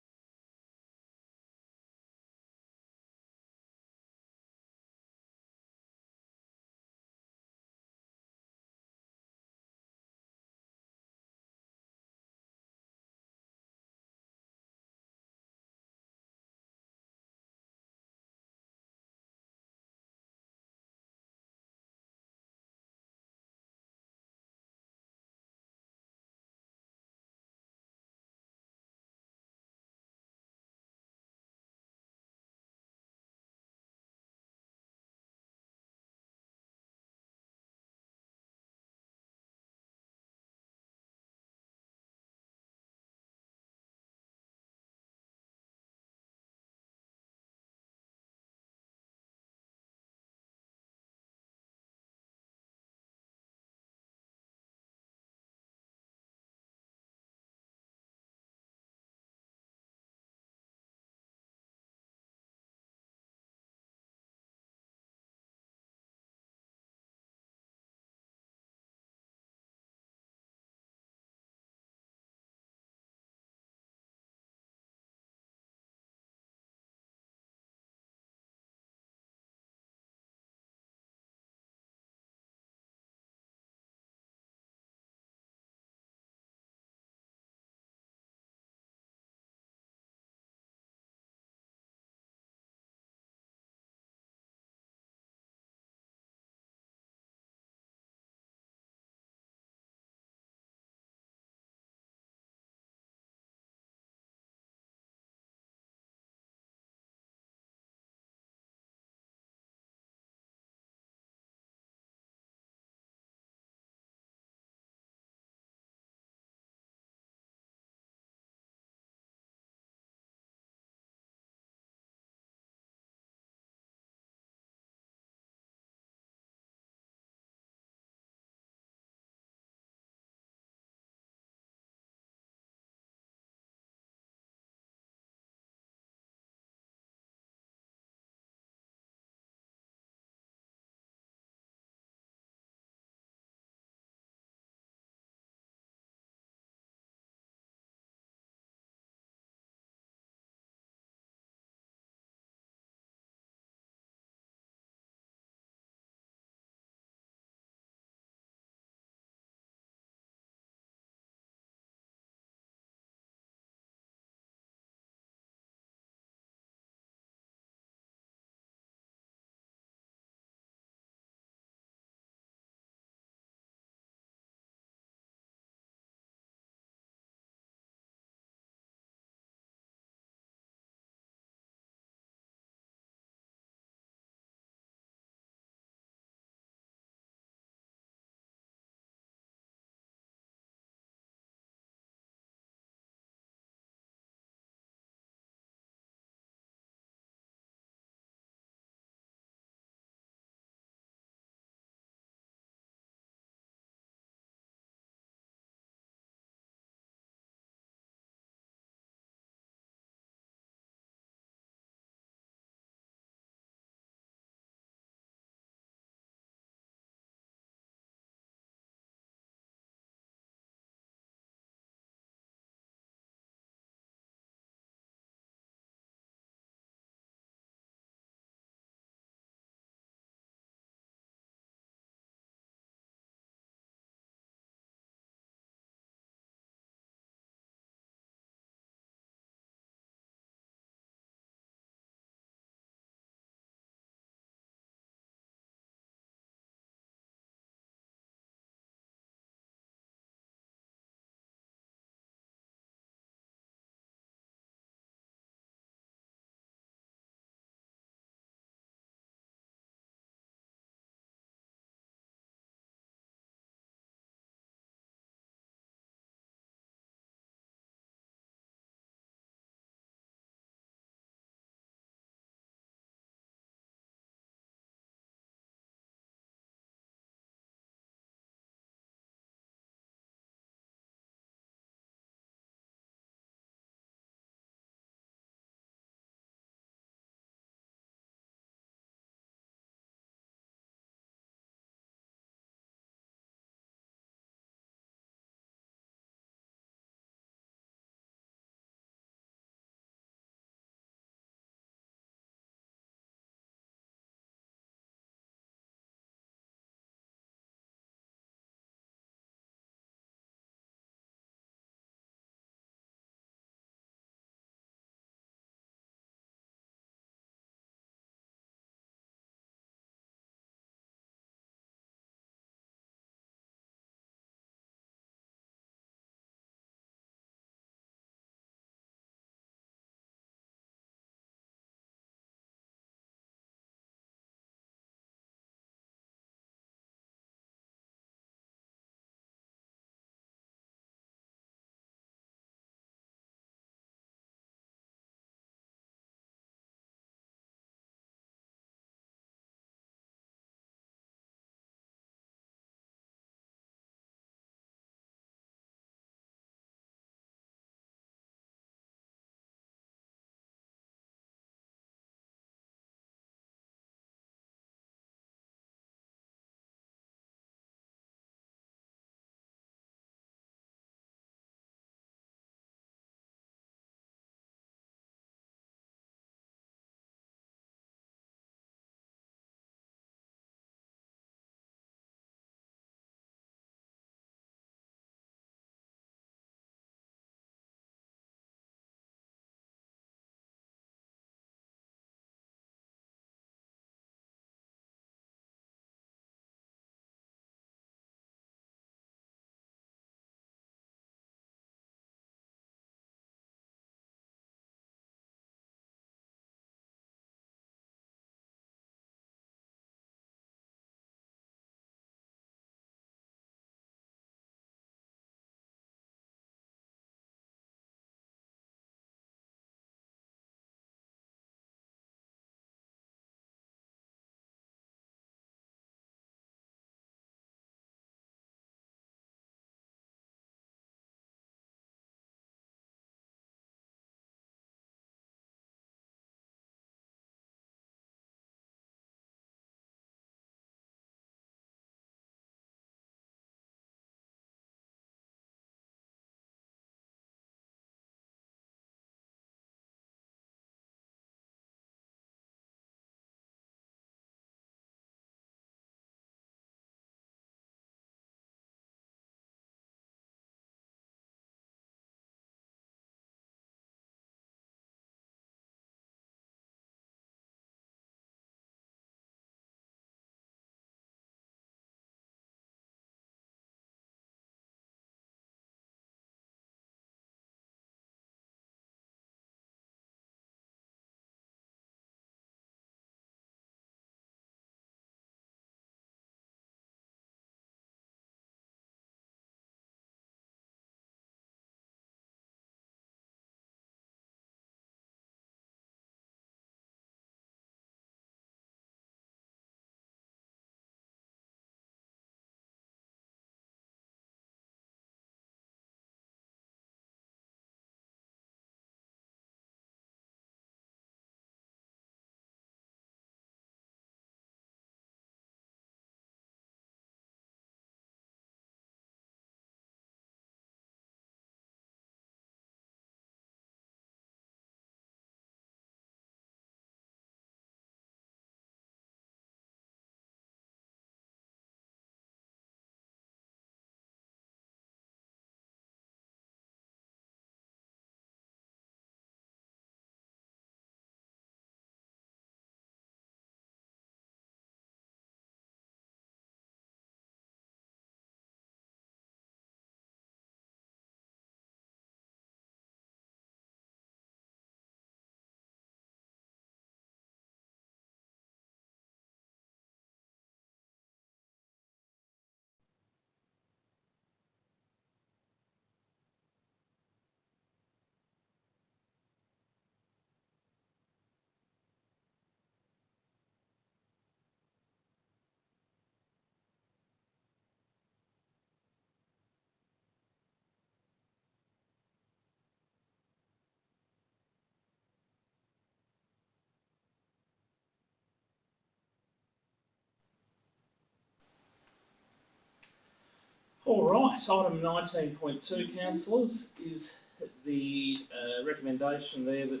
All right, item 19.2, councillors, is the recommendation there that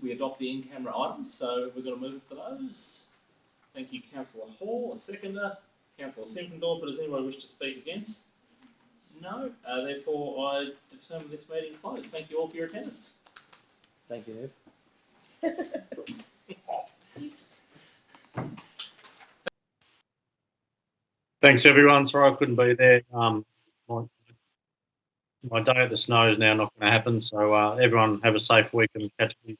we adopt the in-camera items. So we're going to move for those. Thank you, Councillor Hall. A seconder. Councillor Simpendorfer, does anyone wish to speak against? No. Therefore, I determine this meeting closed. Thank you all for your attendance. Thank you, Nev. Thanks, everyone. Sorry I couldn't be there. My day at the snow is now not going to happen. So everyone have a safe week and catch you